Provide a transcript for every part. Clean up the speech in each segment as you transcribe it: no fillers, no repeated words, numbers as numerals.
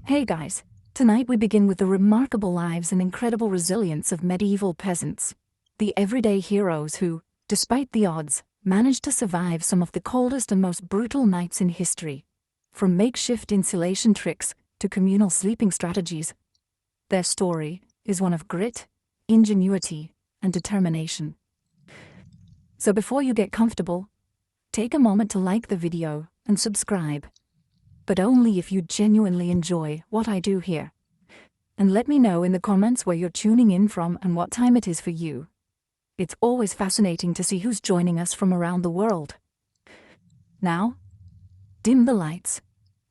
Hey guys, tonight we begin with the remarkable lives and incredible resilience of medieval peasants. The everyday heroes who, despite the odds, managed to survive some of the coldest and most brutal nights in history. From makeshift insulation tricks to communal sleeping strategies, their story is one of grit, ingenuity, and determination. So before you get comfortable, take a moment to like the video and subscribe. But only if you genuinely enjoy what I do here. And let me know in the comments where you're tuning in from and what time it is for you. It's always fascinating to see who's joining us from around the world. Now, dim the lights,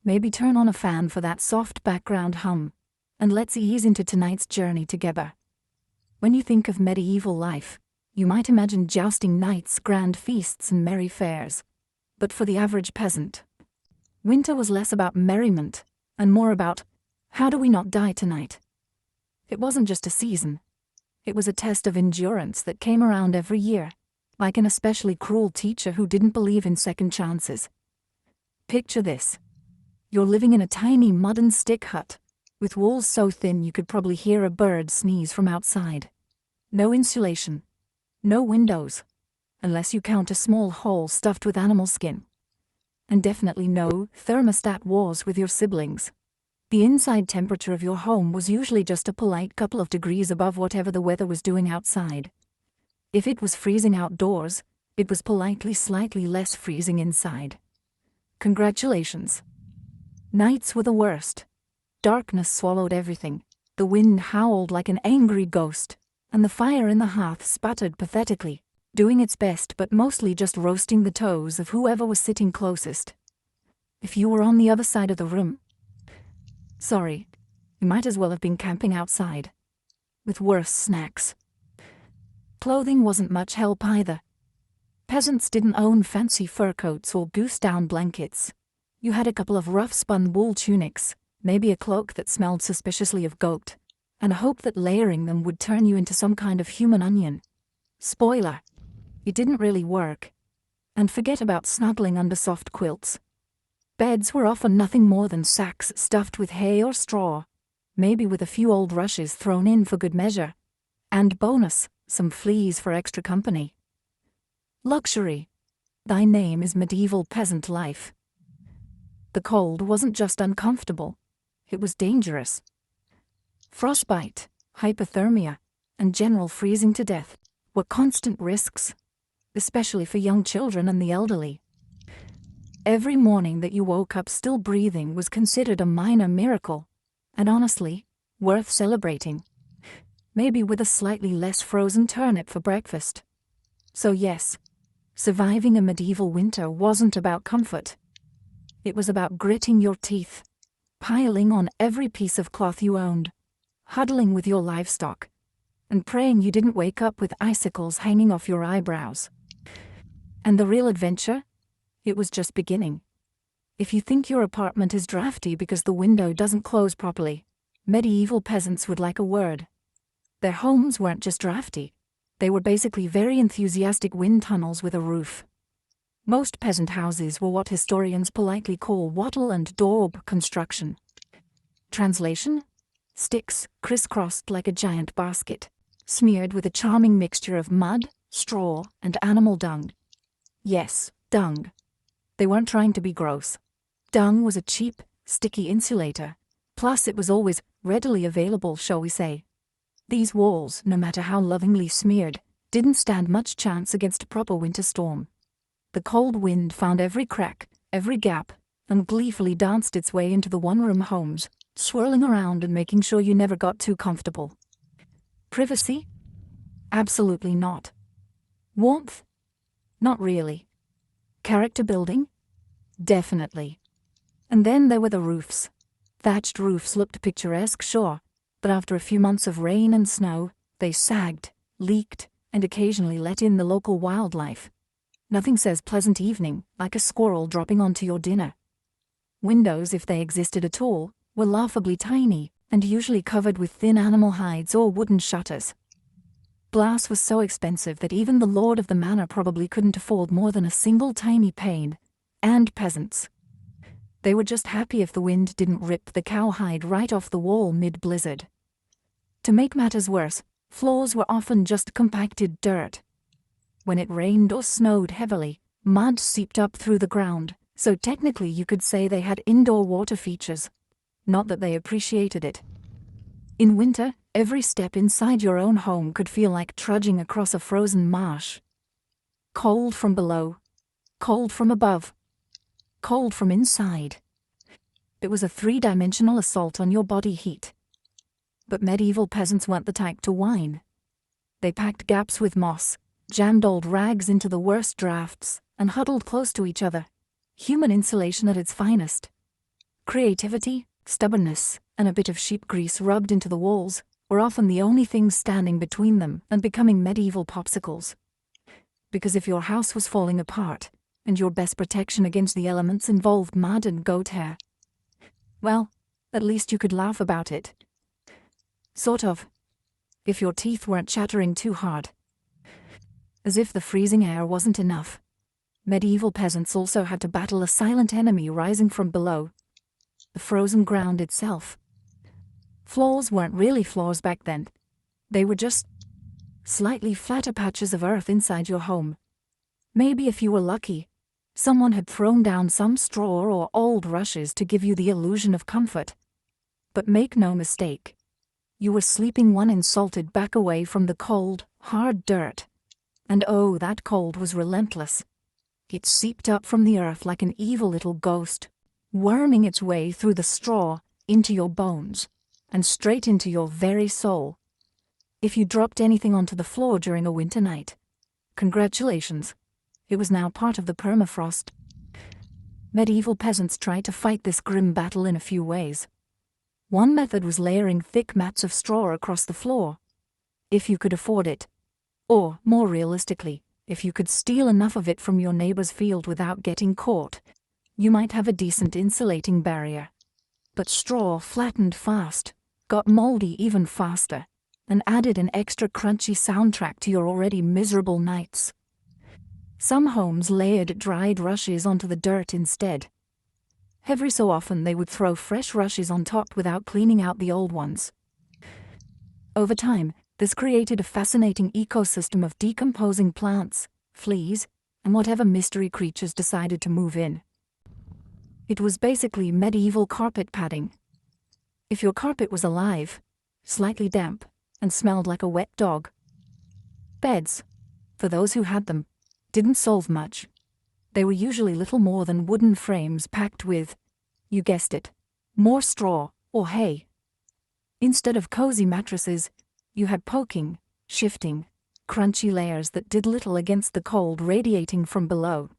maybe turn on a fan for that soft background hum, and let's ease into tonight's journey together. When you think of medieval life, you might imagine jousting knights, grand feasts, and merry fairs. But for the average peasant, winter was less about merriment and more about, how do we not die tonight? It wasn't just a season. It was a test of endurance that came around every year, like an especially cruel teacher who didn't believe in second chances. Picture this. You're living in a tiny mud and stick hut, with walls so thin you could probably hear a bird sneeze from outside. No insulation, no windows, unless you count a small hole stuffed with animal skin. And definitely no thermostat wars with your siblings. The inside temperature of your home was usually just a polite couple of degrees above whatever the weather was doing outside. If it was freezing outdoors, it was politely slightly less freezing inside. Congratulations. Nights were the worst. Darkness swallowed everything. The wind howled like an angry ghost, and the fire in the hearth sputtered pathetically, doing its best but mostly just roasting the toes of whoever was sitting closest. If you were on the other side of the room, sorry, you might as well have been camping outside, with worse snacks. Clothing wasn't much help either. Peasants didn't own fancy fur coats or goose-down blankets. You had a couple of rough-spun wool tunics, maybe a cloak that smelled suspiciously of goat, and a hope that layering them would turn you into some kind of human onion. Spoiler. It didn't really work. And forget about snuggling under soft quilts. Beds were often nothing more than sacks stuffed with hay or straw, maybe with a few old rushes thrown in for good measure. And bonus, some fleas for extra company. Luxury. Thy name is medieval peasant life. The cold wasn't just uncomfortable, it was dangerous. Frostbite, hypothermia, and general freezing to death were constant risks, especially for young children and the elderly. Every morning that you woke up still breathing was considered a minor miracle, and honestly, worth celebrating. Maybe with a slightly less frozen turnip for breakfast. So yes, surviving a medieval winter wasn't about comfort. It was about gritting your teeth, piling on every piece of cloth you owned, huddling with your livestock, and praying you didn't wake up with icicles hanging off your eyebrows. And the real adventure? It was just beginning. If you think your apartment is drafty because the window doesn't close properly, medieval peasants would like a word. Their homes weren't just drafty. They were basically very enthusiastic wind tunnels with a roof. Most peasant houses were what historians politely call wattle and daub construction. Translation? Sticks crisscrossed like a giant basket, smeared with a charming mixture of mud, straw, and animal dung. Yes, dung. They weren't trying to be gross. Dung was a cheap, sticky insulator, plus it was always readily available, shall we say. These walls, no matter how lovingly smeared, didn't stand much chance against a proper winter storm. The cold wind found every crack, every gap, and gleefully danced its way into the one-room homes, swirling around and making sure you never got too comfortable. Privacy? Absolutely not. Warmth? Not really. Character building? Definitely. And then there were the roofs. Thatched roofs looked picturesque, sure, but after a few months of rain and snow, they sagged, leaked, and occasionally let in the local wildlife. Nothing says pleasant evening like a squirrel dropping onto your dinner. Windows, if they existed at all, were laughably tiny and usually covered with thin animal hides or wooden shutters. Glass was so expensive that even the lord of the manor probably couldn't afford more than a single tiny pane, and peasants. They were just happy if the wind didn't rip the cowhide right off the wall mid-blizzard. To make matters worse, floors were often just compacted dirt. When it rained or snowed heavily, mud seeped up through the ground, so technically you could say they had indoor water features. Not that they appreciated it. In winter, every step inside your own home could feel like trudging across a frozen marsh. Cold from below, cold from above, cold from inside. It was a three-dimensional assault on your body heat. But medieval peasants weren't the type to whine. They packed gaps with moss, jammed old rags into the worst drafts, and huddled close to each other. Human insulation at its finest. Creativity, stubbornness, and a bit of sheep grease rubbed into the walls were often the only things standing between them and becoming medieval popsicles. Because if your house was falling apart, and your best protection against the elements involved mud and goat hair, well, at least you could laugh about it. Sort of. If your teeth weren't chattering too hard. As if the freezing air wasn't enough, medieval peasants also had to battle a silent enemy rising from below. The frozen ground itself. Floors weren't really floors back then. They were just slightly flatter patches of earth inside your home. Maybe if you were lucky, someone had thrown down some straw or old rushes to give you the illusion of comfort. But make no mistake, you were sleeping one insulted back away from the cold, hard dirt. And oh, that cold was relentless. It seeped up from the earth like an evil little ghost, worming its way through the straw into your bones, and straight into your very soul. If you dropped anything onto the floor during a winter night, congratulations. It was now part of the permafrost. Medieval peasants tried to fight this grim battle in a few ways. One method was layering thick mats of straw across the floor, if you could afford it. Or, more realistically, if you could steal enough of it from your neighbor's field without getting caught, you might have a decent insulating barrier. But straw flattened fast, got moldy even faster, and added an extra crunchy soundtrack to your already miserable nights. Some homes layered dried rushes onto the dirt instead. Every so often they would throw fresh rushes on top without cleaning out the old ones. Over time, this created a fascinating ecosystem of decomposing plants, fleas, and whatever mystery creatures decided to move in. It was basically medieval carpet padding. If your carpet was alive, slightly damp, and smelled like a wet dog. Beds, for those who had them, didn't solve much. They were usually little more than wooden frames packed with, you guessed it, more straw or hay. Instead of cozy mattresses, you had poking, shifting, crunchy layers that did little against the cold radiating from below.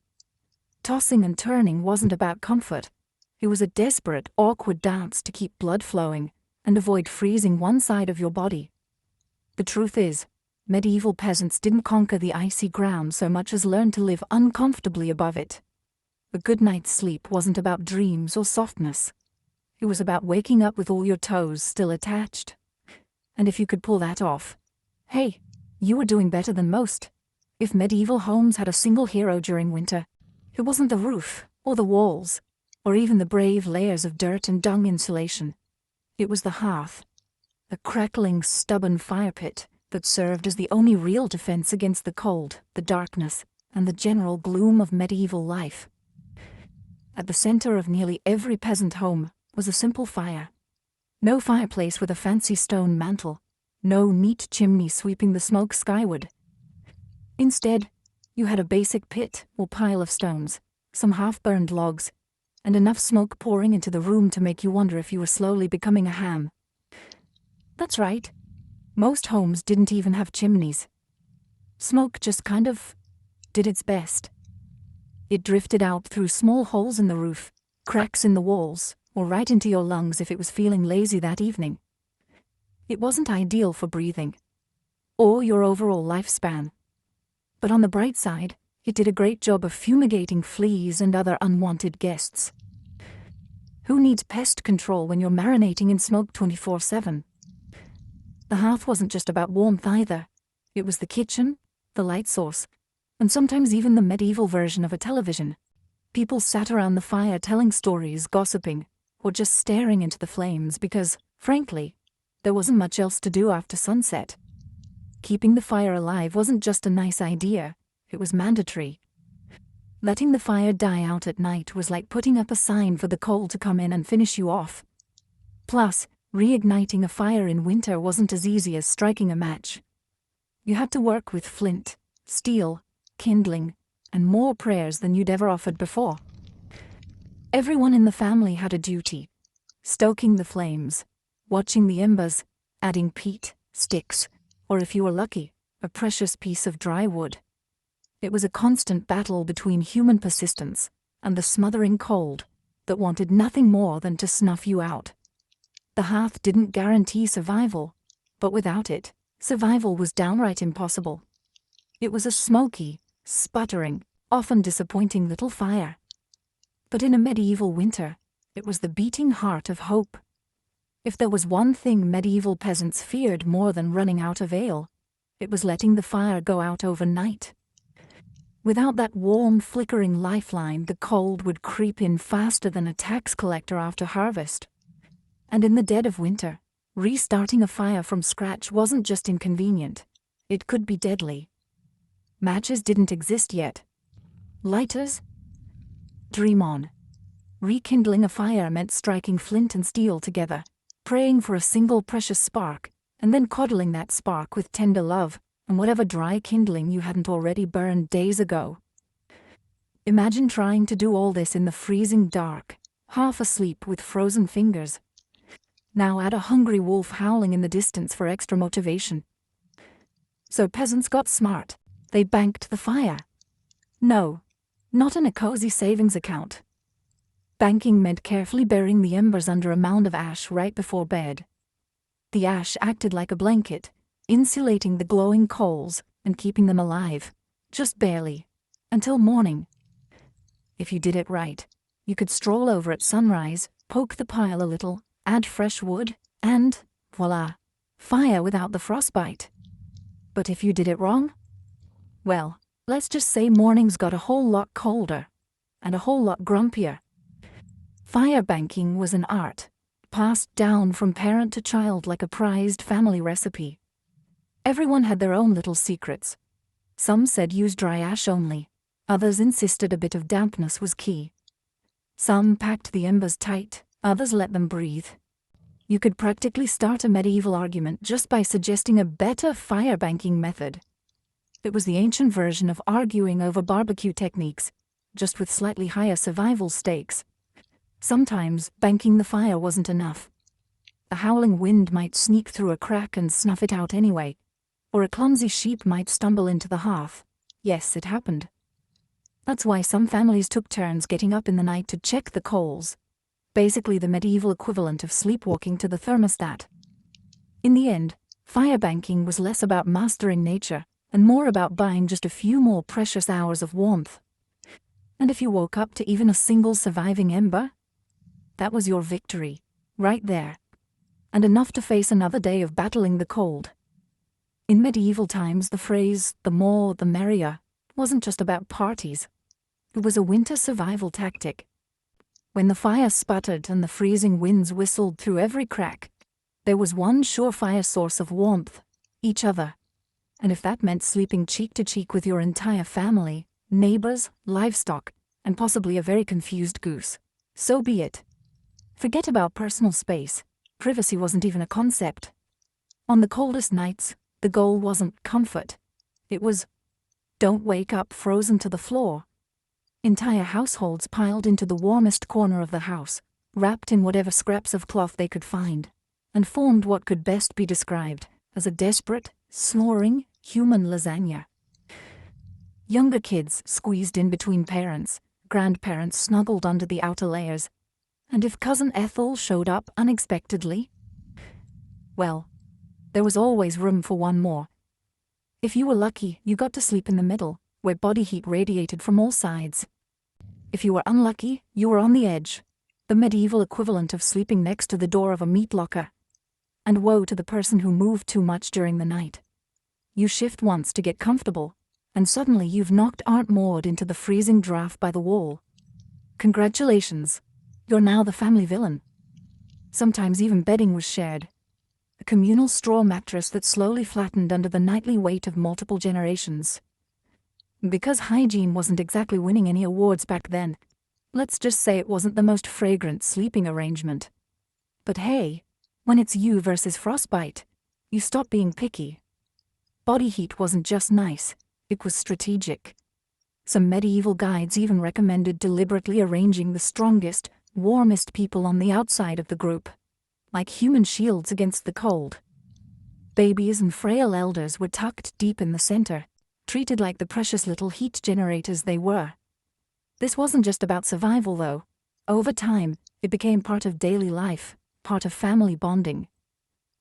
Tossing and turning wasn't about comfort. It was a desperate, awkward dance to keep blood flowing and avoid freezing one side of your body. The truth is, medieval peasants didn't conquer the icy ground so much as learn to live uncomfortably above it. A good night's sleep wasn't about dreams or softness. It was about waking up with all your toes still attached. And if you could pull that off, hey, you were doing better than most. If medieval homes had a single hero during winter, it wasn't the roof, or the walls, or even the brave layers of dirt and dung insulation. It was the hearth, the crackling, stubborn fire pit that served as the only real defense against the cold, the darkness, and the general gloom of medieval life. At the center of nearly every peasant home was a simple fire. No fireplace with a fancy stone mantel, no neat chimney sweeping the smoke skyward. Instead, you had a basic pit or pile of stones, some half-burned logs, and enough smoke pouring into the room to make you wonder if you were slowly becoming a ham. That's right. Most homes didn't even have chimneys. Smoke just kind of did its best. It drifted out through small holes in the roof, cracks in the walls, or right into your lungs if it was feeling lazy that evening. It wasn't ideal for breathing, or your overall lifespan. But on the bright side, it did a great job of fumigating fleas and other unwanted guests. Who needs pest control when you're marinating in smoke 24/7? The hearth wasn't just about warmth either. It was the kitchen, the light source, and sometimes even the medieval version of a television. People sat around the fire telling stories, gossiping, or just staring into the flames because, frankly, there wasn't much else to do after sunset. Keeping the fire alive wasn't just a nice idea, it was mandatory. Letting the fire die out at night was like putting up a sign for the cold to come in and finish you off. Plus, reigniting a fire in winter wasn't as easy as striking a match. You had to work with flint, steel, kindling, and more prayers than you'd ever offered before. Everyone in the family had a duty: stoking the flames, watching the embers, adding peat, sticks, or if you were lucky, a precious piece of dry wood. It was a constant battle between human persistence and the smothering cold that wanted nothing more than to snuff you out. The hearth didn't guarantee survival, but without it, survival was downright impossible. It was a smoky, sputtering, often disappointing little fire. But in a medieval winter, it was the beating heart of hope. If there was one thing medieval peasants feared more than running out of ale, it was letting the fire go out overnight. Without that warm, flickering lifeline, the cold would creep in faster than a tax collector after harvest. And in the dead of winter, restarting a fire from scratch wasn't just inconvenient, it could be deadly. Matches didn't exist yet. Lighters? Dream on. Rekindling a fire meant striking flint and steel together, praying for a single precious spark, and then coddling that spark with tender love and whatever dry kindling you hadn't already burned days ago. Imagine trying to do all this in the freezing dark, half asleep with frozen fingers. Now add a hungry wolf howling in the distance for extra motivation. So peasants got smart. They banked the fire. No, not in a cozy savings account. Banking meant carefully burying the embers under a mound of ash right before bed. The ash acted like a blanket, insulating the glowing coals and keeping them alive, just barely, until morning. If you did it right, you could stroll over at sunrise, poke the pile a little, add fresh wood, and, voila, fire without the frostbite. But if you did it wrong, well, let's just say mornings got a whole lot colder, and a whole lot grumpier. Fire banking was an art, passed down from parent to child like a prized family recipe. Everyone had their own little secrets. Some said use dry ash only, others insisted a bit of dampness was key. Some packed the embers tight, others let them breathe. You could practically start a medieval argument just by suggesting a better fire banking method. It was the ancient version of arguing over barbecue techniques, just with slightly higher survival stakes. Sometimes, banking the fire wasn't enough. A howling wind might sneak through a crack and snuff it out anyway, or a clumsy sheep might stumble into the hearth. Yes, it happened. That's why some families took turns getting up in the night to check the coals, basically the medieval equivalent of sleepwalking to the thermostat. In the end, fire banking was less about mastering nature and more about buying just a few more precious hours of warmth. And if you woke up to even a single surviving ember, that was your victory, right there, and enough to face another day of battling the cold. In medieval times, the phrase, "the more, the merrier," wasn't just about parties. It was a winter survival tactic. When the fire sputtered and the freezing winds whistled through every crack, there was one surefire source of warmth: each other. And if that meant sleeping cheek to cheek with your entire family, neighbors, livestock, and possibly a very confused goose, so be it. Forget about personal space. Privacy wasn't even a concept. On the coldest nights, the goal wasn't comfort. It was, don't wake up frozen to the floor. Entire households piled into the warmest corner of the house, wrapped in whatever scraps of cloth they could find, and formed what could best be described as a desperate, snoring, human lasagna. Younger kids squeezed in between parents, grandparents snuggled under the outer layers, and if Cousin Ethel showed up unexpectedly, well, there was always room for one more. If you were lucky, you got to sleep in the middle, where body heat radiated from all sides. If you were unlucky, you were on the edge, the medieval equivalent of sleeping next to the door of a meat locker. And woe to the person who moved too much during the night. You shift once to get comfortable, and suddenly you've knocked Aunt Maud into the freezing draft by the wall. Congratulations. You're now the family villain. Sometimes even bedding was shared. A communal straw mattress that slowly flattened under the nightly weight of multiple generations. Because hygiene wasn't exactly winning any awards back then, let's just say it wasn't the most fragrant sleeping arrangement. But hey, when it's you versus frostbite, you stop being picky. Body heat wasn't just nice, it was strategic. Some medieval guides even recommended deliberately arranging the strongest, warmest people on the outside of the group, like human shields against the cold. Babies and frail elders were tucked deep in the center, treated like the precious little heat generators they were. This wasn't just about survival, though. Over time, it became part of daily life, part of family bonding.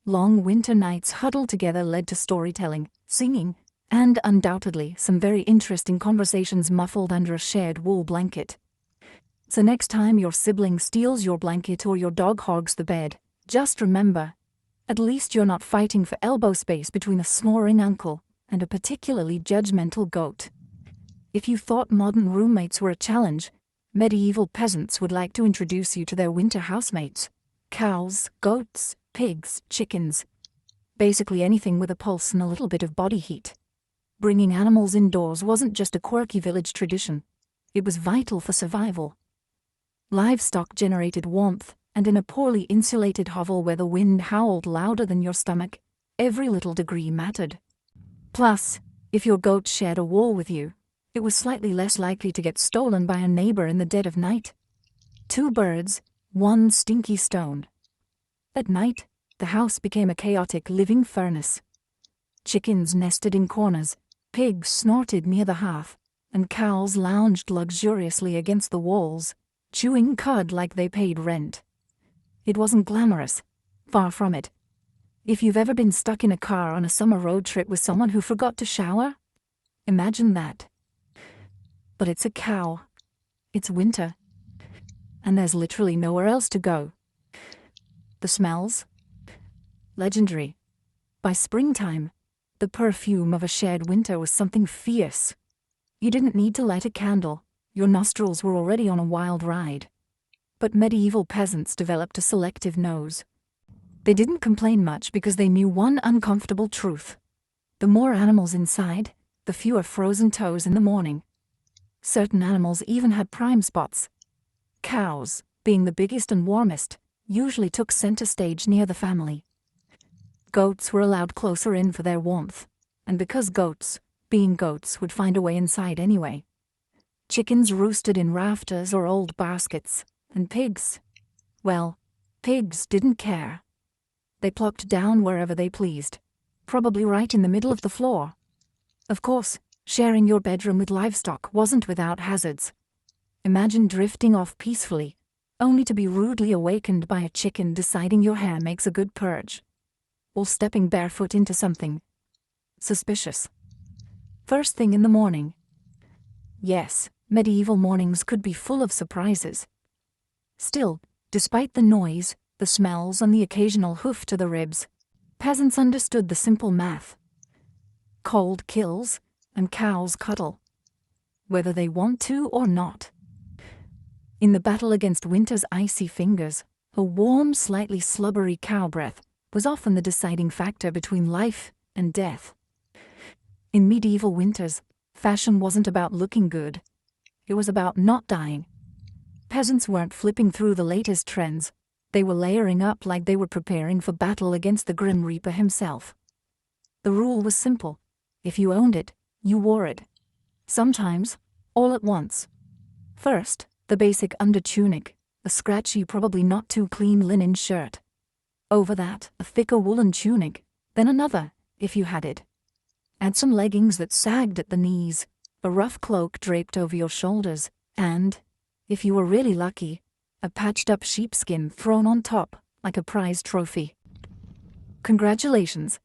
Long winter nights huddled together led to storytelling, singing, and undoubtedly some very interesting conversations muffled under a shared wool blanket. So next time your sibling steals your blanket or your dog hogs the bed, just remember, at least you're not fighting for elbow space between a snoring uncle and a particularly judgmental goat. If you thought modern roommates were a challenge, medieval peasants would like to introduce you to their winter housemates. Cows, goats, pigs, chickens. Basically anything with a pulse and a little bit of body heat. Bringing animals indoors wasn't just a quirky village tradition. It was vital for survival. Livestock generated warmth, and in a poorly insulated hovel where the wind howled louder than your stomach, every little degree mattered. Plus, if your goat shared a wall with you, it was slightly less likely to get stolen by a neighbor in the dead of night. 2 birds, 1 stinky stone. At night, the house became a chaotic living furnace. Chickens nested in corners, pigs snorted near the hearth, and cows lounged luxuriously against the walls, chewing cud like they paid rent. It wasn't glamorous, far from it. If you've ever been stuck in a car on a summer road trip with someone who forgot to shower, imagine that. But it's a cow. It's winter. And there's literally nowhere else to go. The smells? Legendary. By springtime, the perfume of a shared winter was something fierce. You didn't need to light a candle, your nostrils were already on a wild ride. But medieval peasants developed a selective nose. They didn't complain much because they knew one uncomfortable truth. The more animals inside, the fewer frozen toes in the morning. Certain animals even had prime spots. Cows, being the biggest and warmest, usually took center stage near the family. Goats were allowed closer in for their warmth, and because goats, being goats, would find a way inside anyway. Chickens roosted in rafters or old baskets, and pigs, well, pigs didn't care. They plopped down wherever they pleased, probably right in the middle of the floor. Of course, sharing your bedroom with livestock wasn't without hazards. Imagine drifting off peacefully, only to be rudely awakened by a chicken deciding your hair makes a good purge. Or stepping barefoot into something suspicious. First thing in the morning. Yes, medieval mornings could be full of surprises. Still, despite the noise, the smells, and the occasional hoof to the ribs, peasants understood the simple math. Cold kills, and cows cuddle. Whether they want to or not. In the battle against winter's icy fingers, a warm, slightly slubbery cow breath was often the deciding factor between life and death. In medieval winters, fashion wasn't about looking good. It was about not dying. Peasants weren't flipping through the latest trends. They were layering up like they were preparing for battle against the Grim Reaper himself. The rule was simple. If you owned it, you wore it. Sometimes, all at once. First, the basic undertunic, a scratchy, probably not too clean linen shirt. Over that, a thicker woolen tunic, then another, if you had it. Add some leggings that sagged at the knees, a rough cloak draped over your shoulders, and, if you were really lucky, a patched-up sheepskin thrown on top, like a prize trophy. Congratulations!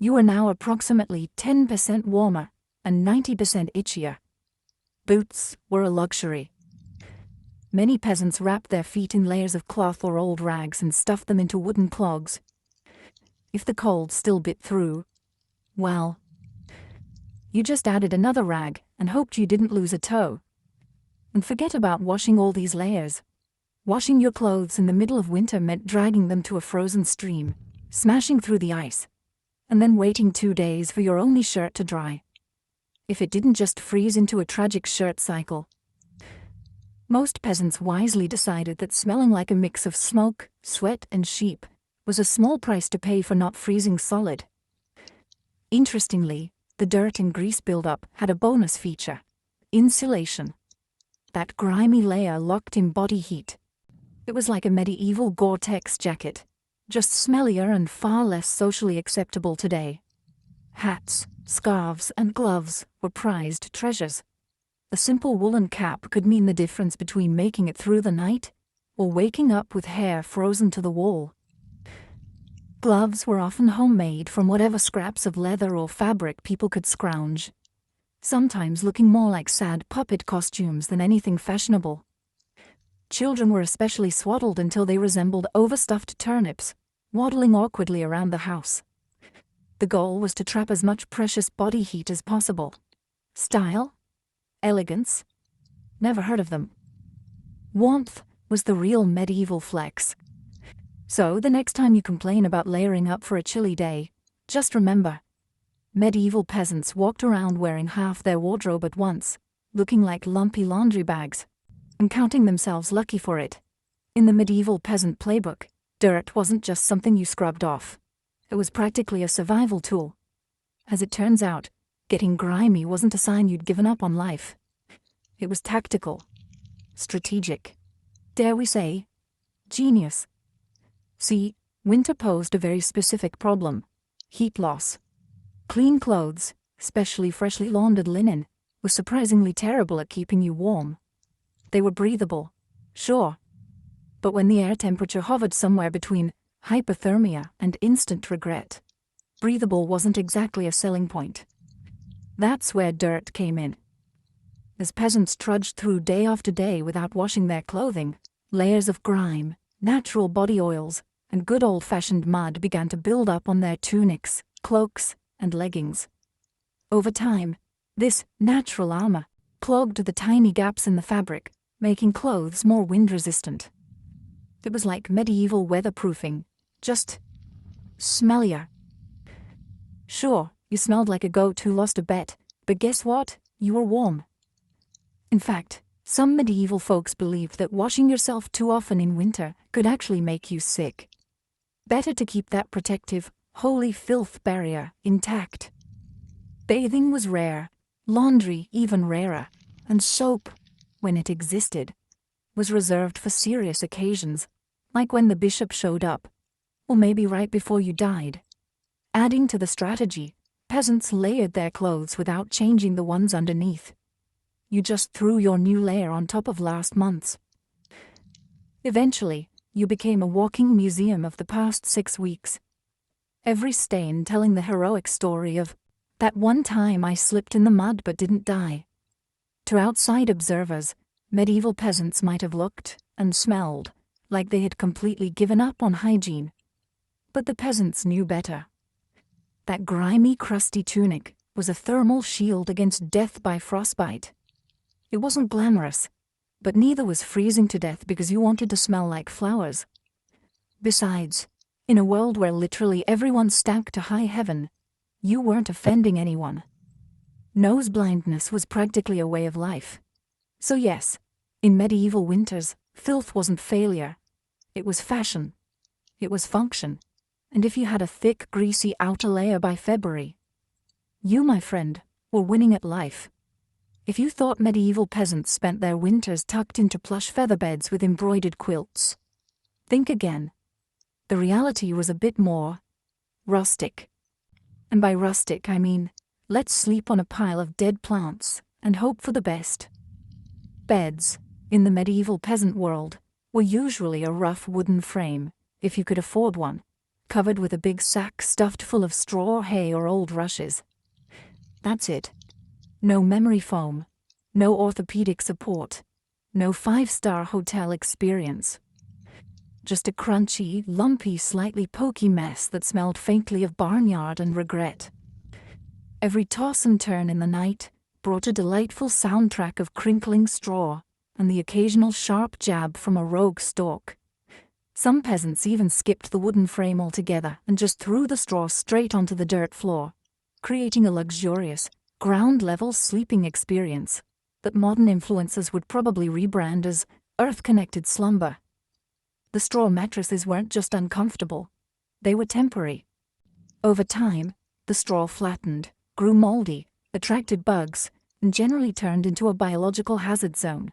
You are now approximately 10% warmer and 90% itchier. Boots were a luxury. Many peasants wrapped their feet in layers of cloth or old rags and stuffed them into wooden clogs. If the cold still bit through, well, you just added another rag and hoped you didn't lose a toe. And forget about washing all these layers. Washing your clothes in the middle of winter meant dragging them to a frozen stream, smashing through the ice, and then waiting 2 days for your only shirt to dry. If it didn't just freeze into a tragic shirt cycle. Most peasants wisely decided that smelling like a mix of smoke, sweat, and sheep was a small price to pay for not freezing solid. Interestingly, the dirt and grease buildup had a bonus feature: insulation. That grimy layer locked in body heat. It was like a medieval Gore-Tex jacket, just smellier and far less socially acceptable today. Hats, scarves, and gloves were prized treasures. A simple woolen cap could mean the difference between making it through the night or waking up with hair frozen to the wall. Gloves were often homemade from whatever scraps of leather or fabric people could scrounge, sometimes looking more like sad puppet costumes than anything fashionable. Children were especially swaddled until they resembled overstuffed turnips, waddling awkwardly around the house. The goal was to trap as much precious body heat as possible. Style? Elegance? Never heard of them. Warmth was the real medieval flex. So the next time you complain about layering up for a chilly day, just remember, medieval peasants walked around wearing half their wardrobe at once, looking like lumpy laundry bags, and counting themselves lucky for it. In the medieval peasant playbook, dirt wasn't just something you scrubbed off. It was practically a survival tool. As it turns out, getting grimy wasn't a sign you'd given up on life. It was tactical, strategic, dare we say, genius. See, winter posed a very specific problem: heat loss. Clean clothes, especially freshly laundered linen, were surprisingly terrible at keeping you warm. They were breathable, sure, but when the air temperature hovered somewhere between hypothermia and instant regret, breathable wasn't exactly a selling point. That's where dirt came in. As peasants trudged through day after day without washing their clothing, layers of grime, natural body oils, and good old-fashioned mud began to build up on their tunics, cloaks, and leggings. Over time, this natural armor clogged the tiny gaps in the fabric, making clothes more wind-resistant. It was like medieval weatherproofing, just smellier. Sure, you smelled like a goat who lost a bet, but guess what? You were warm. In fact, some medieval folks believed that washing yourself too often in winter could actually make you sick. Better to keep that protective, holy filth barrier intact. Bathing was rare, laundry even rarer, and soap, when it existed, was reserved for serious occasions, like when the bishop showed up, or maybe right before you died. Adding to the strategy, peasants layered their clothes without changing the ones underneath. You just threw your new layer on top of last month's. Eventually, you became a walking museum of the past 6 weeks. Every stain telling the heroic story of, "That one time I slipped in the mud but didn't die." To outside observers, medieval peasants might have looked and smelled like they had completely given up on hygiene. But the peasants knew better. That grimy, crusty tunic was a thermal shield against death by frostbite. It wasn't glamorous, but neither was freezing to death because you wanted to smell like flowers. Besides, in a world where literally everyone stank to high heaven, you weren't offending anyone. Nose blindness was practically a way of life. So yes, in medieval winters, filth wasn't failure. It was fashion. It was function. And if you had a thick, greasy outer layer by February, you, my friend, were winning at life. If you thought medieval peasants spent their winters tucked into plush feather beds with embroidered quilts, think again. The reality was a bit more rustic. And by rustic I mean, let's sleep on a pile of dead plants and hope for the best. Beds, in the medieval peasant world, were usually a rough wooden frame, if you could afford one, covered with a big sack stuffed full of straw, hay, or old rushes. That's it. No memory foam, no orthopedic support, no 5-star hotel experience. Just a crunchy, lumpy, slightly pokey mess that smelled faintly of barnyard and regret. Every toss and turn in the night brought a delightful soundtrack of crinkling straw, and the occasional sharp jab from a rogue stalk. Some peasants even skipped the wooden frame altogether and just threw the straw straight onto the dirt floor, creating a luxurious, ground-level sleeping experience that modern influencers would probably rebrand as earth-connected slumber. The straw mattresses weren't just uncomfortable, they were temporary. Over time, the straw flattened, grew moldy, attracted bugs, and generally turned into a biological hazard zone.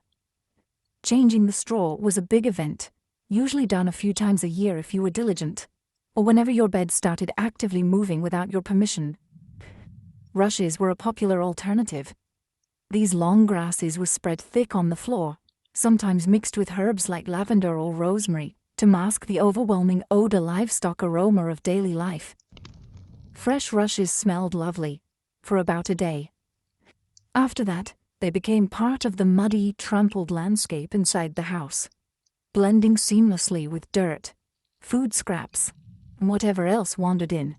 Changing the straw was a big event, usually done a few times a year if you were diligent, or whenever your bed started actively moving without your permission. Rushes were a popular alternative. These long grasses were spread thick on the floor, sometimes mixed with herbs like lavender or rosemary, to mask the overwhelming odor livestock aroma of daily life. Fresh rushes smelled lovely, for about a day. After that, they became part of the muddy, trampled landscape inside the house, blending seamlessly with dirt, food scraps, and whatever else wandered in.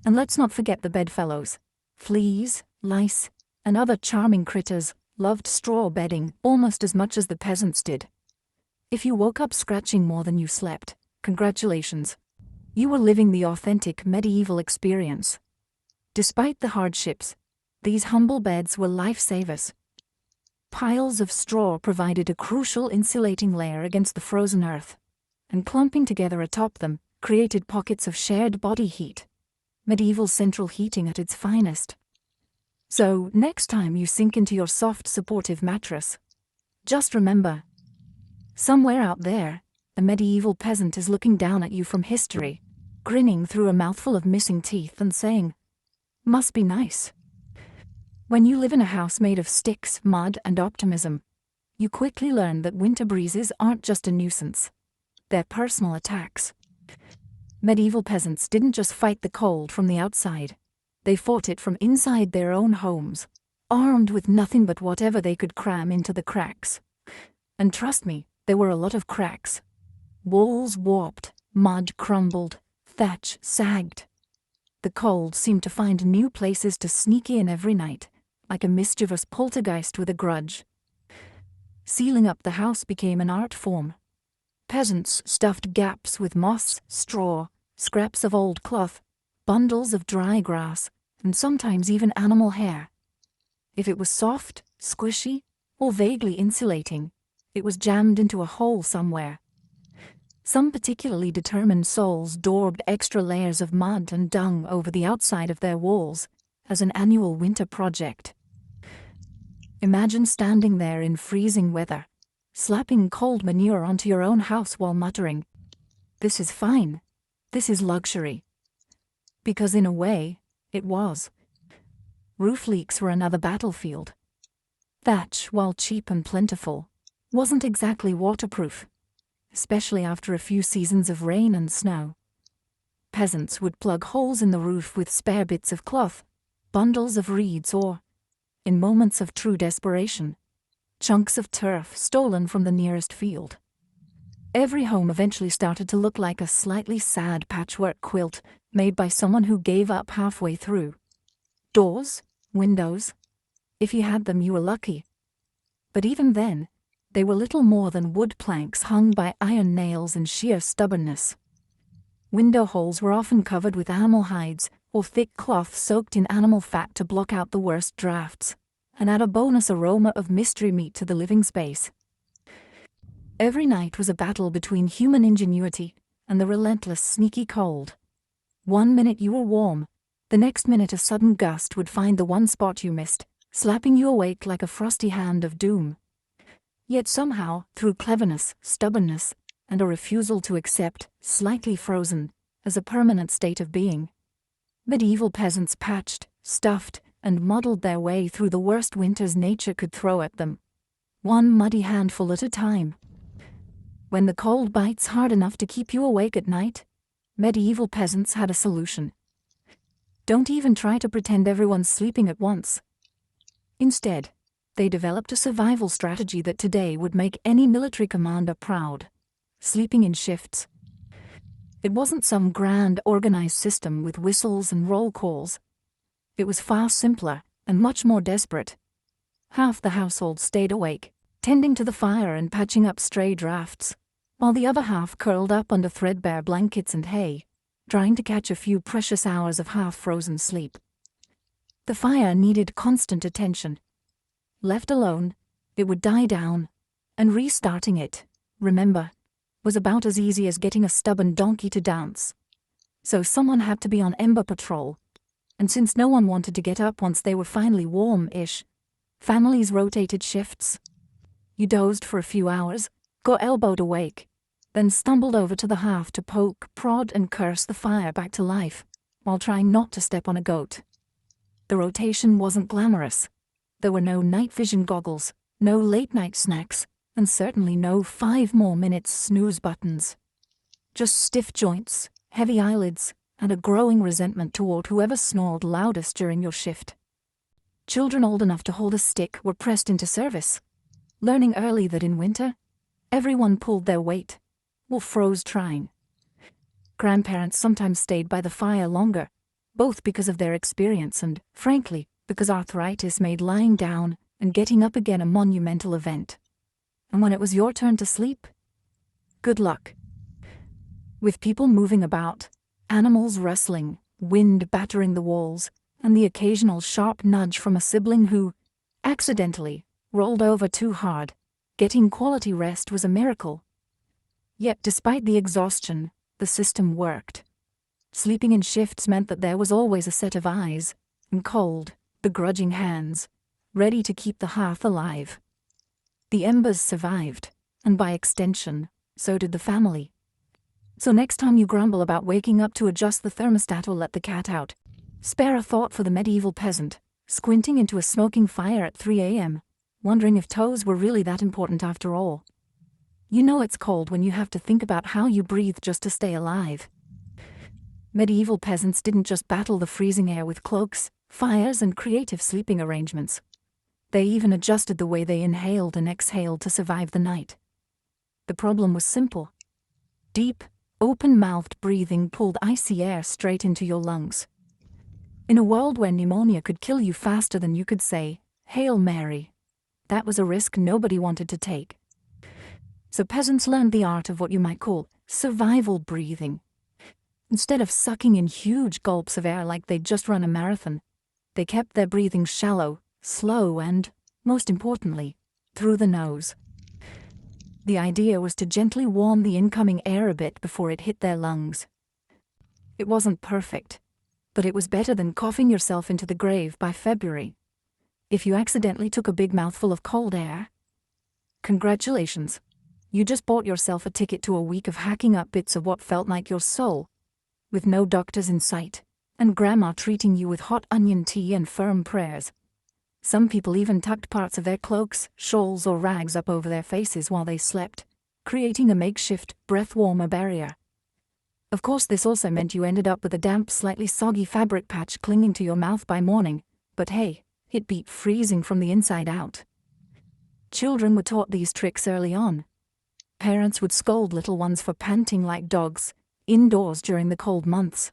And let's not forget the bedfellows. Fleas, lice, and other charming critters loved straw bedding almost as much as the peasants did. If you woke up scratching more than you slept, congratulations. You were living the authentic medieval experience. Despite the hardships, these humble beds were lifesavers. Piles of straw provided a crucial insulating layer against the frozen earth, and clumping together atop them created pockets of shared body heat. Medieval central heating at its finest. So, next time you sink into your soft, supportive mattress, just remember, somewhere out there, a medieval peasant is looking down at you from history, grinning through a mouthful of missing teeth and saying, "Must be nice." When you live in a house made of sticks, mud, and optimism, you quickly learn that winter breezes aren't just a nuisance. They're personal attacks. Medieval peasants didn't just fight the cold from the outside. They fought it from inside their own homes, armed with nothing but whatever they could cram into the cracks. And trust me, there were a lot of cracks. Walls warped, mud crumbled, thatch sagged. The cold seemed to find new places to sneak in every night, like a mischievous poltergeist with a grudge. Sealing up the house became an art form. Peasants stuffed gaps with moss, straw, scraps of old cloth, bundles of dry grass, and sometimes even animal hair. If it was soft, squishy, or vaguely insulating, it was jammed into a hole somewhere. Some particularly determined souls daubed extra layers of mud and dung over the outside of their walls as an annual winter project. Imagine standing there in freezing weather, slapping cold manure onto your own house while muttering, "This is fine. This is luxury." Because in a way, it was. Roof leaks were another battlefield. Thatch, while cheap and plentiful, wasn't exactly waterproof, especially after a few seasons of rain and snow. Peasants would plug holes in the roof with spare bits of cloth, bundles of reeds, or, in moments of true desperation, chunks of turf stolen from the nearest field. Every home eventually started to look like a slightly sad patchwork quilt made by someone who gave up halfway through. Doors, windows, if you had them, you were lucky. But even then, they were little more than wood planks hung by iron nails and sheer stubbornness. Window holes were often covered with animal hides or thick cloth soaked in animal fat to block out the worst drafts, and add a bonus aroma of mystery meat to the living space. Every night was a battle between human ingenuity and the relentless, sneaky cold. One minute you were warm, the next minute a sudden gust would find the one spot you missed, slapping you awake like a frosty hand of doom. Yet somehow, through cleverness, stubbornness, and a refusal to accept, slightly frozen, as a permanent state of being, medieval peasants patched, stuffed, and muddled their way through the worst winters nature could throw at them, one muddy handful at a time. When the cold bites hard enough to keep you awake at night, medieval peasants had a solution. Don't even try to pretend everyone's sleeping at once. Instead, they developed a survival strategy that today would make any military commander proud: sleeping in shifts. It wasn't some grand, organized system with whistles and roll calls. It was far simpler and much more desperate. Half the household stayed awake, tending to the fire and patching up stray drafts, while the other half curled up under threadbare blankets and hay, trying to catch a few precious hours of half-frozen sleep. The fire needed constant attention. Left alone, it would die down, and restarting it, remember, was about as easy as getting a stubborn donkey to dance. So someone had to be on ember patrol, and since no one wanted to get up once they were finally warm-ish, families rotated shifts. You dozed for a few hours, got elbowed awake, then stumbled over to the hearth to poke, prod, and curse the fire back to life, while trying not to step on a goat. The rotation wasn't glamorous. There were no night vision goggles, no late-night snacks, and certainly no 5 more minutes snooze buttons. Just stiff joints, heavy eyelids, and a growing resentment toward whoever snored loudest during your shift. Children old enough to hold a stick were pressed into service, learning early that in winter, everyone pulled their weight, or froze trying. Grandparents sometimes stayed by the fire longer, both because of their experience and, frankly, because arthritis made lying down and getting up again a monumental event. And when it was your turn to sleep, good luck. With people moving about, animals rustling, wind battering the walls, and the occasional sharp nudge from a sibling who, accidentally, rolled over too hard, getting quality rest was a miracle. Yet despite the exhaustion, the system worked. Sleeping in shifts meant that there was always a set of eyes, and cold, begrudging hands, ready to keep the hearth alive. The embers survived, and by extension, so did the family. So next time you grumble about waking up to adjust the thermostat or let the cat out, spare a thought for the medieval peasant, squinting into a smoking fire at 3 a.m., wondering if toes were really that important after all. You know it's cold when you have to think about how you breathe just to stay alive. Medieval peasants didn't just battle the freezing air with cloaks, fires, and creative sleeping arrangements. They even adjusted the way they inhaled and exhaled to survive the night. The problem was simple. Deep, open-mouthed breathing pulled icy air straight into your lungs. In a world where pneumonia could kill you faster than you could say, "Hail Mary," that was a risk nobody wanted to take. So peasants learned the art of what you might call survival breathing. Instead of sucking in huge gulps of air like they'd just run a marathon, they kept their breathing shallow, slow, and, most importantly, through the nose. The idea was to gently warm the incoming air a bit before it hit their lungs. It wasn't perfect, but it was better than coughing yourself into the grave by February. If you accidentally took a big mouthful of cold air, congratulations. You just bought yourself a ticket to a week of hacking up bits of what felt like your soul, with no doctors in sight, and grandma treating you with hot onion tea and firm prayers. Some people even tucked parts of their cloaks, shawls, or rags up over their faces while they slept, creating a makeshift, breath-warmer barrier. Of course, this also meant you ended up with a damp, slightly soggy fabric patch clinging to your mouth by morning, but hey, it beat freezing from the inside out. Children were taught these tricks early on. Parents would scold little ones for panting like dogs, indoors during the cold months.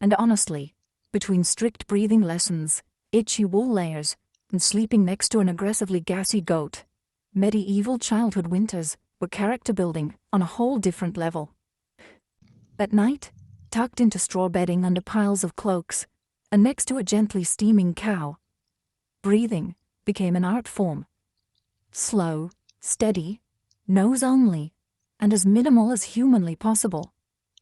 And honestly, between strict breathing lessons, itchy wool layers, and sleeping next to an aggressively gassy goat, medieval childhood winters were character building on a whole different level. At night, tucked into straw bedding under piles of cloaks, and next to a gently steaming cow, breathing became an art form. Slow, steady, nose only, and as minimal as humanly possible,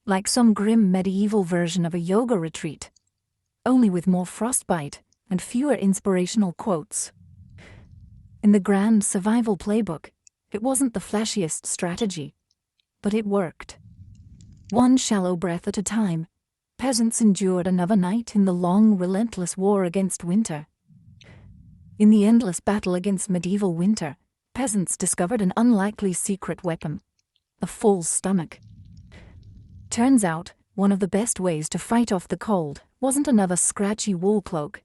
like some grim medieval version of a yoga retreat, only with more frostbite and fewer inspirational quotes. In the grand survival playbook, it wasn't the flashiest strategy, but it worked. One shallow breath at a time, peasants endured another night in the long, relentless war against winter. In the endless battle against medieval winter, peasants discovered an unlikely secret weapon: a full stomach. Turns out, one of the best ways to fight off the cold wasn't another scratchy wool cloak.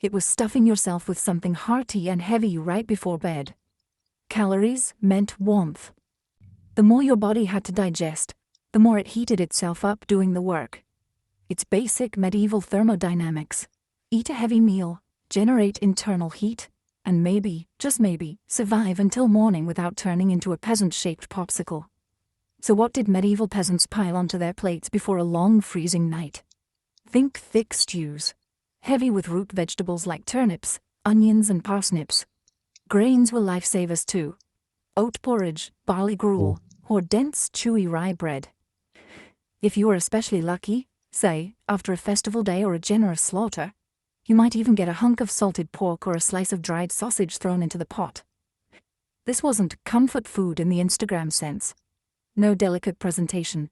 It was stuffing yourself with something hearty and heavy right before bed. Calories meant warmth. The more your body had to digest, the more it heated itself up doing the work. It's basic medieval thermodynamics. Eat a heavy meal, generate internal heat, and maybe, just maybe, survive until morning without turning into a peasant-shaped popsicle. So what did medieval peasants pile onto their plates before a long freezing night? Think thick stews, heavy with root vegetables like turnips, onions and parsnips. Grains were lifesavers too. Oat porridge, barley gruel, or dense, chewy rye bread. If you were especially lucky, say, after a festival day or a generous slaughter, you might even get a hunk of salted pork or a slice of dried sausage thrown into the pot. This wasn't comfort food in the Instagram sense. No delicate presentation.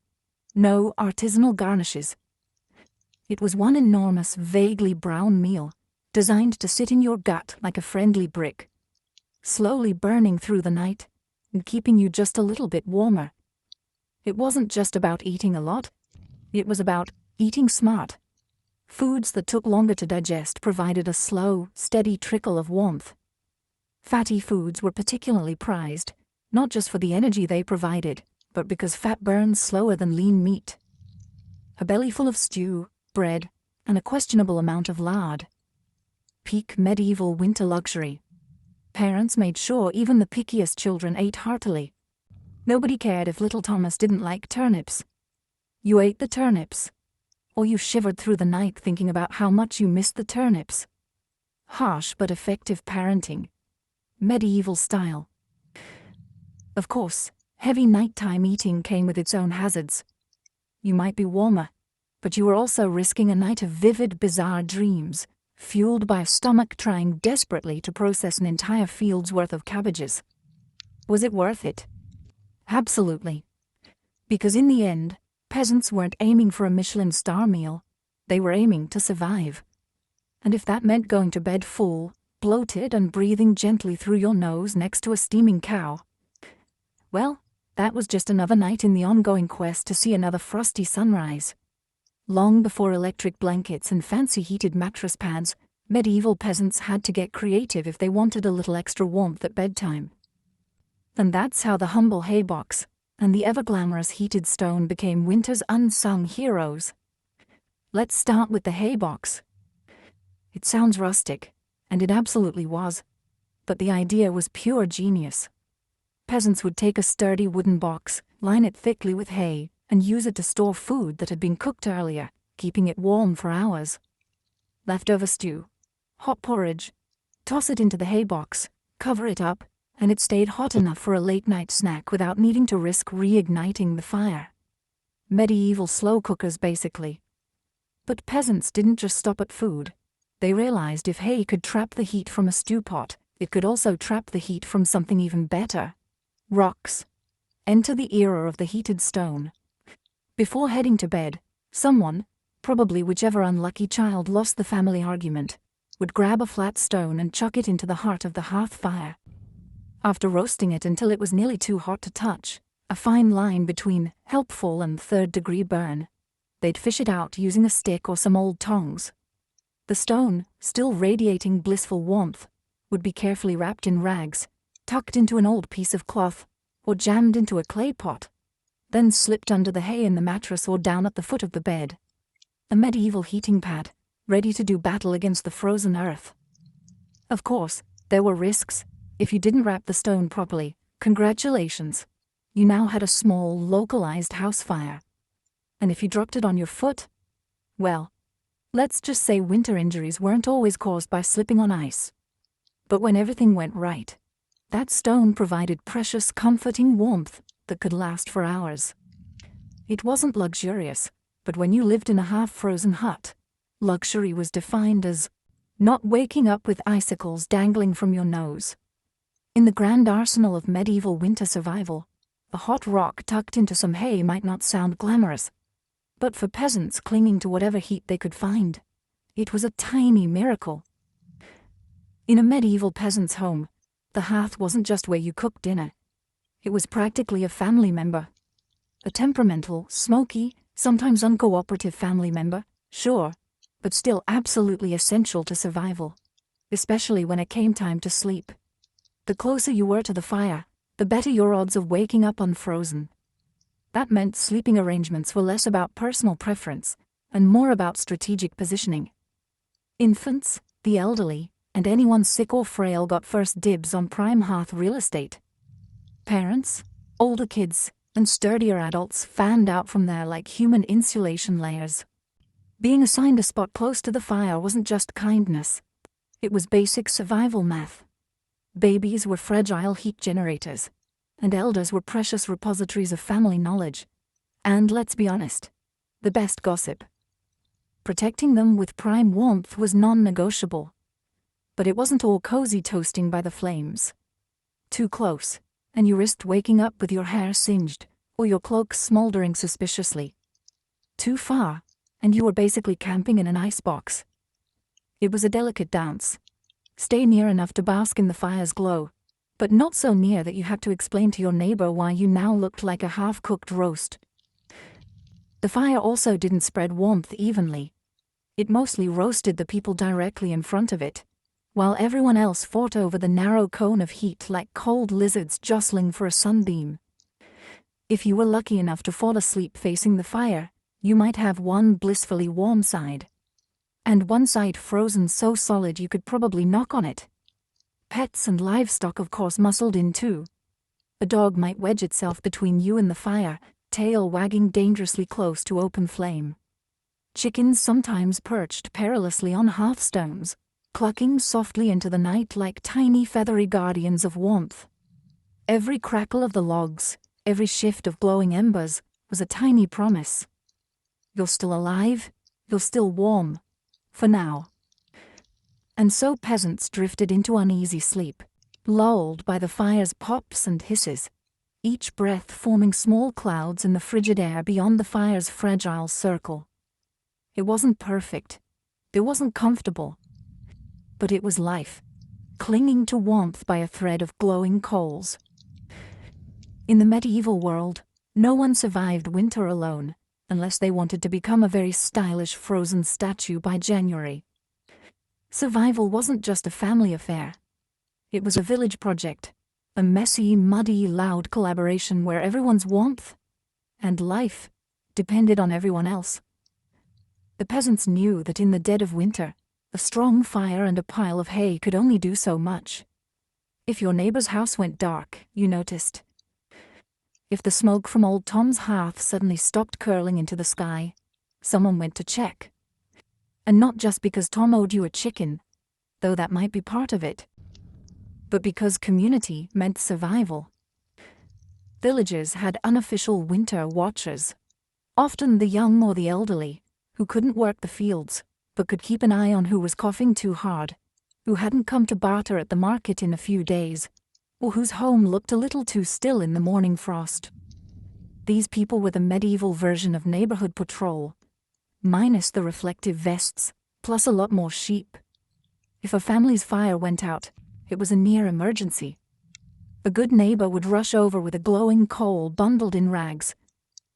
No artisanal garnishes. It was one enormous, vaguely brown meal, designed to sit in your gut like a friendly brick, slowly burning through the night and keeping you just a little bit warmer. It wasn't just about eating a lot. It was about eating smart. Foods that took longer to digest provided a slow, steady trickle of warmth. Fatty foods were particularly prized, not just for the energy they provided, but because fat burns slower than lean meat. A belly full of stew, bread, and a questionable amount of lard. Peak medieval winter luxury. Parents made sure even the pickiest children ate heartily. Nobody cared if little Thomas didn't like turnips. You ate the turnips. Or you shivered through the night thinking about how much you missed the turnips. Harsh but effective parenting. Medieval style. Of course, heavy nighttime eating came with its own hazards. You might be warmer, but you were also risking a night of vivid, bizarre dreams, fueled by a stomach trying desperately to process an entire field's worth of cabbages. Was it worth it? Absolutely. Because in the end, peasants weren't aiming for a Michelin star meal. They were aiming to survive. And if that meant going to bed full, bloated and breathing gently through your nose next to a steaming cow, well, that was just another night in the ongoing quest to see another frosty sunrise. Long before electric blankets and fancy heated mattress pads, medieval peasants had to get creative if they wanted a little extra warmth at bedtime. And that's how the humble haybox and the ever-glamorous heated stone became winter's unsung heroes. Let's start with the haybox. It sounds rustic, and it absolutely was, but the idea was pure genius. Peasants would take a sturdy wooden box, line it thickly with hay, and use it to store food that had been cooked earlier, keeping it warm for hours. Leftover stew, hot porridge, toss it into the haybox, cover it up, and it stayed hot enough for a late-night snack without needing to risk reigniting the fire. Medieval slow cookers, basically. But peasants didn't just stop at food. They realized if hay could trap the heat from a stew pot, it could also trap the heat from something even better. Rocks. Enter the era of the heated stone. Before heading to bed, someone, probably whichever unlucky child lost the family argument, would grab a flat stone and chuck it into the heart of the hearth fire. After roasting it until it was nearly too hot to touch, a fine line between helpful and third-degree burn, they'd fish it out using a stick or some old tongs. The stone, still radiating blissful warmth, would be carefully wrapped in rags, tucked into an old piece of cloth, or jammed into a clay pot, then slipped under the hay in the mattress or down at the foot of the bed. A medieval heating pad, ready to do battle against the frozen earth. Of course, there were risks. If you didn't wrap the stone properly, congratulations. You now had a small, localized house fire. And if you dropped it on your foot, well, let's just say winter injuries weren't always caused by slipping on ice. But when everything went right, that stone provided precious, comforting warmth that could last for hours. It wasn't luxurious, but when you lived in a half-frozen hut, luxury was defined as not waking up with icicles dangling from your nose. In the grand arsenal of medieval winter survival, a hot rock tucked into some hay might not sound glamorous, but for peasants clinging to whatever heat they could find, it was a tiny miracle. In a medieval peasant's home, the hearth wasn't just where you cooked dinner. It was practically a family member. A temperamental, smoky, sometimes uncooperative family member, sure, but still absolutely essential to survival, especially when it came time to sleep. The closer you were to the fire, the better your odds of waking up unfrozen. That meant sleeping arrangements were less about personal preference and more about strategic positioning. Infants, the elderly, and anyone sick or frail got first dibs on prime hearth real estate. Parents, older kids, and sturdier adults fanned out from there like human insulation layers. Being assigned a spot close to the fire wasn't just kindness. It was basic survival math. Babies were fragile heat generators, and elders were precious repositories of family knowledge. And let's be honest, the best gossip. Protecting them with prime warmth was non-negotiable. But it wasn't all cozy toasting by the flames. Too close, and you risked waking up with your hair singed, or your cloak smoldering suspiciously. Too far, and you were basically camping in an icebox. It was a delicate dance. Stay near enough to bask in the fire's glow, but not so near that you had to explain to your neighbor why you now looked like a half-cooked roast. The fire also didn't spread warmth evenly. It mostly roasted the people directly in front of it, while everyone else fought over the narrow cone of heat like cold lizards jostling for a sunbeam. If you were lucky enough to fall asleep facing the fire, you might have one blissfully warm side, and one side frozen so solid you could probably knock on it. Pets and livestock of course muscled in too. A dog might wedge itself between you and the fire, tail wagging dangerously close to open flame. Chickens sometimes perched perilously on hearthstones, clucking softly into the night like tiny feathery guardians of warmth. Every crackle of the logs, every shift of glowing embers, was a tiny promise. You're still alive, you're still warm, for now. And so peasants drifted into uneasy sleep, lulled by the fire's pops and hisses, each breath forming small clouds in the frigid air beyond the fire's fragile circle. It wasn't perfect, it wasn't comfortable, but it was life, clinging to warmth by a thread of glowing coals. In the medieval world, no one survived winter alone, unless they wanted to become a very stylish frozen statue by January. Survival wasn't just a family affair. It was a village project, a messy, muddy, loud collaboration where everyone's warmth and life depended on everyone else. The peasants knew that in the dead of winter, a strong fire and a pile of hay could only do so much. If your neighbor's house went dark, you noticed. If the smoke from old Tom's hearth suddenly stopped curling into the sky, someone went to check. And not just because Tom owed you a chicken, though that might be part of it, but because community meant survival. Villages had unofficial winter watchers, often the young or the elderly, who couldn't work the fields, but could keep an eye on who was coughing too hard, who hadn't come to barter at the market in a few days, or whose home looked a little too still in the morning frost. These people were the medieval version of neighborhood patrol, minus the reflective vests, plus a lot more sheep. If a family's fire went out, it was a near emergency. A good neighbor would rush over with a glowing coal bundled in rags,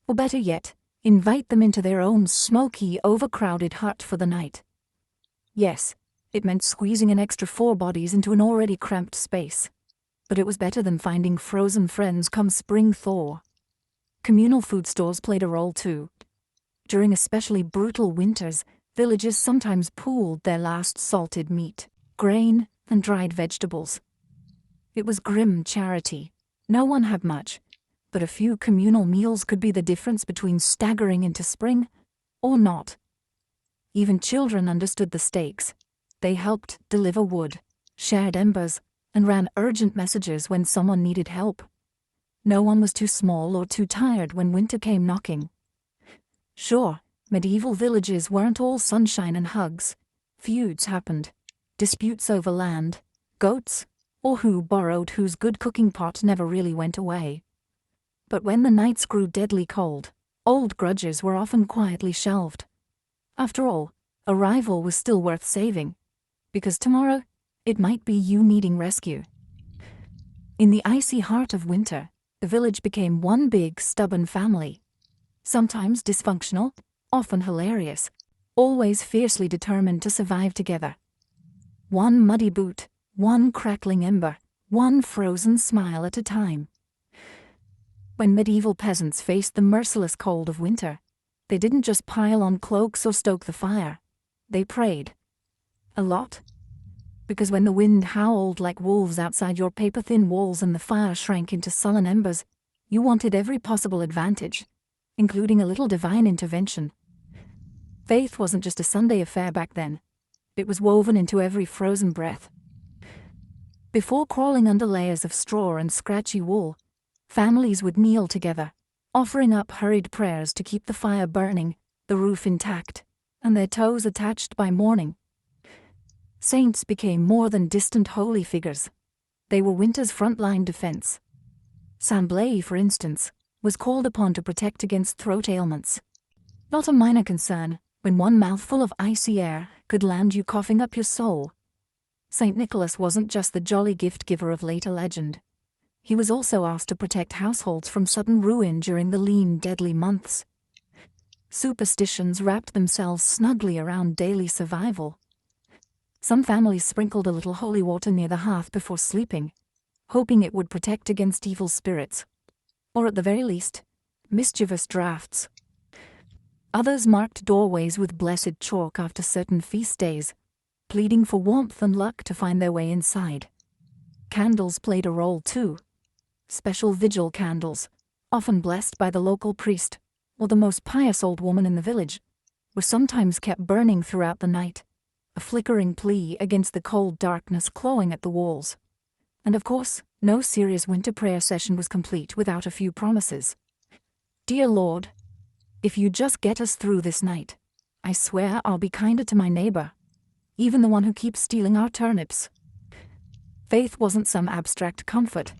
or better yet, invite them into their own smoky, overcrowded hut for the night. Yes, it meant squeezing an extra 4 bodies into an already cramped space, but it was better than finding frozen friends come spring thaw. Communal food stores played a role too. During especially brutal winters, villages sometimes pooled their last salted meat, grain, and dried vegetables. It was grim charity. No one had much, but a few communal meals could be the difference between staggering into spring or not. Even children understood the stakes. They helped deliver wood, shared embers, and ran urgent messages when someone needed help. No one was too small or too tired when winter came knocking. Sure, medieval villages weren't all sunshine and hugs. Feuds happened. Disputes over land, goats, or who borrowed whose good cooking pot never really went away. But when the nights grew deadly cold, old grudges were often quietly shelved. After all, a rival was still worth saving, because tomorrow it might be you needing rescue. In the icy heart of winter, the village became one big, stubborn family. Sometimes dysfunctional, often hilarious, always fiercely determined to survive together. One muddy boot, one crackling ember, one frozen smile at a time. When medieval peasants faced the merciless cold of winter, they didn't just pile on cloaks or stoke the fire. They prayed. A lot. Because when the wind howled like wolves outside your paper-thin walls and the fire shrank into sullen embers, you wanted every possible advantage, including a little divine intervention. Faith wasn't just a Sunday affair back then. It was woven into every frozen breath. Before crawling under layers of straw and scratchy wool, families would kneel together, offering up hurried prayers to keep the fire burning, the roof intact, and their toes attached by morning. Saints became more than distant holy figures. They were winter's frontline defense. Saint Blaise, for instance, was called upon to protect against throat ailments. Not a minor concern, when one mouthful of icy air could land you coughing up your soul. St. Nicholas wasn't just the jolly gift-giver of later legend. He was also asked to protect households from sudden ruin during the lean, deadly months. Superstitions wrapped themselves snugly around daily survival. Some families sprinkled a little holy water near the hearth before sleeping, hoping it would protect against evil spirits, or at the very least, mischievous drafts. Others marked doorways with blessed chalk after certain feast days, pleading for warmth and luck to find their way inside. Candles played a role too. Special vigil candles, often blessed by the local priest or the most pious old woman in the village, were sometimes kept burning throughout the night, a flickering plea against the cold darkness clawing at the walls. And of course, no serious winter prayer session was complete without a few promises. Dear Lord, if you just get us through this night, I swear I'll be kinder to my neighbor, even the one who keeps stealing our turnips. Faith wasn't some abstract comfort.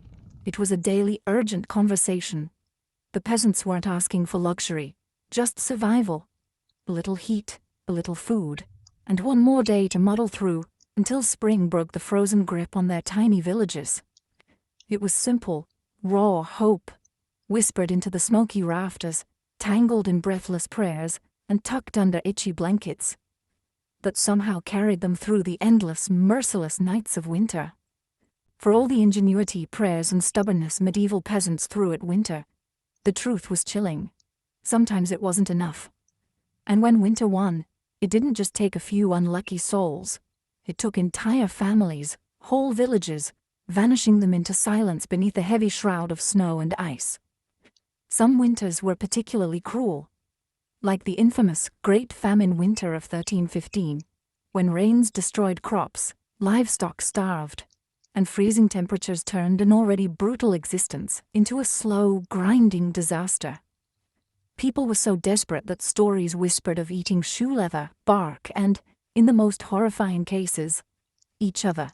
It was a daily, urgent conversation. The peasants weren't asking for luxury, just survival. A little heat, a little food, and one more day to muddle through until spring broke the frozen grip on their tiny villages. It was simple, raw hope, whispered into the smoky rafters, tangled in breathless prayers, and tucked under itchy blankets, that somehow carried them through the endless, merciless nights of winter. For all the ingenuity, prayers, and stubbornness medieval peasants threw at winter, the truth was chilling. Sometimes it wasn't enough. And when winter won, it didn't just take a few unlucky souls. It took entire families, whole villages, vanishing them into silence beneath a heavy shroud of snow and ice. Some winters were particularly cruel, like the infamous Great Famine Winter of 1315, when rains destroyed crops, livestock starved, and freezing temperatures turned an already brutal existence into a slow, grinding disaster. People were so desperate that stories whispered of eating shoe leather, bark, and, in the most horrifying cases, each other.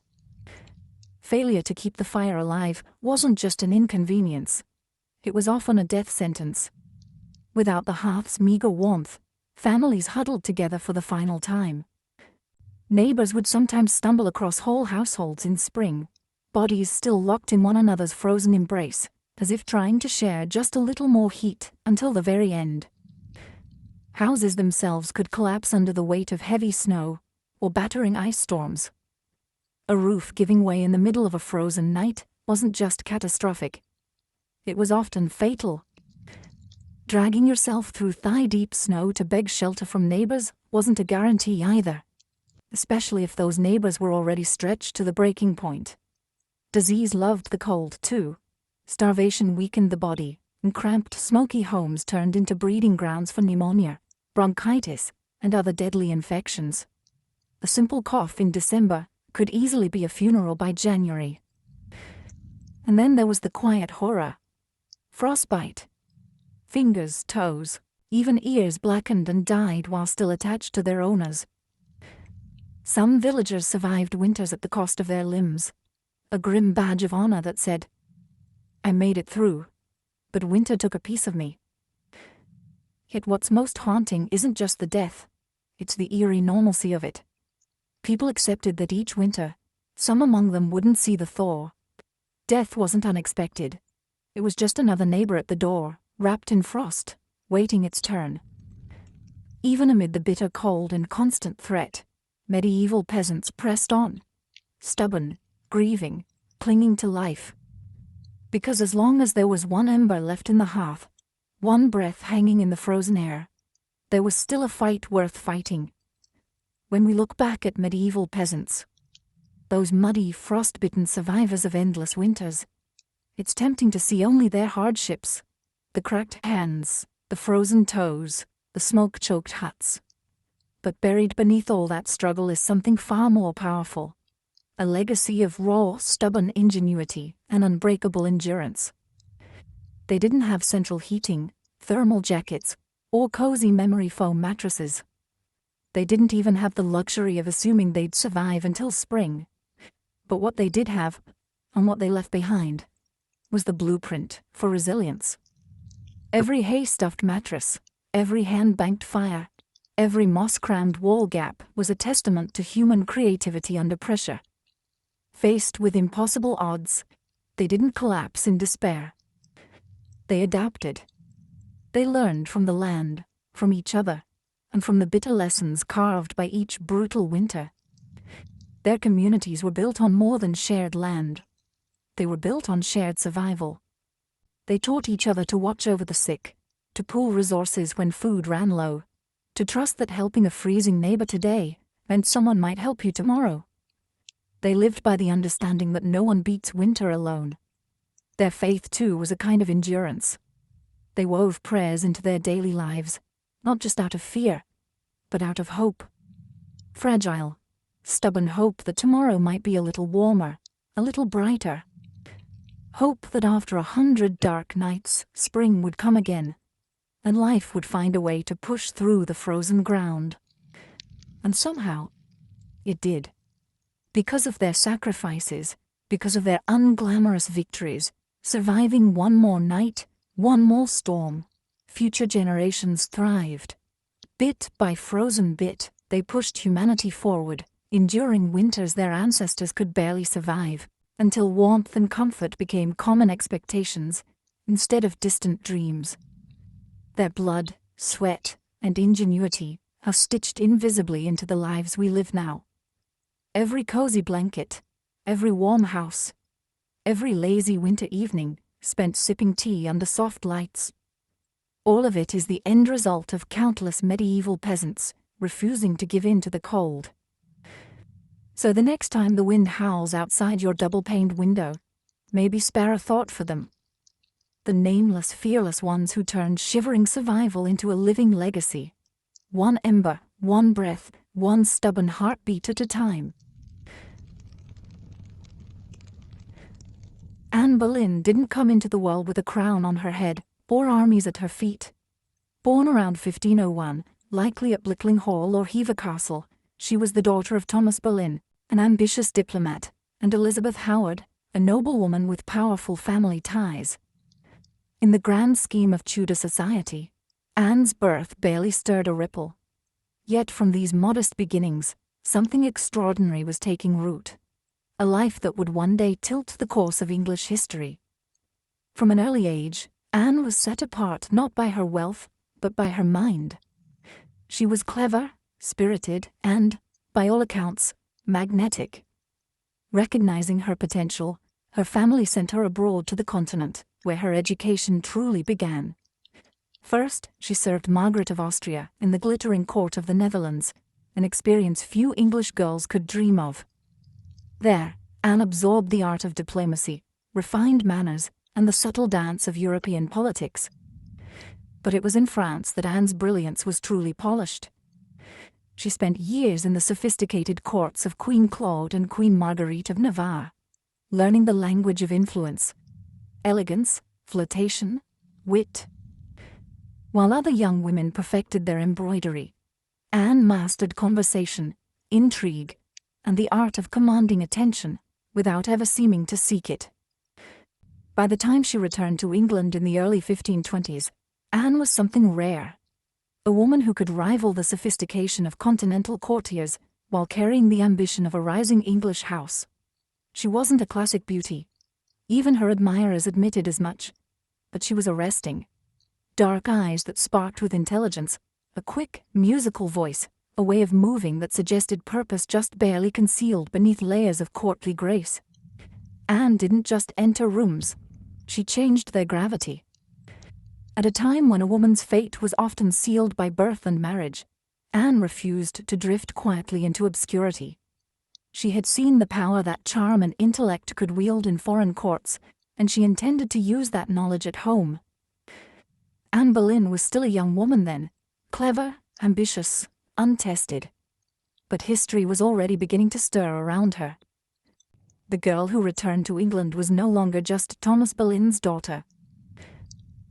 Failure to keep the fire alive wasn't just an inconvenience. It was often a death sentence. Without the hearth's meager warmth, families huddled together for the final time. Neighbors would sometimes stumble across whole households in spring, bodies still locked in one another's frozen embrace, as if trying to share just a little more heat until the very end. Houses themselves could collapse under the weight of heavy snow or battering ice storms. A roof giving way in the middle of a frozen night wasn't just catastrophic. It was often fatal. Dragging yourself through thigh-deep snow to beg shelter from neighbors wasn't a guarantee either, especially if those neighbors were already stretched to the breaking point. Disease loved the cold, too. Starvation weakened the body, and cramped, smoky homes turned into breeding grounds for pneumonia, bronchitis, and other deadly infections. A simple cough in December could easily be a funeral by January. And then there was the quiet horror. Frostbite. Fingers, toes, even ears blackened and died while still attached to their owners. Some villagers survived winters at the cost of their limbs, a grim badge of honor that said, "I made it through, but winter took a piece of me." Yet what's most haunting isn't just the death, it's the eerie normalcy of it. People accepted that each winter, some among them wouldn't see the thaw. Death wasn't unexpected. It was just another neighbor at the door, wrapped in frost, waiting its turn. Even amid the bitter cold and constant threat, medieval peasants pressed on, stubborn, grieving, clinging to life. Because as long as there was one ember left in the hearth, one breath hanging in the frozen air, there was still a fight worth fighting. When we look back at medieval peasants, those muddy, frost-bitten survivors of endless winters. It's tempting to see only their hardships, the cracked hands, the frozen toes, the smoke-choked huts. But buried beneath all that struggle is something far more powerful. A legacy of raw, stubborn ingenuity and unbreakable endurance. They didn't have central heating, thermal jackets, or cozy memory foam mattresses. They didn't even have the luxury of assuming they'd survive until spring. But what they did have, and what they left behind, was the blueprint for resilience. Every hay-stuffed mattress, every hand-banked fire, every moss-crammed wall gap was a testament to human creativity under pressure. Faced with impossible odds, they didn't collapse in despair. They adapted. They learned from the land, from each other, and from the bitter lessons carved by each brutal winter. Their communities were built on more than shared land. They were built on shared survival. They taught each other to watch over the sick, to pool resources when food ran low, to trust that helping a freezing neighbor today meant someone might help you tomorrow. They lived by the understanding that no one beats winter alone. Their faith, too, was a kind of endurance. They wove prayers into their daily lives, not just out of fear, but out of hope. Fragile, stubborn hope that tomorrow might be a little warmer, a little brighter. Hope that after 100 dark nights, spring would come again, and life would find a way to push through the frozen ground. And somehow, it did. Because of their sacrifices, because of their unglamorous victories, surviving one more night, one more storm, future generations thrived. Bit by frozen bit, they pushed humanity forward, enduring winters their ancestors could barely survive, until warmth and comfort became common expectations, instead of distant dreams. Their blood, sweat, and ingenuity have stitched invisibly into the lives we live now. Every cozy blanket, every warm house, every lazy winter evening spent sipping tea under soft lights. All of it is the end result of countless medieval peasants refusing to give in to the cold. So the next time the wind howls outside your double-paned window, maybe spare a thought for them. The nameless, fearless ones who turned shivering survival into a living legacy. One ember, one breath, one stubborn heartbeat at a time. Anne Boleyn didn't come into the world with a crown on her head or armies at her feet. Born around 1501, likely at Blickling Hall or Hever Castle, she was the daughter of Thomas Boleyn, an ambitious diplomat, and Elizabeth Howard, a noblewoman with powerful family ties. In the grand scheme of Tudor society, Anne's birth barely stirred a ripple. Yet from these modest beginnings, something extraordinary was taking root. A life that would one day tilt the course of English history. From an early age, Anne was set apart not by her wealth, but by her mind. She was clever, spirited, and, by all accounts, magnetic. Recognizing her potential, her family sent her abroad to the continent, where her education truly began. First, she served Margaret of Austria in the glittering court of the Netherlands, an experience few English girls could dream of. There, Anne absorbed the art of diplomacy, refined manners, and the subtle dance of European politics. But it was in France that Anne's brilliance was truly polished. She spent years in the sophisticated courts of Queen Claude and Queen Marguerite of Navarre, learning the language of influence, elegance, flirtation, wit. While other young women perfected their embroidery, Anne mastered conversation, intrigue, and the art of commanding attention without ever seeming to seek it. By the time she returned to England in the early 1520s, Anne was something rare. A woman who could rival the sophistication of continental courtiers while carrying the ambition of a rising English house. She wasn't a classic beauty. Even her admirers admitted as much. But she was arresting. Dark eyes that sparked with intelligence, a quick, musical voice, a way of moving that suggested purpose just barely concealed beneath layers of courtly grace. Anne didn't just enter rooms. She changed their gravity. At a time when a woman's fate was often sealed by birth and marriage, Anne refused to drift quietly into obscurity. She had seen the power that charm and intellect could wield in foreign courts, and she intended to use that knowledge at home. Anne Boleyn was still a young woman then, clever, ambitious, untested. But history was already beginning to stir around her. The girl who returned to England was no longer just Thomas Boleyn's daughter.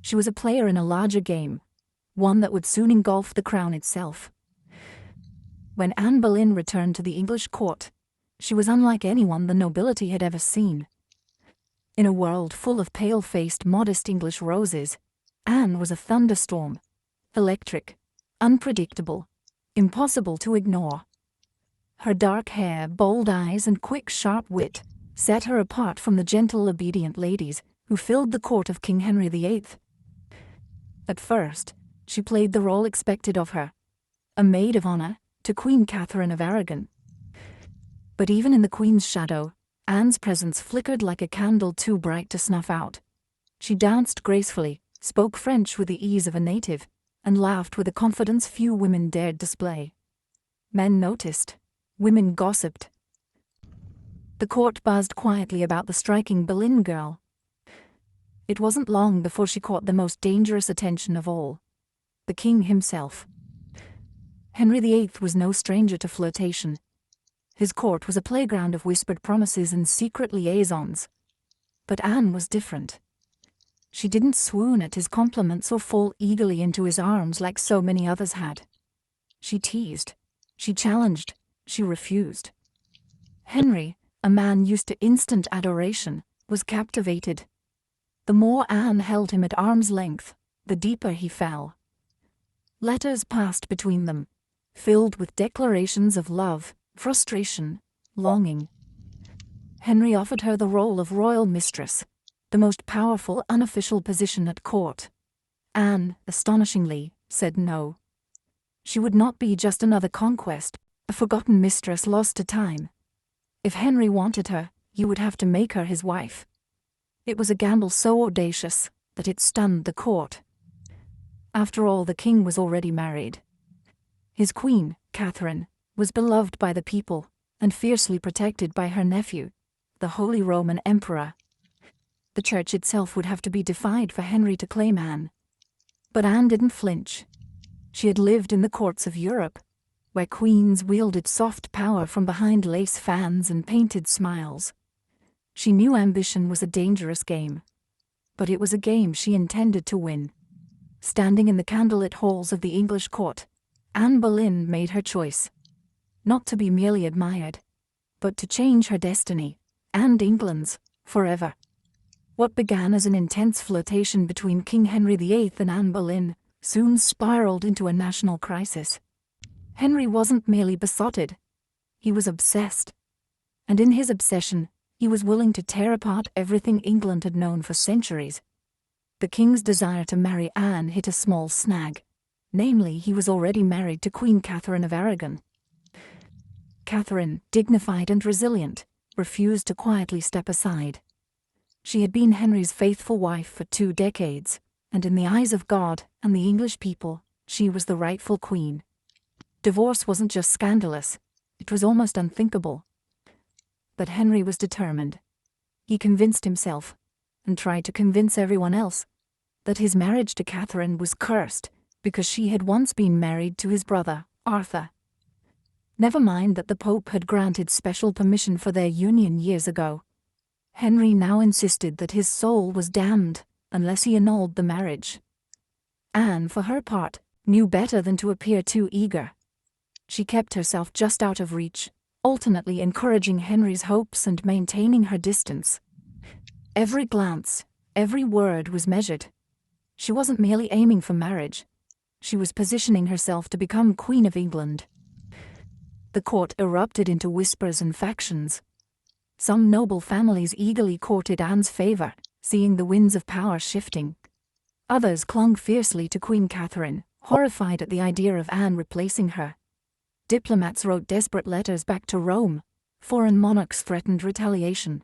She was a player in a larger game, one that would soon engulf the crown itself. When Anne Boleyn returned to the English court, she was unlike anyone the nobility had ever seen. In a world full of pale-faced, modest English roses, Anne was a thunderstorm, electric, unpredictable, impossible to ignore. Her dark hair, bold eyes, and quick, sharp wit set her apart from the gentle, obedient ladies who filled the court of King Henry VIII. At first, she played the role expected of her, a maid of honor to Queen Catherine of Aragon. But even in the Queen's shadow, Anne's presence flickered like a candle too bright to snuff out. She danced gracefully, spoke French with the ease of a native, and laughed with a confidence few women dared display. Men noticed. Women gossiped. The court buzzed quietly about the striking Boleyn girl. It wasn't long before she caught the most dangerous attention of all: the king himself. Henry VIII was no stranger to flirtation. His court was a playground of whispered promises and secret liaisons. But Anne was different. She didn't swoon at his compliments or fall eagerly into his arms like so many others had. She teased. She challenged. She refused. Henry, a man used to instant adoration, was captivated. The more Anne held him at arm's length, the deeper he fell. Letters passed between them, filled with declarations of love, frustration, longing. Henry offered her the role of royal mistress, the most powerful unofficial position at court. Anne, astonishingly, said no. She would not be just another conquest, a forgotten mistress lost to time. If Henry wanted her, he would have to make her his wife. It was a gamble so audacious that it stunned the court. After all, the king was already married. His queen, Catherine, was beloved by the people and fiercely protected by her nephew, the Holy Roman Emperor. The church itself would have to be defied for Henry to claim Anne. But Anne didn't flinch. She had lived in the courts of Europe, where queens wielded soft power from behind lace fans and painted smiles. She knew ambition was a dangerous game, but it was a game she intended to win. Standing in the candlelit halls of the English court, Anne Boleyn made her choice. Not to be merely admired, but to change her destiny, and England's, forever. What began as an intense flirtation between King Henry VIII and Anne Boleyn soon spiraled into a national crisis. Henry wasn't merely besotted, he was obsessed. And in his obsession, he was willing to tear apart everything England had known for centuries. The king's desire to marry Anne hit a small snag. Namely, he was already married to Queen Catherine of Aragon. Catherine, dignified and resilient, refused to quietly step aside. She had been Henry's faithful wife for 2 decades, and in the eyes of God and the English people, she was the rightful queen. Divorce wasn't just scandalous, it was almost unthinkable. But Henry was determined. He convinced himself, and tried to convince everyone else, that his marriage to Catherine was cursed because she had once been married to his brother, Arthur. Never mind that the Pope had granted special permission for their union years ago. Henry now insisted that his soul was damned unless he annulled the marriage. Anne, for her part, knew better than to appear too eager. She kept herself just out of reach, alternately encouraging Henry's hopes and maintaining her distance. Every glance, every word was measured. She wasn't merely aiming for marriage. She was positioning herself to become Queen of England. The court erupted into whispers and factions. Some noble families eagerly courted Anne's favor, seeing the winds of power shifting. Others clung fiercely to Queen Catherine, horrified at the idea of Anne replacing her. Diplomats wrote desperate letters back to Rome. Foreign monarchs threatened retaliation.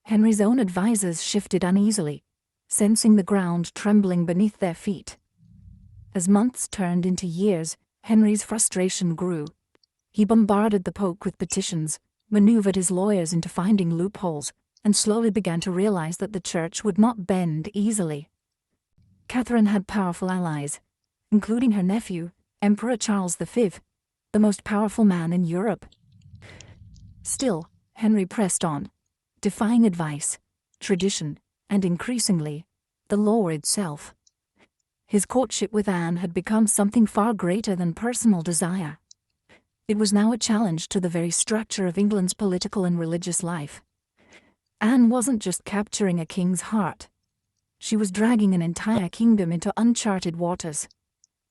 Henry's own advisers shifted uneasily, sensing the ground trembling beneath their feet. As months turned into years, Henry's frustration grew. He bombarded the Pope with petitions, maneuvered his lawyers into finding loopholes, and slowly began to realize that the church would not bend easily. Catherine had powerful allies, including her nephew, Emperor Charles V, the most powerful man in Europe. Still, Henry pressed on, defying advice, tradition, and increasingly, the law itself. His courtship with Anne had become something far greater than personal desire. It was now a challenge to the very structure of England's political and religious life. Anne wasn't just capturing a king's heart. She was dragging an entire kingdom into uncharted waters.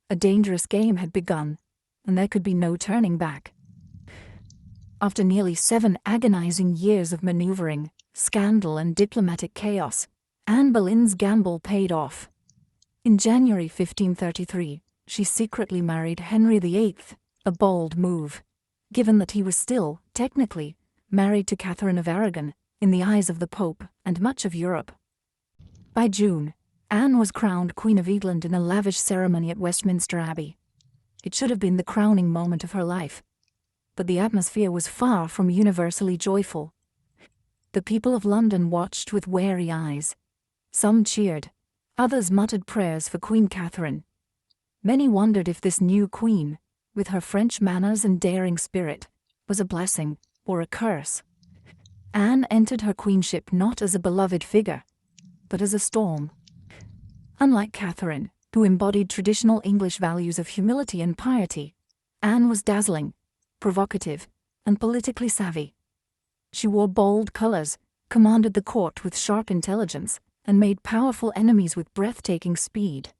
A dangerous game had begun, and there could be no turning back. After nearly 7 agonizing years of maneuvering, scandal, and diplomatic chaos, Anne Boleyn's gamble paid off. In January 1533, she secretly married Henry VIII, a bold move, given that he was still, technically, married to Catherine of Aragon, in the eyes of the Pope and much of Europe. By June, Anne was crowned Queen of England in a lavish ceremony at Westminster Abbey. It should have been the crowning moment of her life, but the atmosphere was far from universally joyful. The people of London watched with wary eyes. Some cheered, others muttered prayers for Queen Catherine. Many wondered if this new queen, with her French manners and daring spirit, was a blessing or a curse. Anne entered her queenship not as a beloved figure, but as a storm. Unlike Catherine, who embodied traditional English values of humility and piety, Anne was dazzling, provocative, and politically savvy. She wore bold colors, commanded the court with sharp intelligence, and made powerful enemies with breathtaking speed.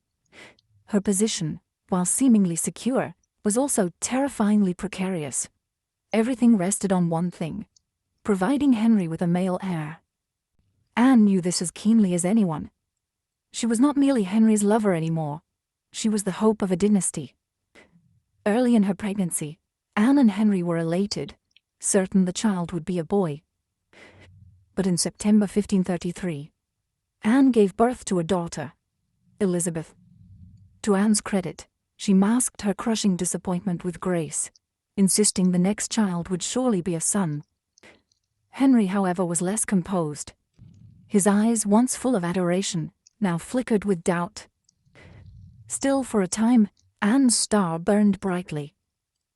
Her position, while seemingly secure, was also terrifyingly precarious. Everything rested on one thing: providing Henry with a male heir. Anne knew this as keenly as anyone. She was not merely Henry's lover anymore. She was the hope of a dynasty. Early in her pregnancy, Anne and Henry were elated, certain the child would be a boy. But in September 1533, Anne gave birth to a daughter, Elizabeth. To Anne's credit, she masked her crushing disappointment with grace, insisting the next child would surely be a son. Henry, however, was less composed. His eyes, once full of adoration, now flickered with doubt. Still, for a time, Anne's star burned brightly.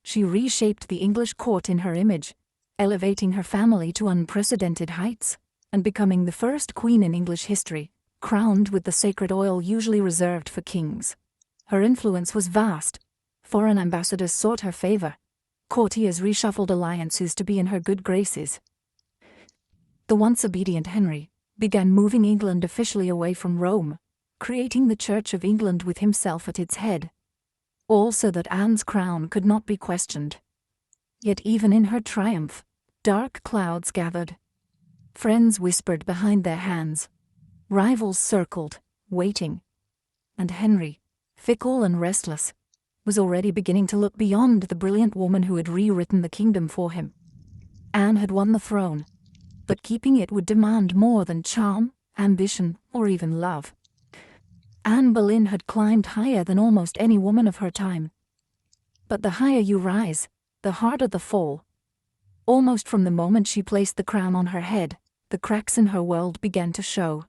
She reshaped the English court in her image, elevating her family to unprecedented heights, and becoming the first queen in English history, crowned with the sacred oil usually reserved for kings. Her influence was vast. Foreign ambassadors sought her favor. Courtiers reshuffled alliances to be in her good graces. The once obedient Henry began moving England officially away from Rome, creating the Church of England with himself at its head. All so that Anne's crown could not be questioned. Yet even in her triumph, dark clouds gathered. Friends whispered behind their hands. Rivals circled, waiting. And Henry, fickle and restless, was already beginning to look beyond the brilliant woman who had rewritten the kingdom for him. Anne had won the throne, but keeping it would demand more than charm, ambition, or even love. Anne Boleyn had climbed higher than almost any woman of her time. But the higher you rise, the harder the fall. Almost from the moment she placed the crown on her head, the cracks in her world began to show.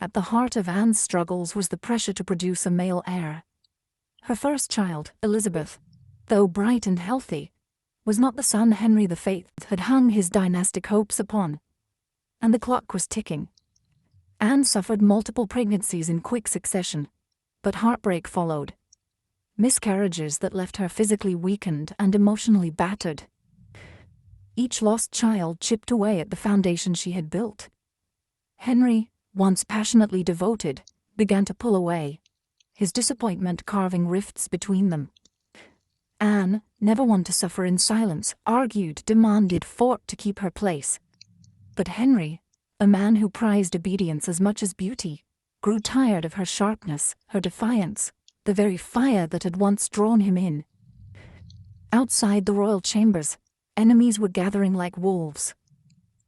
At the heart of Anne's struggles was the pressure to produce a male heir. Her first child, Elizabeth, though bright and healthy, was not the son Henry VIII had hung his dynastic hopes upon. And the clock was ticking. Anne suffered multiple pregnancies in quick succession, but heartbreak followed. Miscarriages that left her physically weakened and emotionally battered. Each lost child chipped away at the foundation she had built. Henry, once passionately devoted, began to pull away, his disappointment carving rifts between them. Anne, never one to suffer in silence, argued, demanded, fought to keep her place. But Henry, a man who prized obedience as much as beauty, grew tired of her sharpness, her defiance, the very fire that had once drawn him in. Outside the royal chambers, enemies were gathering like wolves.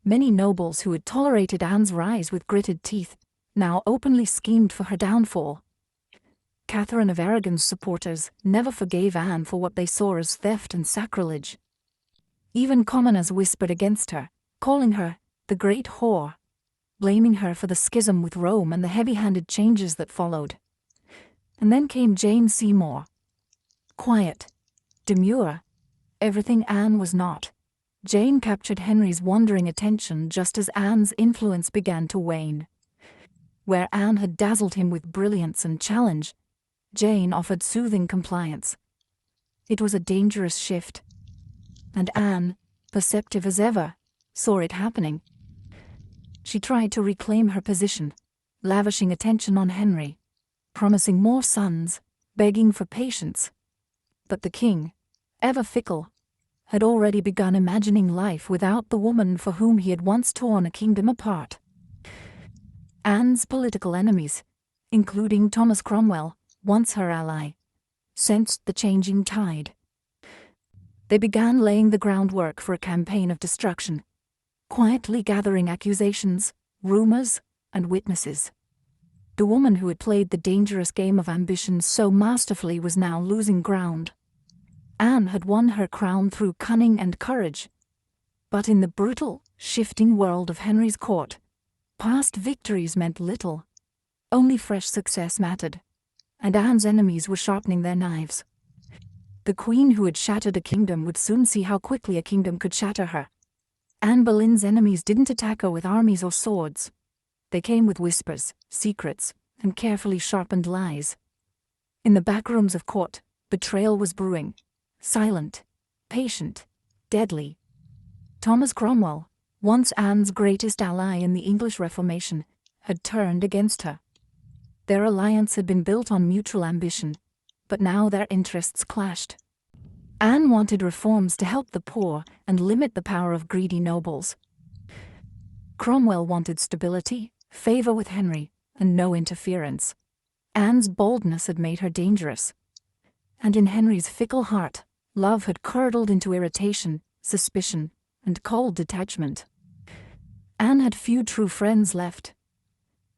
Many nobles who had tolerated Anne's rise with gritted teeth now openly schemed for her downfall. Catherine of Aragon's supporters never forgave Anne for what they saw as theft and sacrilege. Even commoners whispered against her, calling her the Great Whore, blaming her for the schism with Rome and the heavy-handed changes that followed. And then came Jane Seymour. Quiet, demure, everything Anne was not. Jane captured Henry's wandering attention just as Anne's influence began to wane. Where Anne had dazzled him with brilliance and challenge, Jane offered soothing compliance. It was a dangerous shift, and Anne, perceptive as ever, saw it happening. She tried to reclaim her position, lavishing attention on Henry, promising more sons, begging for patience. But the king, ever fickle, had already begun imagining life without the woman for whom he had once torn a kingdom apart. Anne's political enemies, including Thomas Cromwell, once her ally, sensed the changing tide. They began laying the groundwork for a campaign of destruction, quietly gathering accusations, rumors, and witnesses. The woman who had played the dangerous game of ambition so masterfully was now losing ground. Anne had won her crown through cunning and courage, but in the brutal, shifting world of Henry's court, past victories meant little. Only fresh success mattered, and Anne's enemies were sharpening their knives. The queen who had shattered a kingdom would soon see how quickly a kingdom could shatter her. Anne Boleyn's enemies didn't attack her with armies or swords. They came with whispers, secrets, and carefully sharpened lies. In the back rooms of court, betrayal was brewing, silent, patient, deadly. Thomas Cromwell, once Anne's greatest ally in the English Reformation, had turned against her. Their alliance had been built on mutual ambition, but now their interests clashed. Anne wanted reforms to help the poor and limit the power of greedy nobles. Cromwell wanted stability, favor with Henry, and no interference. Anne's boldness had made her dangerous, and in Henry's fickle heart, love had curdled into irritation, suspicion, and cold detachment. Anne had few true friends left.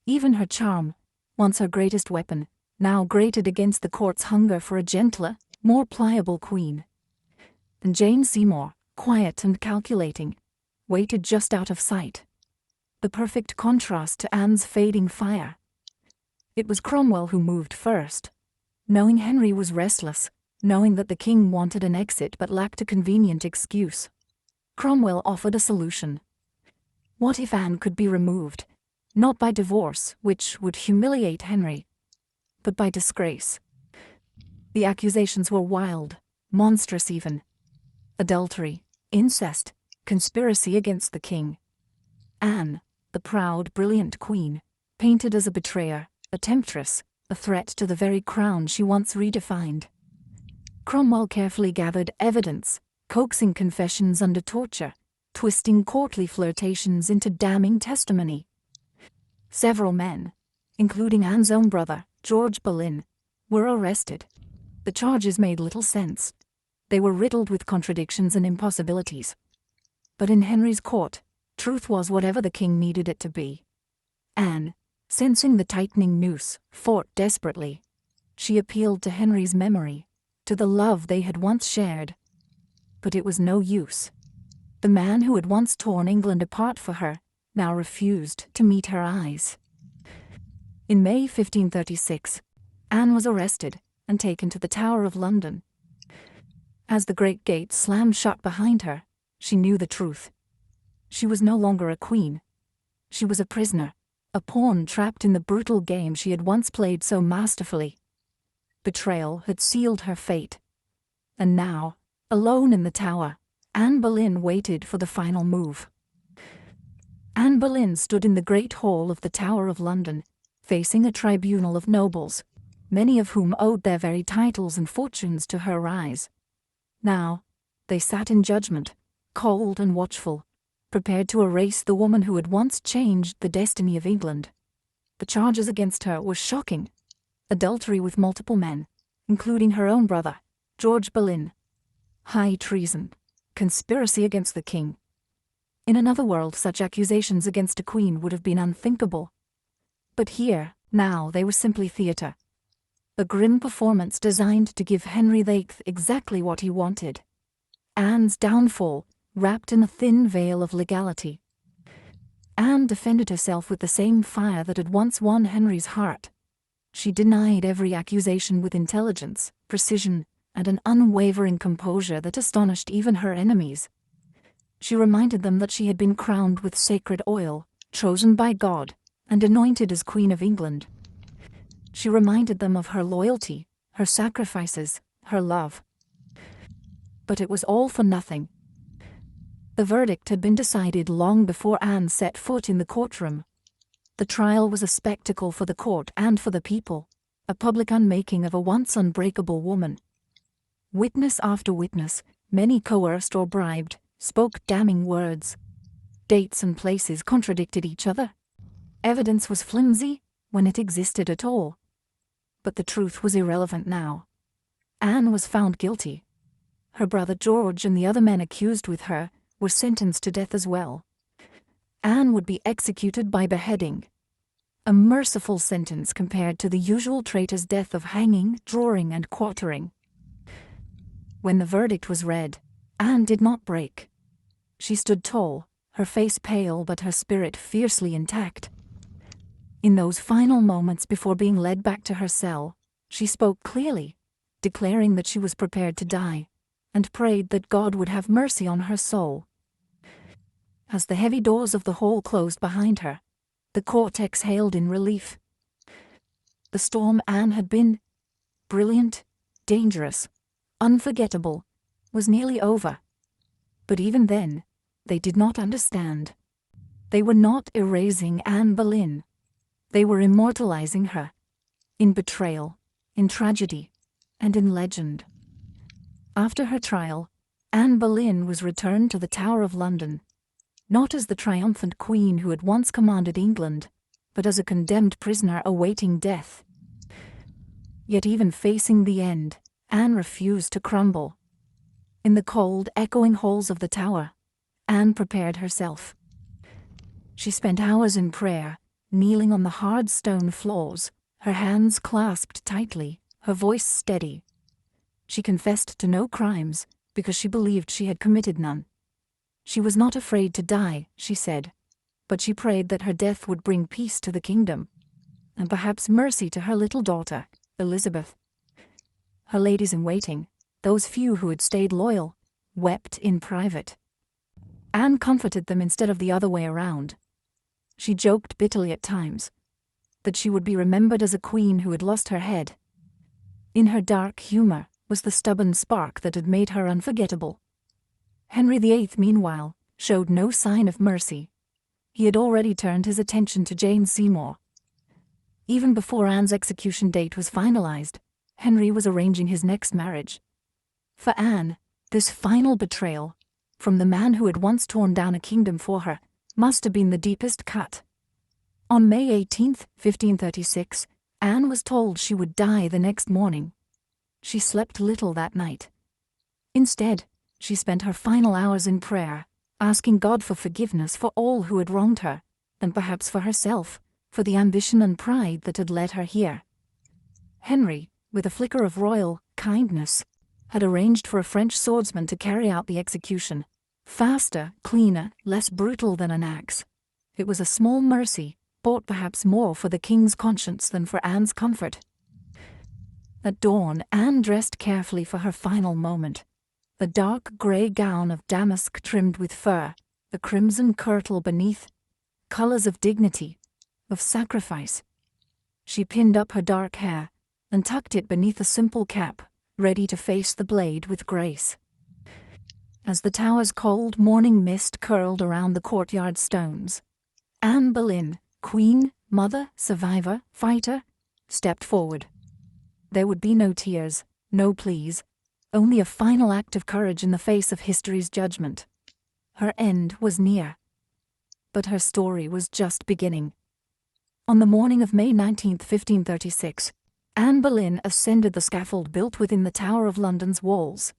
Even her charm, once her greatest weapon, now grated against the court's hunger for a gentler, more pliable queen. And Jane Seymour, quiet and calculating, waited just out of sight. The perfect contrast to Anne's fading fire. It was Cromwell who moved first. Knowing Henry was restless, knowing that the king wanted an exit but lacked a convenient excuse, Cromwell offered a solution. What if Anne could be removed, not by divorce, which would humiliate Henry, but by disgrace? The accusations were wild, monstrous even. Adultery, incest, conspiracy against the king. Anne, the proud, brilliant queen, painted as a betrayer, a temptress, a threat to the very crown she once redefined. Cromwell carefully gathered evidence, coaxing confessions under torture, twisting courtly flirtations into damning testimony. Several men, including Anne's own brother, George Boleyn, were arrested. The charges made little sense. They were riddled with contradictions and impossibilities. But in Henry's court, truth was whatever the king needed it to be. Anne, sensing the tightening noose, fought desperately. She appealed to Henry's memory, to the love they had once shared. But it was no use. The man who had once torn England apart for her now refused to meet her eyes. In May 1536, Anne was arrested and taken to the Tower of London. As the great gates slammed shut behind her, she knew the truth. She was no longer a queen. She was a prisoner, a pawn trapped in the brutal game she had once played so masterfully. Betrayal had sealed her fate. And now, alone in the Tower, Anne Boleyn waited for the final move. Anne Boleyn stood in the great hall of the Tower of London, facing a tribunal of nobles, many of whom owed their very titles and fortunes to her rise. Now, they sat in judgment, cold and watchful, prepared to erase the woman who had once changed the destiny of England. The charges against her were shocking. Adultery with multiple men, including her own brother, George Boleyn. High treason. Conspiracy against the king. In another world, such accusations against a queen would have been unthinkable. But here, now, they were simply theatre. A grim performance designed to give Henry VIII exactly what he wanted. Anne's downfall, wrapped in a thin veil of legality. Anne defended herself with the same fire that had once won Henry's heart. She denied every accusation with intelligence, precision, and an unwavering composure that astonished even her enemies. She reminded them that she had been crowned with sacred oil, chosen by God, and anointed as Queen of England. She reminded them of her loyalty, her sacrifices, her love. But it was all for nothing. The verdict had been decided long before Anne set foot in the courtroom. The trial was a spectacle for the court and for the people, a public unmaking of a once unbreakable woman. Witness after witness, many coerced or bribed, spoke damning words. Dates and places contradicted each other. Evidence was flimsy, when it existed at all. But the truth was irrelevant now. Anne was found guilty. Her brother George and the other men accused with her were sentenced to death as well. Anne would be executed by beheading. A merciful sentence compared to the usual traitor's death of hanging, drawing, and quartering. When the verdict was read, Anne did not break. She stood tall, her face pale but her spirit fiercely intact. In those final moments before being led back to her cell, she spoke clearly, declaring that she was prepared to die, and prayed that God would have mercy on her soul. As the heavy doors of the hall closed behind her, the court exhaled in relief. The storm Anne had been, brilliant, dangerous, unforgettable, was nearly over. But even then, they did not understand. They were not erasing Anne Boleyn. They were immortalizing her, in betrayal, in tragedy, and in legend. After her trial, Anne Boleyn was returned to the Tower of London, not as the triumphant queen who had once commanded England, but as a condemned prisoner awaiting death. Yet even facing the end, Anne refused to crumble. In the cold, echoing halls of the Tower, Anne prepared herself. She spent hours in prayer, kneeling on the hard stone floors, her hands clasped tightly, her voice steady. She confessed to no crimes, because she believed she had committed none. She was not afraid to die, she said, but she prayed that her death would bring peace to the kingdom, and perhaps mercy to her little daughter, Elizabeth. Her ladies-in-waiting, those few who had stayed loyal, wept in private. Anne comforted them instead of the other way around. She joked bitterly at times, that she would be remembered as a queen who had lost her head. In her dark humor was the stubborn spark that had made her unforgettable. Henry VIII, meanwhile, showed no sign of mercy. He had already turned his attention to Jane Seymour. Even before Anne's execution date was finalized, Henry was arranging his next marriage. For Anne, this final betrayal, from the man who had once torn down a kingdom for her, must have been the deepest cut. On May 18, 1536, Anne was told she would die the next morning. She slept little that night. Instead, she spent her final hours in prayer, asking God for forgiveness for all who had wronged her, and perhaps for herself, for the ambition and pride that had led her here. Henry, with a flicker of royal kindness, had arranged for a French swordsman to carry out the execution. Faster, cleaner, less brutal than an axe. It was a small mercy, bought perhaps more for the king's conscience than for Anne's comfort. At dawn, Anne dressed carefully for her final moment. The dark grey gown of damask trimmed with fur, the crimson kirtle beneath, colors of dignity, of sacrifice. She pinned up her dark hair and tucked it beneath a simple cap, ready to face the blade with grace. As the tower's cold morning mist curled around the courtyard stones, Anne Boleyn, queen, mother, survivor, fighter, stepped forward. There would be no tears, no pleas, only a final act of courage in the face of history's judgment. Her end was near. But her story was just beginning. On the morning of May 19, 1536, Anne Boleyn ascended the scaffold built within the Tower of London's walls.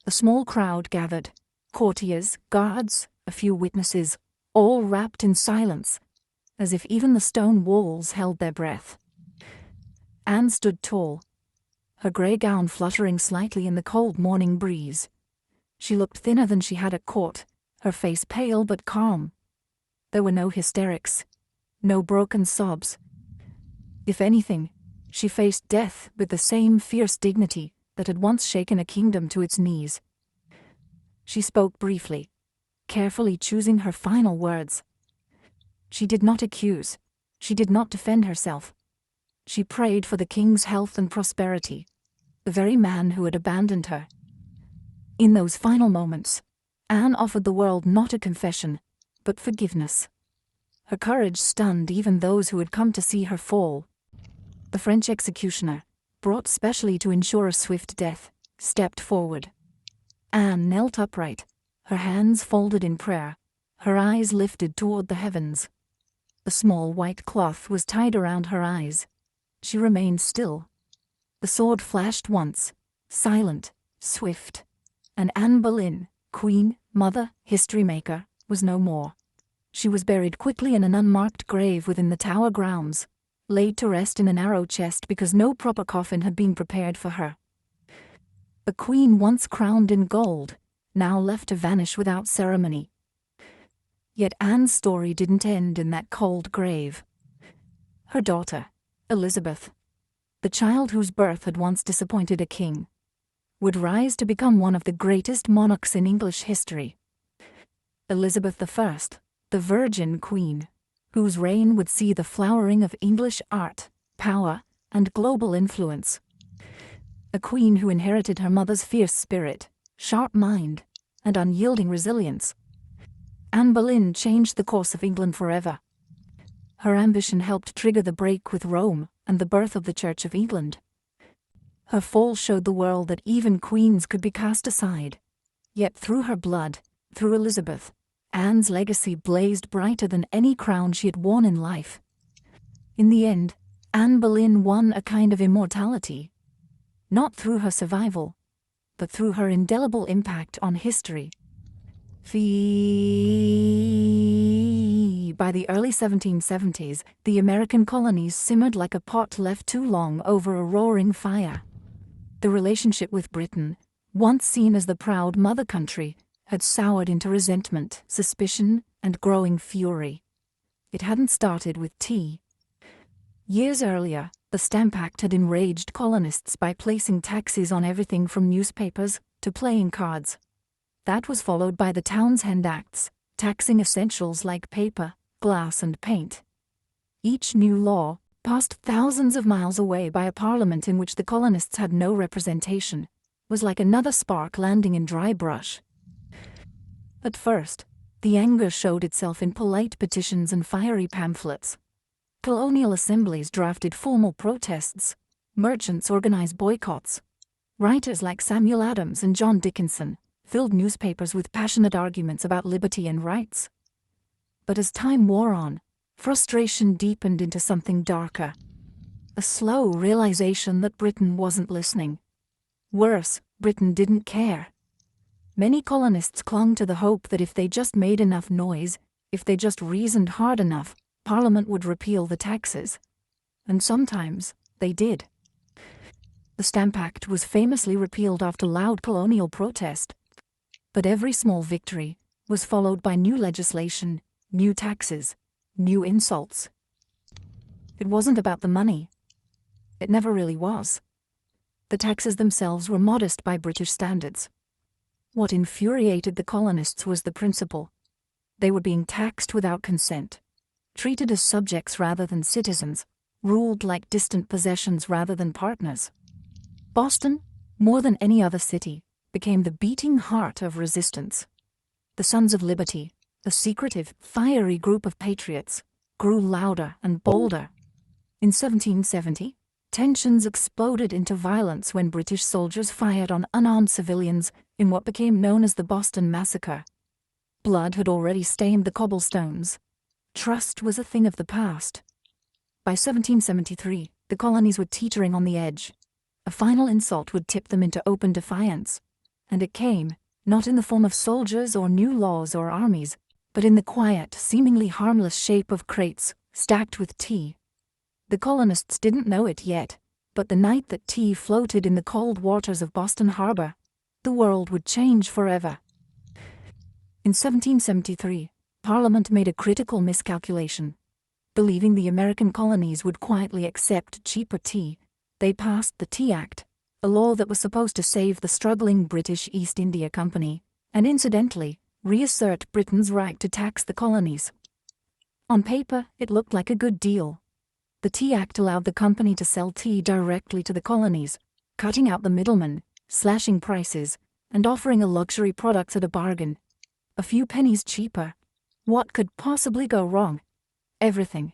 A small crowd gathered, courtiers, guards, a few witnesses, all wrapped in silence, as if even the stone walls held their breath. Anne stood tall, her grey gown fluttering slightly in the cold morning breeze. She looked thinner than she had at court, her face pale but calm. There were no hysterics, no broken sobs. If anything, she faced death with the same fierce dignity that had once shaken a kingdom to its knees. She spoke briefly, carefully choosing her final words. She did not accuse. She did not defend herself. She prayed for the king's health and prosperity, the very man who had abandoned her. In those final moments, Anne offered the world not a confession, but forgiveness. Her courage stunned even those who had come to see her fall. The French executioner, brought specially to ensure a swift death, stepped forward. Anne knelt upright, her hands folded in prayer, her eyes lifted toward the heavens. The small white cloth was tied around her eyes. She remained still. The sword flashed once, silent, swift, and Anne Boleyn, queen, mother, history maker, was no more. She was buried quickly in an unmarked grave within the Tower grounds, laid to rest in a narrow chest because no proper coffin had been prepared for her. A queen once crowned in gold, now left to vanish without ceremony. Yet Anne's story didn't end in that cold grave. Her daughter, Elizabeth, the child whose birth had once disappointed a king, would rise to become one of the greatest monarchs in English history. Elizabeth I, the Virgin Queen, whose reign would see the flowering of English art, power, and global influence. A queen who inherited her mother's fierce spirit, sharp mind, and unyielding resilience. Anne Boleyn changed the course of England forever. Her ambition helped trigger the break with Rome and the birth of the Church of England. Her fall showed the world that even queens could be cast aside. Yet through her blood, through Elizabeth, Anne's legacy blazed brighter than any crown she had worn in life. In the end, Anne Boleyn won a kind of immortality, not through her survival, but through her indelible impact on history. By the early 1770s, the American colonies simmered like a pot left too long over a roaring fire. The relationship with Britain, once seen as the proud mother country, had soured into resentment, suspicion, and growing fury. It hadn't started with tea. Years earlier, the Stamp Act had enraged colonists by placing taxes on everything from newspapers to playing cards. That was followed by the Townshend Acts, taxing essentials like paper, glass, and paint. Each new law, passed thousands of miles away by a parliament in which the colonists had no representation, was like another spark landing in dry brush. At first, the anger showed itself in polite petitions and fiery pamphlets. Colonial assemblies drafted formal protests. Merchants organized boycotts. Writers like Samuel Adams and John Dickinson filled newspapers with passionate arguments about liberty and rights. But as time wore on, frustration deepened into something darker. A slow realization that Britain wasn't listening. Worse, Britain didn't care. Many colonists clung to the hope that if they just made enough noise, if they just reasoned hard enough, Parliament would repeal the taxes. And sometimes, they did. The Stamp Act was famously repealed after loud colonial protest. But every small victory was followed by new legislation, new taxes, new insults. It wasn't about the money. It never really was. The taxes themselves were modest by British standards. What infuriated the colonists was the principle. They were being taxed without consent, treated as subjects rather than citizens, ruled like distant possessions rather than partners. Boston, more than any other city, became the beating heart of resistance. The Sons of Liberty, a secretive, fiery group of patriots, grew louder and bolder. In 1770, tensions exploded into violence when British soldiers fired on unarmed civilians in what became known as the Boston Massacre. Blood had already stained the cobblestones. Trust was a thing of the past. By 1773, the colonies were teetering on the edge. A final insult would tip them into open defiance. And it came, not in the form of soldiers or new laws or armies, but in the quiet, seemingly harmless shape of crates, stacked with tea. The colonists didn't know it yet, but the night that tea floated in the cold waters of Boston Harbor, the world would change forever. In 1773, Parliament made a critical miscalculation. Believing the American colonies would quietly accept cheaper tea, they passed the Tea Act, a law that was supposed to save the struggling British East India Company, and incidentally, reassert Britain's right to tax the colonies. On paper, it looked like a good deal. The Tea Act allowed the company to sell tea directly to the colonies, cutting out the middlemen, slashing prices, and offering a luxury product at a bargain. A few pennies cheaper. What could possibly go wrong? Everything.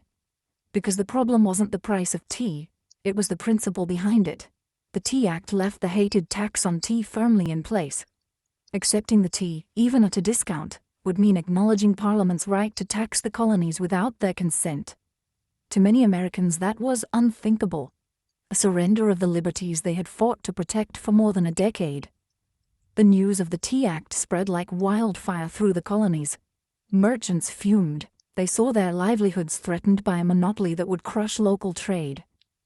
Because the problem wasn't the price of tea, it was the principle behind it. The Tea Act left the hated tax on tea firmly in place. Accepting the tea, even at a discount, would mean acknowledging Parliament's right to tax the colonies without their consent. To many Americans that was unthinkable. A surrender of the liberties they had fought to protect for more than a decade. The news of the Tea Act spread like wildfire through the colonies. Merchants fumed. They saw their livelihoods threatened by a monopoly that would crush local trade.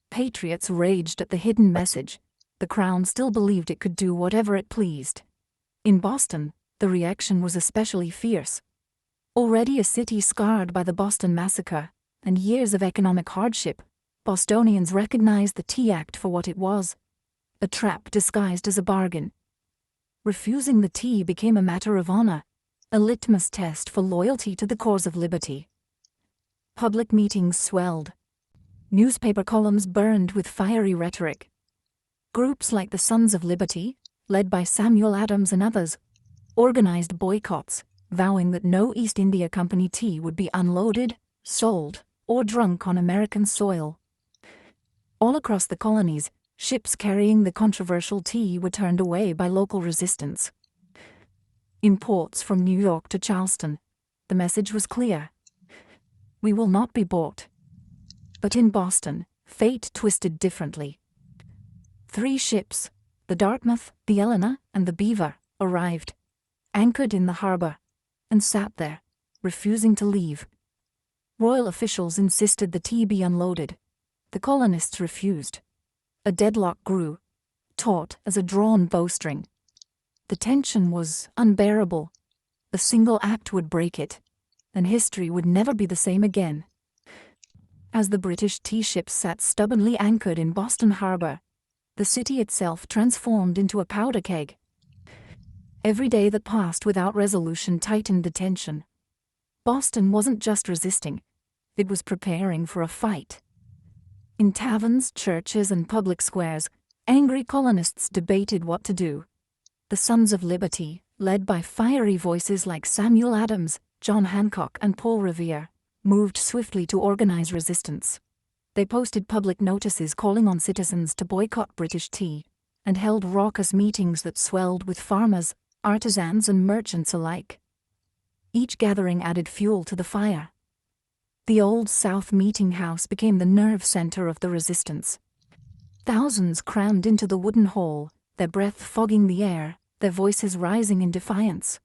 Patriots raged at the hidden message. The Crown still believed it could do whatever it pleased. In Boston, the reaction was especially fierce. Already a city scarred by the Boston Massacre and years of economic hardship, Bostonians recognized the Tea Act for what it was: a trap disguised as a bargain. Refusing the tea became a matter of honor, a litmus test for loyalty to the cause of liberty. Public meetings swelled. Newspaper columns burned with fiery rhetoric. Groups like the Sons of Liberty, led by Samuel Adams and others, organized boycotts, vowing that no East India Company tea would be unloaded, sold, or drunk on American soil. All across the colonies, ships carrying the controversial tea were turned away by local resistance. In ports from New York to Charleston, the message was clear: we will not be bought. But in Boston, fate twisted differently. 3 ships, the Dartmouth, the Eleanor, and the Beaver, arrived, anchored in the harbor, and sat there, refusing to leave. Royal officials insisted the tea be unloaded. The colonists refused. A deadlock grew, taut as a drawn bowstring. The tension was unbearable. A single act would break it, and history would never be the same again. As the British tea ships sat stubbornly anchored in Boston Harbor, the city itself transformed into a powder keg. Every day that passed without resolution tightened the tension. Boston wasn't just resisting, it was preparing for a fight. In taverns, churches, and public squares, angry colonists debated what to do. The Sons of Liberty, led by fiery voices like Samuel Adams, John Hancock, and Paul Revere, moved swiftly to organize resistance. They posted public notices calling on citizens to boycott British tea, and held raucous meetings that swelled with farmers, artisans, and merchants alike. Each gathering added fuel to the fire. The Old South Meeting House became the nerve center of the resistance. Thousands crammed into the wooden hall, their breath fogging the air, their voices rising in defiance.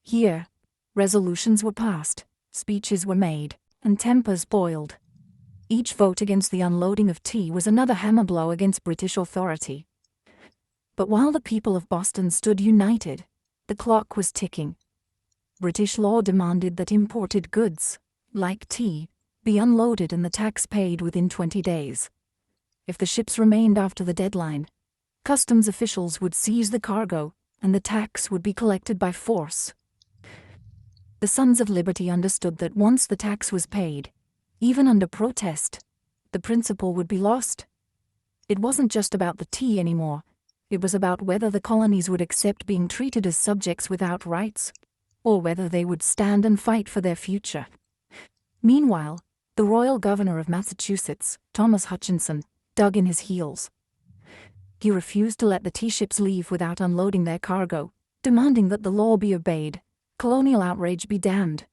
Here, resolutions were passed, speeches were made, and tempers boiled. Each vote against the unloading of tea was another hammer blow against British authority. But while the people of Boston stood united, the clock was ticking. British law demanded that imported goods, like tea, be unloaded and the tax paid within 20 days. If the ships remained after the deadline, customs officials would seize the cargo, and the tax would be collected by force. The Sons of Liberty understood that once the tax was paid, even under protest, the principle would be lost. It wasn't just about the tea anymore. It was about whether the colonies would accept being treated as subjects without rights, or whether they would stand and fight for their future. Meanwhile, the royal governor of Massachusetts, Thomas Hutchinson, dug in his heels. He refused to let the tea ships leave without unloading their cargo, demanding that the law be obeyed, colonial outrage be damned.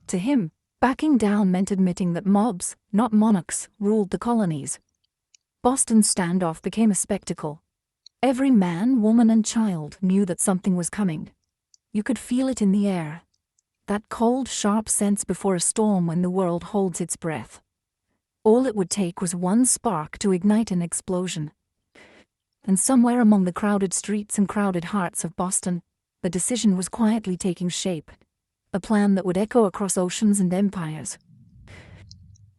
To him, backing down meant admitting that mobs, not monarchs, ruled the colonies. Boston's standoff became a spectacle. Every man, woman, and child knew that something was coming. You could feel it in the air. That cold, sharp sense before a storm when the world holds its breath. All it would take was one spark to ignite an explosion. And somewhere among the crowded streets and crowded hearts of Boston, a decision was quietly taking shape, a plan that would echo across oceans and empires.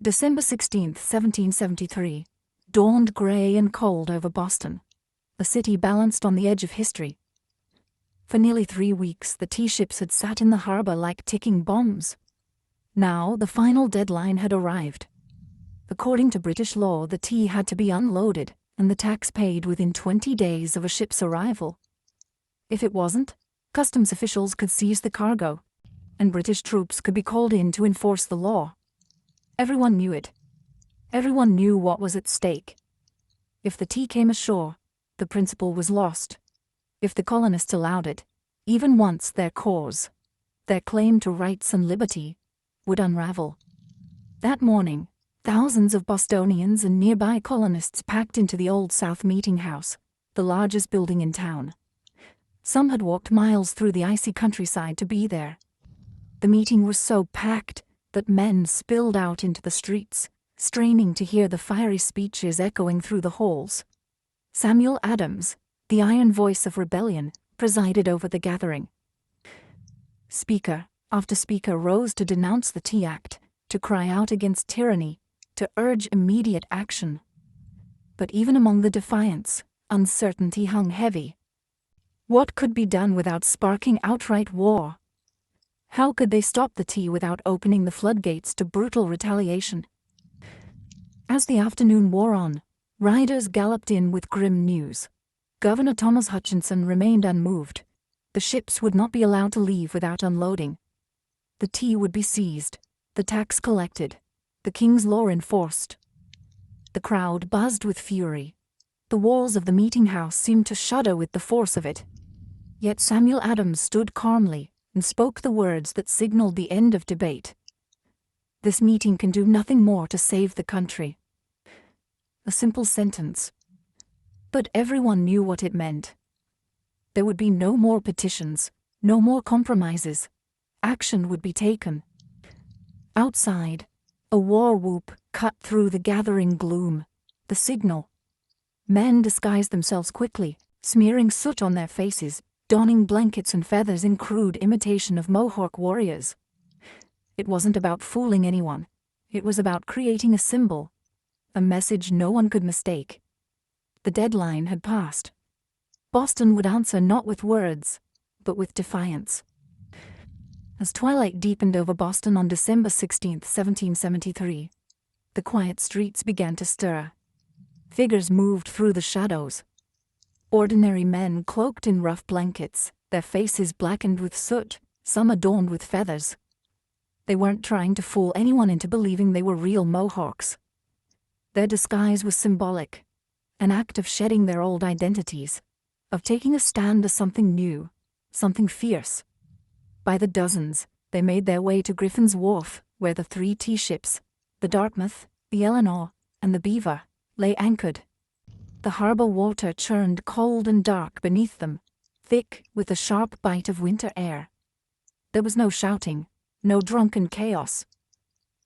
December 16, 1773, dawned gray and cold over Boston, a city balanced on the edge of history. For nearly 3 weeks, the tea ships had sat in the harbor like ticking bombs. Now, the final deadline had arrived. According to British law, the tea had to be unloaded and the tax paid within 20 days of a ship's arrival. If it wasn't, customs officials could seize the cargo, and British troops could be called in to enforce the law. Everyone knew it. Everyone knew what was at stake. If the tea came ashore, the principle was lost. If the colonists allowed it, even once, their cause, their claim to rights and liberty, would unravel. That morning, thousands of Bostonians and nearby colonists packed into the Old South Meeting House, the largest building in town. Some had walked miles through the icy countryside to be there. The meeting was so packed that men spilled out into the streets, straining to hear the fiery speeches echoing through the halls. Samuel Adams, the iron voice of rebellion, presided over the gathering. Speaker after speaker rose to denounce the Tea Act, to cry out against tyranny, to urge immediate action. But even among the defiants, uncertainty hung heavy. What could be done without sparking outright war? How could they stop the tea without opening the floodgates to brutal retaliation? As the afternoon wore on, riders galloped in with grim news. Governor Thomas Hutchinson remained unmoved. The ships would not be allowed to leave without unloading. The tea would be seized, the tax collected, the king's law enforced. The crowd buzzed with fury. The walls of the meeting house seemed to shudder with the force of it. Yet Samuel Adams stood calmly and spoke the words that signaled the end of debate. This meeting can do nothing more to save the country. A simple sentence. But everyone knew what it meant. There would be no more petitions, no more compromises. Action would be taken. Outside, a war whoop cut through the gathering gloom. The signal. Men disguised themselves quickly, smearing soot on their faces, donning blankets and feathers in crude imitation of Mohawk warriors. It wasn't about fooling anyone. It was about creating a symbol, a message no one could mistake. The deadline had passed. Boston would answer not with words, but with defiance. As twilight deepened over Boston on December 16, 1773, the quiet streets began to stir. Figures moved through the shadows. Ordinary men cloaked in rough blankets, their faces blackened with soot, some adorned with feathers. They weren't trying to fool anyone into believing they were real Mohawks. Their disguise was symbolic, an act of shedding their old identities, of taking a stand as something new, something fierce. By the dozens, they made their way to Griffin's Wharf, where the 3 tea ships, the Dartmouth, the Eleanor, and the Beaver, lay anchored. The harbor water churned cold and dark beneath them, thick with the sharp bite of winter air. There was no shouting, no drunken chaos.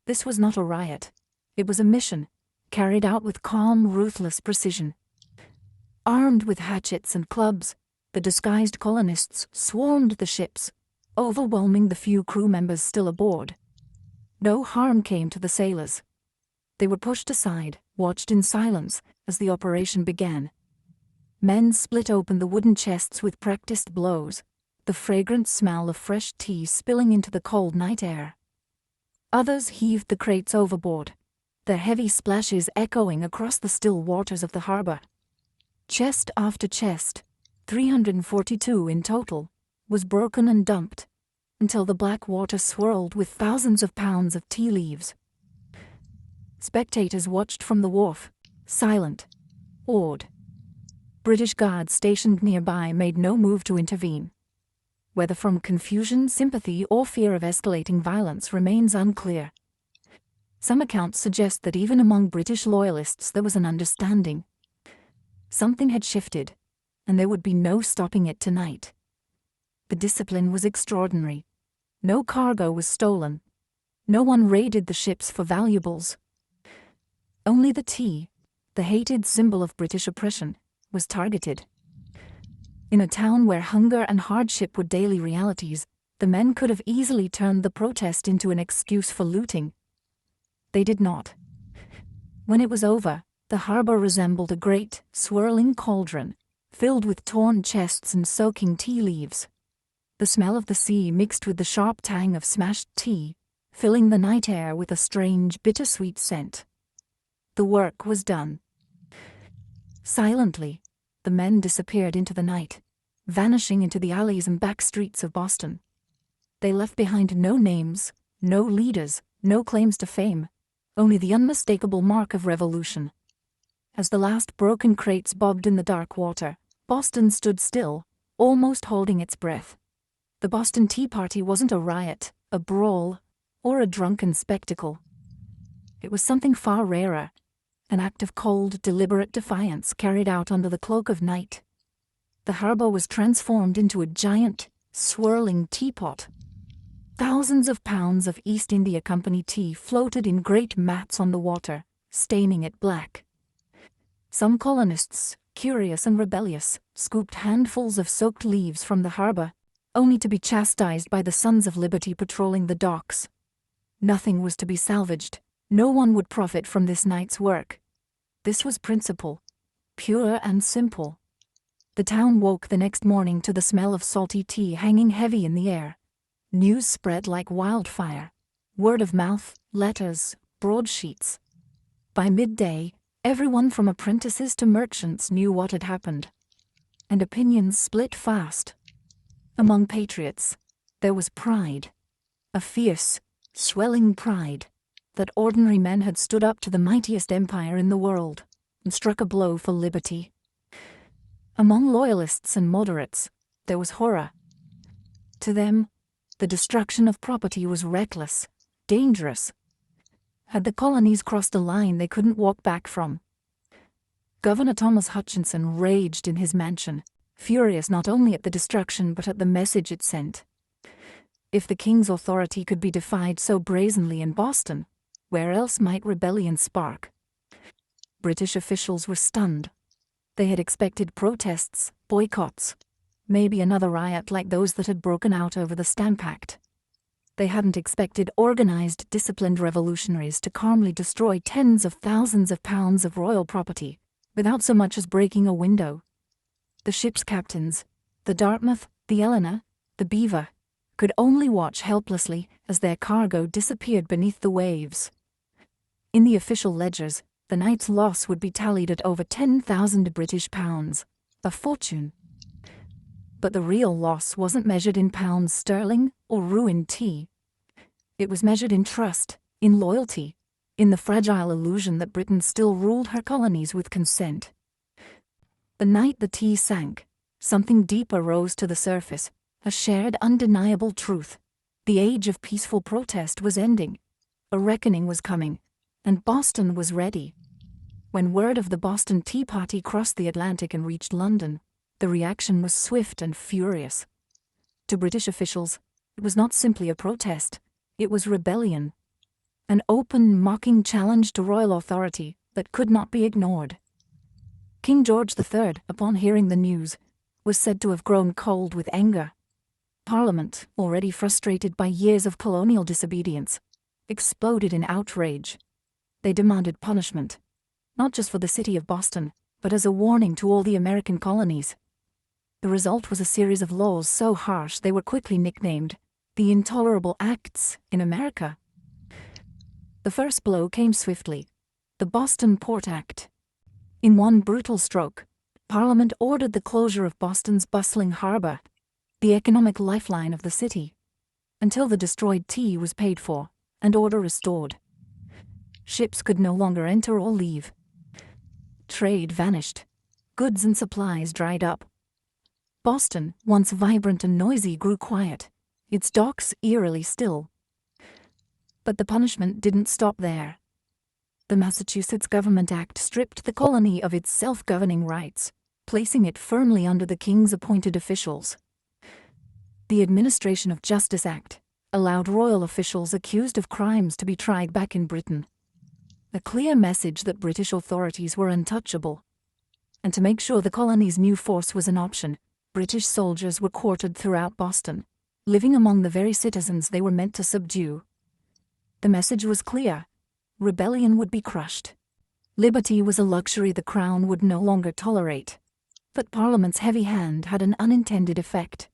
This was not a riot. It was a mission, carried out with calm, ruthless precision. Armed with hatchets and clubs, the disguised colonists swarmed the ships, overwhelming the few crew members still aboard. No harm came to the sailors. They were pushed aside, watched in silence as the operation began. Men split open the wooden chests with practiced blows, the fragrant smell of fresh tea spilling into the cold night air. Others heaved the crates overboard, their heavy splashes echoing across the still waters of the harbor. Chest after chest, 342 in total, was broken and dumped, until the black water swirled with thousands of pounds of tea leaves. Spectators watched from the wharf, silent, awed. British guards stationed nearby made no move to intervene. Whether from confusion, sympathy, or fear of escalating violence remains unclear. Some accounts suggest that even among British loyalists there was an understanding. Something had shifted, and there would be no stopping it tonight. The discipline was extraordinary. No cargo was stolen. No one raided the ships for valuables. Only the tea, the hated symbol of British oppression, was targeted. In a town where hunger and hardship were daily realities, the men could have easily turned the protest into an excuse for looting. They did not. When it was over, the harbor resembled a great, swirling cauldron, filled with torn chests and soaking tea leaves. The smell of the sea mixed with the sharp tang of smashed tea, filling the night air with a strange, bittersweet scent. The work was done. Silently, the men disappeared into the night, vanishing into the alleys and back streets of Boston. They left behind no names, no leaders, no claims to fame, only the unmistakable mark of revolution. As the last broken crates bobbed in the dark water, Boston stood still, almost holding its breath. The Boston Tea Party wasn't a riot, a brawl, or a drunken spectacle. It was something far rarer, an act of cold, deliberate defiance carried out under the cloak of night. The harbor was transformed into a giant, swirling teapot. Thousands of pounds of East India Company tea floated in great mats on the water, staining it black. Some colonists, curious and rebellious, scooped handfuls of soaked leaves from the harbor, only to be chastised by the Sons of Liberty patrolling the docks. Nothing was to be salvaged. No one would profit from this night's work. This was principle, pure and simple. The town woke the next morning to the smell of salty tea hanging heavy in the air. News spread like wildfire. Word of mouth, letters, broadsheets. By midday, everyone from apprentices to merchants knew what had happened. And opinions split fast. Among patriots, there was pride. A fierce, swelling pride that ordinary men had stood up to the mightiest empire in the world and struck a blow for liberty. Among loyalists and moderates, there was horror. To them, the destruction of property was reckless, dangerous. Had the colonies crossed a line they couldn't walk back from? Governor Thomas Hutchinson raged in his mansion, furious not only at the destruction but at the message it sent. If the king's authority could be defied so brazenly in Boston, where else might rebellion spark? British officials were stunned. They had expected protests, boycotts, maybe another riot like those that had broken out over the Stamp Act. They hadn't expected organized, disciplined revolutionaries to calmly destroy tens of thousands of pounds of royal property without so much as breaking a window. The ship's captains, the Dartmouth, the Eleanor, the Beaver, could only watch helplessly as their cargo disappeared beneath the waves. In the official ledgers, the night's loss would be tallied at over 10,000 British pounds, a fortune. But the real loss wasn't measured in pounds sterling or ruined tea. It was measured in trust, in loyalty, in the fragile illusion that Britain still ruled her colonies with consent. The night the tea sank, something deeper rose to the surface, a shared undeniable truth. The age of peaceful protest was ending. A reckoning was coming, and Boston was ready. When word of the Boston Tea Party crossed the Atlantic and reached London, the reaction was swift and furious. To British officials, it was not simply a protest, it was rebellion. An open, mocking challenge to royal authority that could not be ignored. King George III, upon hearing the news, was said to have grown cold with anger. Parliament, already frustrated by years of colonial disobedience, exploded in outrage. They demanded punishment, not just for the city of Boston, but as a warning to all the American colonies. The result was a series of laws so harsh they were quickly nicknamed the Intolerable Acts in America. The first blow came swiftly, the Boston Port Act. In one brutal stroke, Parliament ordered the closure of Boston's bustling harbor, the economic lifeline of the city, until the destroyed tea was paid for and order restored. Ships could no longer enter or leave. Trade vanished. Goods and supplies dried up. Boston, once vibrant and noisy, grew quiet, its docks eerily still. But the punishment didn't stop there. The Massachusetts Government Act stripped the colony of its self-governing rights, placing it firmly under the king's appointed officials. The Administration of Justice Act allowed royal officials accused of crimes to be tried back in Britain. A clear message that British authorities were untouchable. And to make sure the colony's new force was an option, British soldiers were quartered throughout Boston, living among the very citizens they were meant to subdue. The message was clear: rebellion would be crushed. Liberty was a luxury the Crown would no longer tolerate. But Parliament's heavy hand had an unintended effect.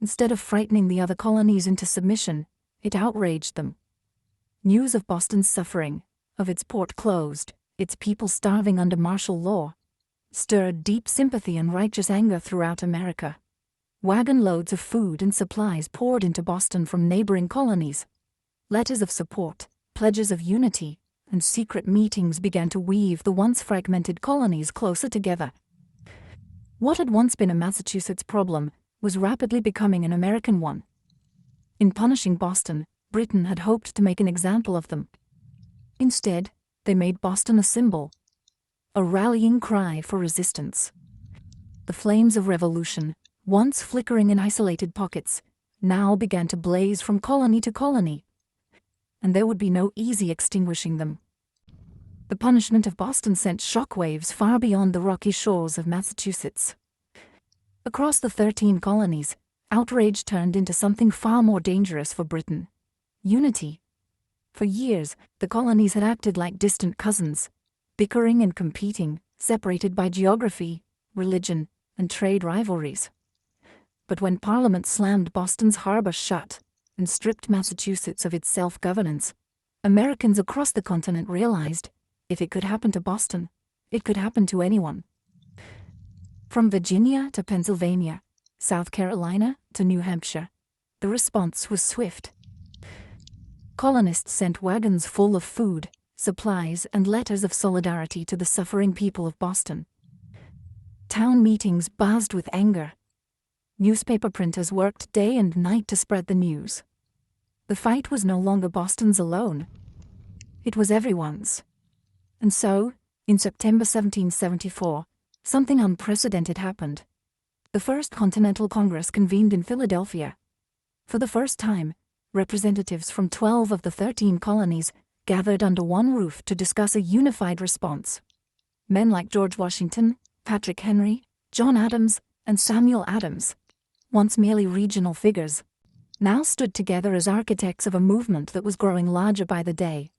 Instead of frightening the other colonies into submission, it outraged them. News of Boston's suffering, of its port closed, its people starving under martial law, stirred deep sympathy and righteous anger throughout America. Wagon loads of food and supplies poured into Boston from neighboring colonies. Letters of support, pledges of unity, and secret meetings began to weave the once fragmented colonies closer together. What had once been a Massachusetts problem was rapidly becoming an American one. In punishing Boston, Britain had hoped to make an example of them. Instead, they made Boston a symbol, a rallying cry for resistance. The flames of revolution, once flickering in isolated pockets, now began to blaze from colony to colony, and there would be no easy extinguishing them. The punishment of Boston sent shockwaves far beyond the rocky shores of Massachusetts. Across the 13 colonies, outrage turned into something far more dangerous for Britain: unity. For years, the colonies had acted like distant cousins, bickering and competing, separated by geography, religion, and trade rivalries. But when Parliament slammed Boston's harbor shut and stripped Massachusetts of its self-governance, Americans across the continent realized, if it could happen to Boston, it could happen to anyone. From Virginia to Pennsylvania, South Carolina to New Hampshire, the response was swift. Colonists sent wagons full of food, supplies, and letters of solidarity to the suffering people of Boston. Town meetings buzzed with anger. Newspaper printers worked day and night to spread the news. The fight was no longer Boston's alone. It was everyone's. And so, in September 1774, something unprecedented happened. The First Continental Congress convened in Philadelphia. For the first time, representatives from 12 of the 13 colonies gathered under one roof to discuss a unified response. Men like George Washington, Patrick Henry, John Adams, and Samuel Adams, once merely regional figures, now stood together as architects of a movement that was growing larger by the day.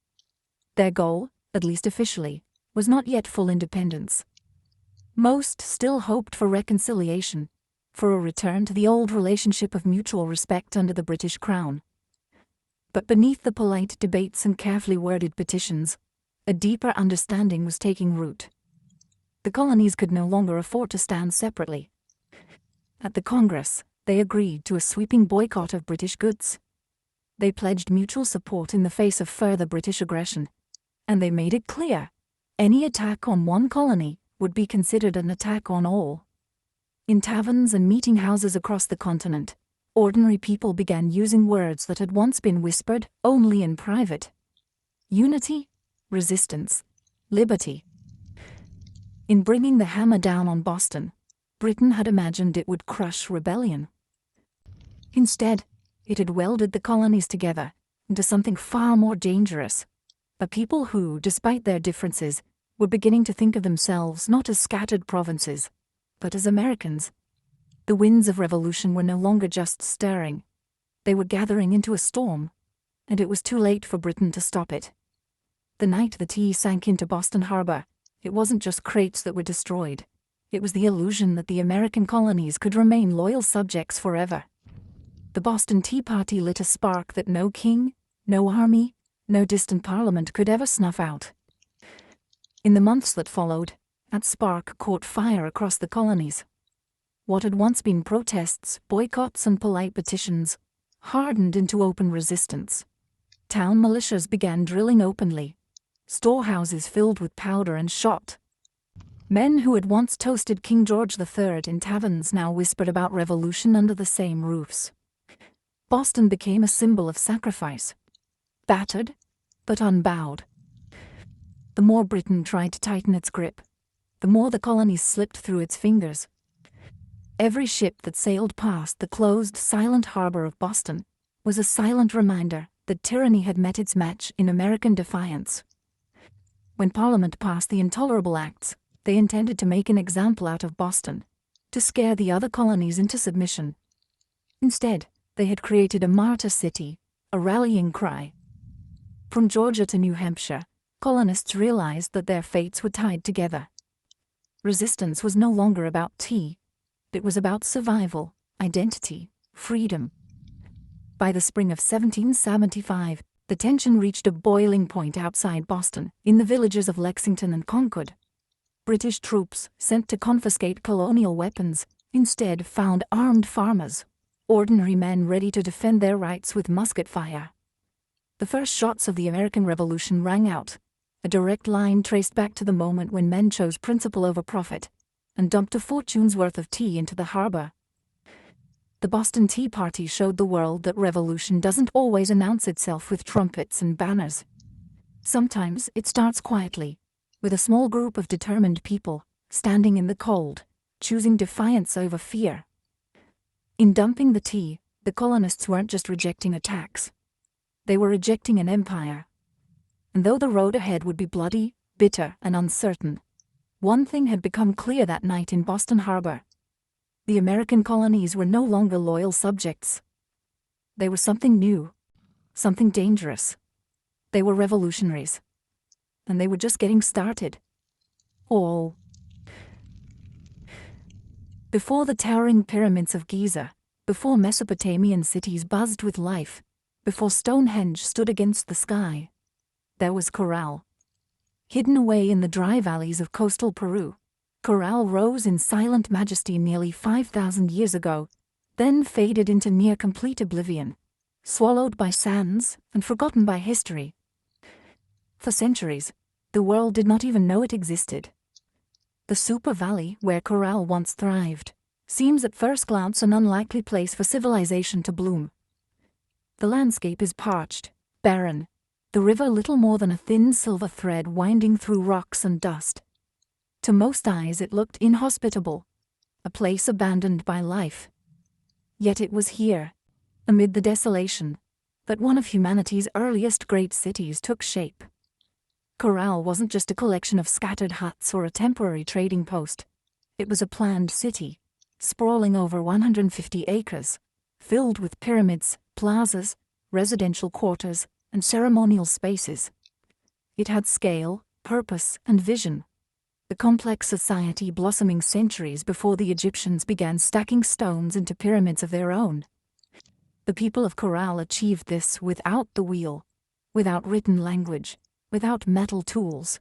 Their goal, at least officially, was not yet full independence. Most still hoped for reconciliation, for a return to the old relationship of mutual respect under the British Crown. But beneath the polite debates and carefully worded petitions, a deeper understanding was taking root. The colonies could no longer afford to stand separately. At the Congress, they agreed to a sweeping boycott of British goods. They pledged mutual support in the face of further British aggression, and they made it clear, any attack on one colony would be considered an attack on all. In taverns and meeting houses across the continent, ordinary people began using words that had once been whispered only in private: unity, resistance, liberty. In bringing the hammer down on Boston, Britain had imagined it would crush rebellion. Instead, it had welded the colonies together into something far more dangerous: a people who, despite their differences, were beginning to think of themselves not as scattered provinces, but as Americans. The winds of revolution were no longer just stirring. They were gathering into a storm, and it was too late for Britain to stop it. The night the tea sank into Boston Harbor, it wasn't just crates that were destroyed. It was the illusion that the American colonies could remain loyal subjects forever. The Boston Tea Party lit a spark that no king, no army, no distant parliament could ever snuff out. In the months that followed, that spark caught fire across the colonies. What had once been protests, boycotts, and polite petitions hardened into open resistance. Town militias began drilling openly. Storehouses filled with powder and shot. Men who had once toasted King George III in taverns now whispered about revolution under the same roofs. Boston became a symbol of sacrifice. Battered, but unbowed. The more Britain tried to tighten its grip, the more the colonies slipped through its fingers. Every ship that sailed past the closed, silent harbor of Boston was a silent reminder that tyranny had met its match in American defiance. When Parliament passed the intolerable acts, They intended to make an example out of Boston, to scare the other colonies into submission. Instead, they had created a martyr city, a rallying cry. From Georgia to New Hampshire, colonists realized that their fates were tied together. Resistance was no longer about tea. It was about survival, identity, freedom. By the spring of 1775, the tension reached a boiling point outside Boston, in the villages of Lexington and Concord. British troops, sent to confiscate colonial weapons, instead found armed farmers, ordinary men ready to defend their rights with musket fire. The first shots of the American Revolution rang out, a direct line traced back to the moment when men chose principle over profit, and dumped a fortune's worth of tea into the harbor. The Boston Tea Party showed the world that revolution doesn't always announce itself with trumpets and banners. Sometimes it starts quietly, with a small group of determined people, standing in the cold, choosing defiance over fear. In dumping the tea, the colonists weren't just rejecting a tax. They were rejecting an empire. And though the road ahead would be bloody, bitter, and uncertain, one thing had become clear that night in Boston Harbor. The American colonies were no longer loyal subjects. They were something new, something dangerous. They were revolutionaries. And they were just getting started. All. Before the towering pyramids of Giza, before Mesopotamian cities buzzed with life, before Stonehenge stood against the sky, there was Corral. Hidden away in the dry valleys of coastal Peru, Corral rose in silent majesty nearly 5,000 years ago, then faded into near-complete oblivion, swallowed by sands and forgotten by history. For centuries, the world did not even know it existed. The Super Valley, where Corral once thrived, seems at first glance an unlikely place for civilization to bloom. The landscape is parched, barren, the river little more than a thin silver thread winding through rocks and dust. To most eyes it looked inhospitable, a place abandoned by life. Yet it was here, amid the desolation, that one of humanity's earliest great cities took shape. Corral wasn't just a collection of scattered huts or a temporary trading post. It was a planned city, sprawling over 150 acres, filled with pyramids, plazas, residential quarters, and ceremonial spaces. It had scale, purpose, and vision. The complex society blossoming centuries before the Egyptians began stacking stones into pyramids of their own. The people of Corral achieved this without the wheel, without written language, without metal tools.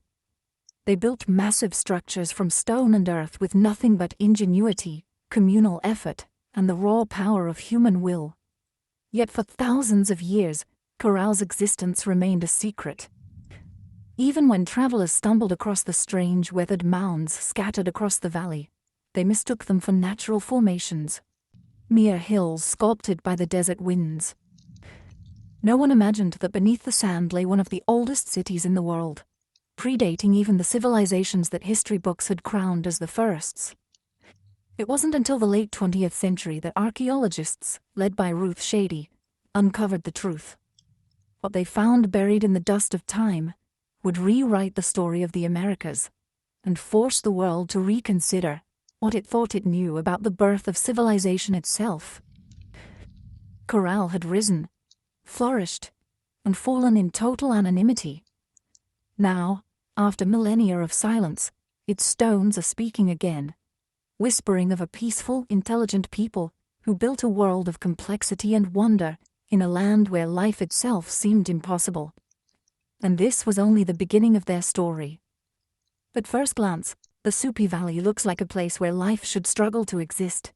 They built massive structures from stone and earth with nothing but ingenuity, communal effort, and the raw power of human will. Yet for thousands of years, Corral's existence remained a secret. Even when travelers stumbled across the strange weathered mounds scattered across the valley, they mistook them for natural formations, mere hills sculpted by the desert winds. No one imagined that beneath the sand lay one of the oldest cities in the world, predating even the civilizations that history books had crowned as the firsts. It wasn't until the late 20th century that archaeologists, led by Ruth Shady, uncovered the truth. What they found buried in the dust of time would rewrite the story of the Americas and force the world to reconsider what it thought it knew about the birth of civilization itself. Corral had risen, flourished, and fallen in total anonymity. Now, after millennia of silence, its stones are speaking again, whispering of a peaceful, intelligent people who built a world of complexity and wonder in a land where life itself seemed impossible. And this was only the beginning of their story. At first glance, the Supi Valley looks like a place where life should struggle to exist.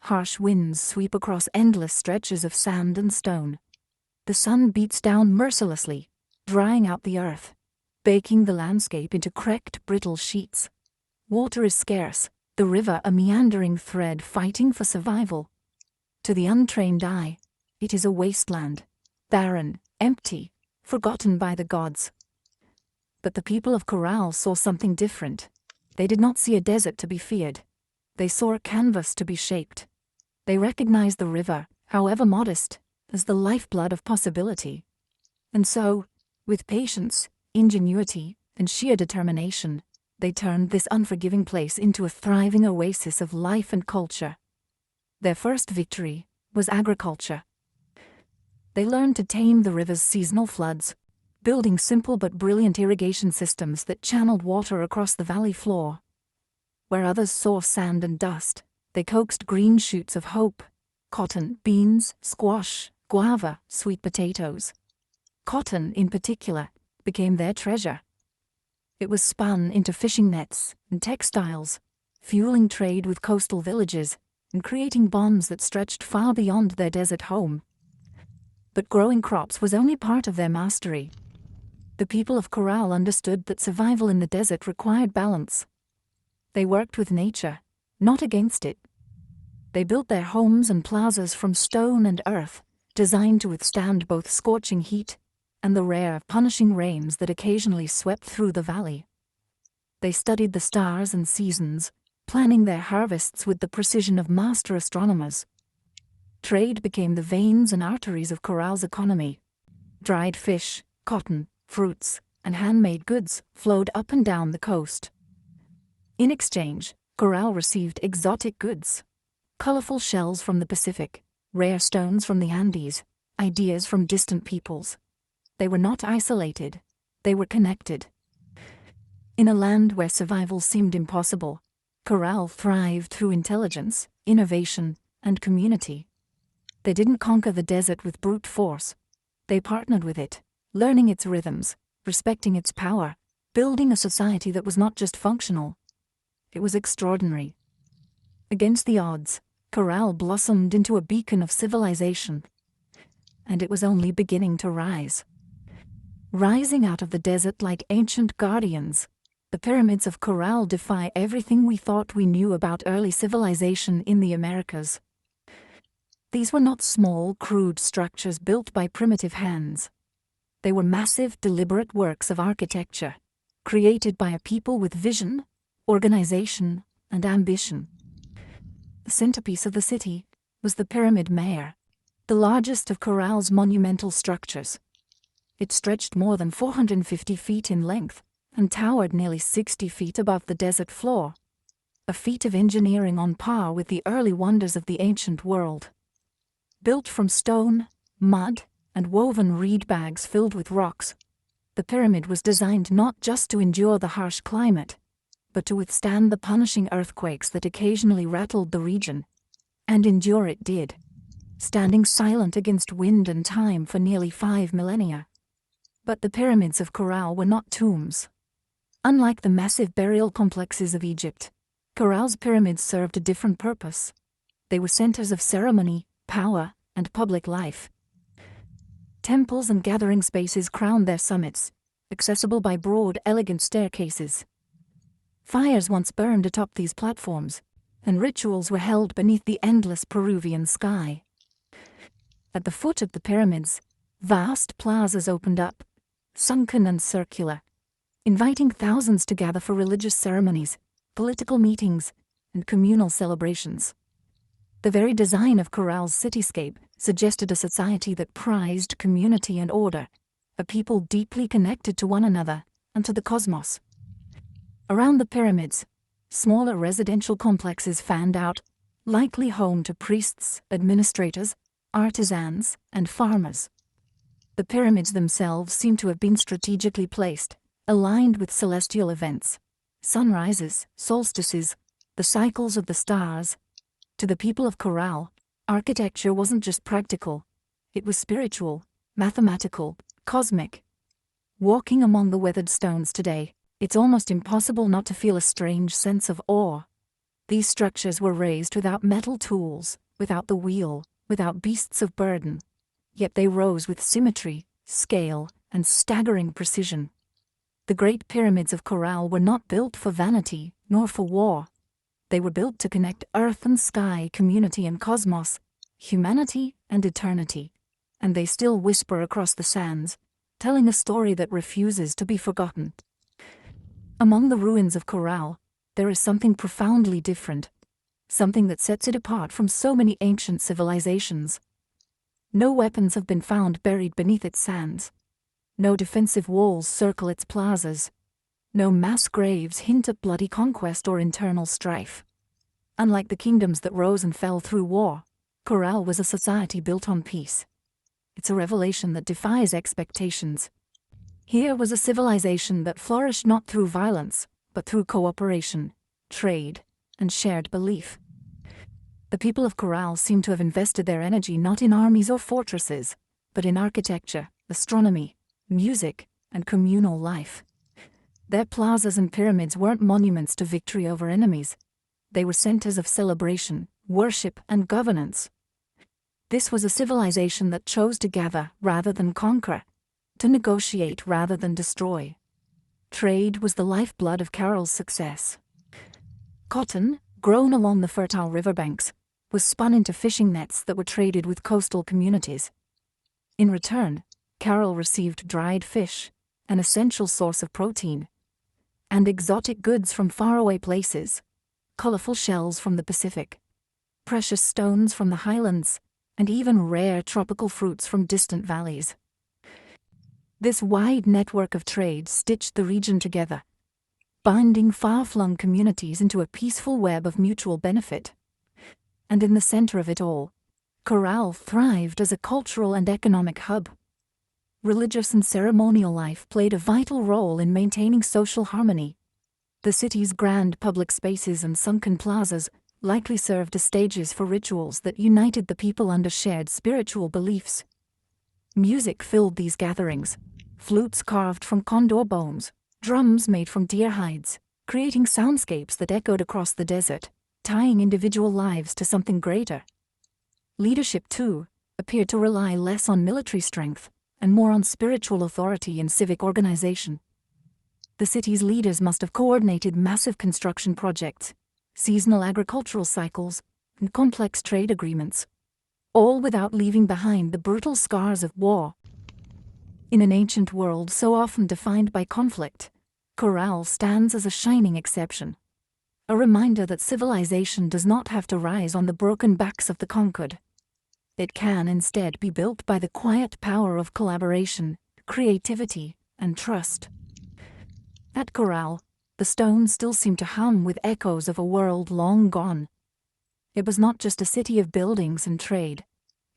Harsh winds sweep across endless stretches of sand and stone. The sun beats down mercilessly, drying out the earth, baking the landscape into cracked, brittle sheets. Water is scarce, the river a meandering thread fighting for survival. To the untrained eye, it is a wasteland, barren, empty, forgotten by the gods. But the people of Corral saw something different. They did not see a desert to be feared. They saw a canvas to be shaped. They recognized the river, however modest, as the lifeblood of possibility. And so, with patience, ingenuity, and sheer determination, They turned this unforgiving place into a thriving oasis of life and culture. Their first victory was agriculture. They learned to tame the river's seasonal floods, building simple but brilliant irrigation systems that channeled water across the valley floor. Where others saw sand and dust, they coaxed green shoots of hope: cotton, beans, squash, guava, sweet potatoes. Cotton, in particular, became their treasure. It was spun into fishing nets and textiles, fueling trade with coastal villages and creating bonds that stretched far beyond their desert home. But growing crops was only part of their mastery. The people of Corral understood that survival in the desert required balance. They worked with nature, not against it. They built their homes and plazas from stone and earth, designed to withstand both scorching heat and the rare, punishing rains that occasionally swept through the valley. They studied the stars and seasons, planning their harvests with the precision of master astronomers. Trade became the veins and arteries of Corral's economy. Dried fish, cotton, fruits, and handmade goods flowed up and down the coast. In exchange, Corral received exotic goods: colorful shells from the Pacific, rare stones from the Andes, ideas from distant peoples. They were not isolated, they were connected. In a land where survival seemed impossible, Corral thrived through intelligence, innovation, and community. They didn't conquer the desert with brute force. They partnered with it, learning its rhythms, respecting its power, building a society that was not just functional. It was extraordinary. Against the odds, Corral blossomed into a beacon of civilization. And it was only beginning to rise. Rising out of the desert like ancient guardians, the pyramids of Corral defy everything we thought we knew about early civilization in the Americas. These were not small, crude structures built by primitive hands. They were massive, deliberate works of architecture, created by a people with vision, organization, and ambition. The centerpiece of the city was the Pyramid Mare, the largest of Corral's monumental structures. It stretched more than 450 feet in length and towered nearly 60 feet above the desert floor, a feat of engineering on par with the early wonders of the ancient world. Built from stone, mud, and woven reed bags filled with rocks, the pyramid was designed not just to endure the harsh climate, but to withstand the punishing earthquakes that occasionally rattled the region. And endure it did, standing silent against wind and time for nearly 5 millennia. But the pyramids of Corral were not tombs. Unlike the massive burial complexes of Egypt, Corral's pyramids served a different purpose. They were centers of ceremony, power, and public life. Temples and gathering spaces crowned their summits, accessible by broad, elegant staircases. Fires once burned atop these platforms, and rituals were held beneath the endless Peruvian sky. At the foot of the pyramids, vast plazas opened up, sunken and circular, inviting thousands to gather for religious ceremonies, political meetings, and communal celebrations. The very design of Corral's cityscape suggested a society that prized community and order, a people deeply connected to one another and to the cosmos. Around the pyramids, smaller residential complexes fanned out, likely home to priests, administrators, artisans, and farmers. The pyramids themselves seem to have been strategically placed, aligned with celestial events, sunrises, solstices, the cycles of the stars. To the people of Corral, architecture wasn't just practical, it was spiritual, mathematical, cosmic. Walking among the weathered stones today, it's almost impossible not to feel a strange sense of awe. These structures were raised without metal tools, without the wheel, without beasts of burden. Yet they rose with symmetry, scale, and staggering precision. The great pyramids of Corral were not built for vanity, nor for war. They were built to connect earth and sky, community and cosmos, humanity and eternity. And they still whisper across the sands, telling a story that refuses to be forgotten. Among the ruins of Corral, there is something profoundly different, something that sets it apart from so many ancient civilizations. No weapons have been found buried beneath its sands. No defensive walls circle its plazas. No mass graves hint at bloody conquest or internal strife. Unlike the kingdoms that rose and fell through war, Corral was a society built on peace. It's a revelation that defies expectations. Here was a civilization that flourished not through violence, but through cooperation, trade, and shared belief. The people of Corral seem to have invested their energy not in armies or fortresses, but in architecture, astronomy, music, and communal life. Their plazas and pyramids weren't monuments to victory over enemies. They were centers of celebration, worship, and governance. This was a civilization that chose to gather rather than conquer, to negotiate rather than destroy. Trade was the lifeblood of Carroll's success. Cotton, grown along the fertile riverbanks, was spun into fishing nets that were traded with coastal communities. In return, Carroll received dried fish, an essential source of protein, and exotic goods from faraway places, colorful shells from the Pacific, precious stones from the highlands, and even rare tropical fruits from distant valleys. This wide network of trade stitched the region together, binding far-flung communities into a peaceful web of mutual benefit. And in the center of it all, Corral thrived as a cultural and economic hub. Religious and ceremonial life played a vital role in maintaining social harmony. The city's grand public spaces and sunken plazas likely served as stages for rituals that united the people under shared spiritual beliefs. Music filled these gatherings, flutes carved from condor bones, drums made from deer hides, creating soundscapes that echoed across the desert, tying individual lives to something greater. Leadership, too, appeared to rely less on military strength and more on spiritual authority and civic organization. The city's leaders must have coordinated massive construction projects, seasonal agricultural cycles, and complex trade agreements, all without leaving behind the brutal scars of war. In an ancient world so often defined by conflict, Corral stands as a shining exception, a reminder that civilization does not have to rise on the broken backs of the conquered. It can instead be built by the quiet power of collaboration, creativity, and trust. At Corral, the stones still seem to hum with echoes of a world long gone. It was not just a city of buildings and trade.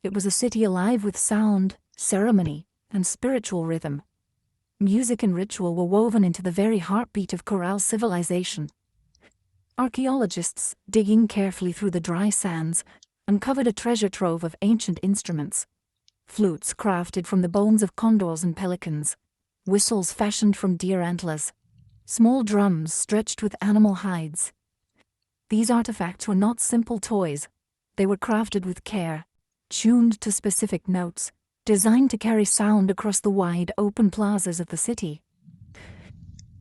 It was a city alive with sound, ceremony, and spiritual rhythm. Music and ritual were woven into the very heartbeat of Corral's civilization. Archaeologists, digging carefully through the dry sands, uncovered a treasure trove of ancient instruments. Flutes crafted from the bones of condors and pelicans, whistles fashioned from deer antlers, small drums stretched with animal hides. These artifacts were not simple toys. They were crafted with care, tuned to specific notes, designed to carry sound across the wide, open plazas of the city.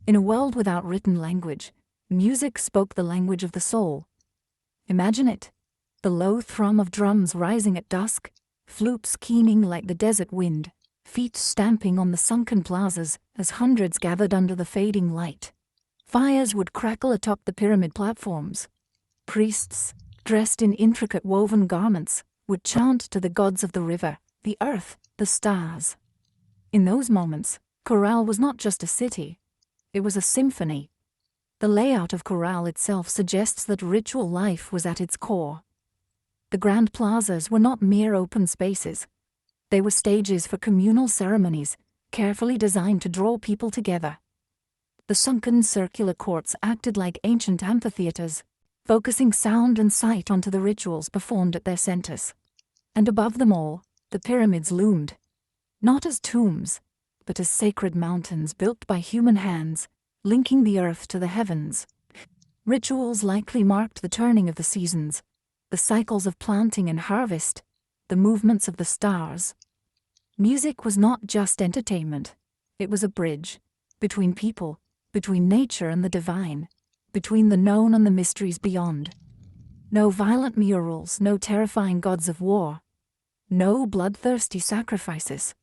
In a world without written language, music spoke the language of the soul. Imagine it. The low thrum of drums rising at dusk, flutes keening like the desert wind, feet stamping on the sunken plazas as hundreds gathered under the fading light. Fires would crackle atop the pyramid platforms. Priests, dressed in intricate woven garments, would chant to the gods of the river, the earth, the stars. In those moments, Corral was not just a city. It was a symphony. The layout of Corral itself suggests that ritual life was at its core. The grand plazas were not mere open spaces. They were stages for communal ceremonies, carefully designed to draw people together. The sunken circular courts acted like ancient amphitheaters, focusing sound and sight onto the rituals performed at their centers. And above them all, the pyramids loomed, not as tombs, but as sacred mountains built by human hands, linking the earth to the heavens. Rituals likely marked the turning of the seasons, the cycles of planting and harvest, the movements of the stars. Music was not just entertainment. It was a bridge between people, between nature and the divine, between the known and the mysteries beyond. No violent murals, no terrifying gods of war, no bloodthirsty sacrifices.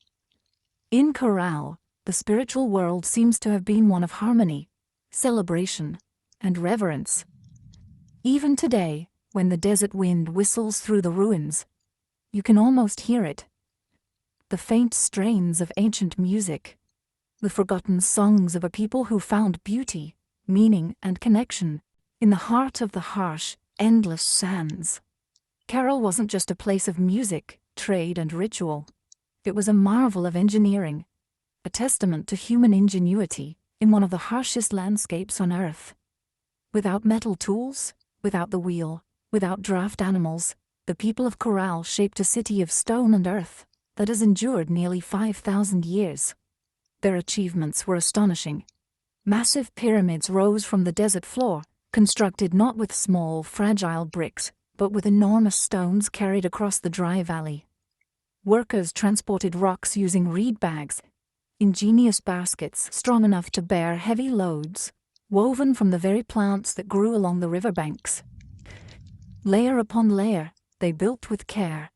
In Corral, the spiritual world seems to have been one of harmony, celebration, and reverence. Even today, when the desert wind whistles through the ruins, you can almost hear it. The faint strains of ancient music, the forgotten songs of a people who found beauty, meaning, and connection in the heart of the harsh, endless sands. Carol wasn't just a place of music, trade, and ritual. It was a marvel of engineering, a testament to human ingenuity in one of the harshest landscapes on Earth. Without metal tools, without the wheel, without draft animals, the people of Corral shaped a city of stone and earth that has endured nearly 5,000 years. Their achievements were astonishing. Massive pyramids rose from the desert floor, constructed not with small, fragile bricks, but with enormous stones carried across the dry valley. Workers transported rocks using reed bags, ingenious baskets strong enough to bear heavy loads, woven from the very plants that grew along the riverbanks. Layer upon layer, they built with care,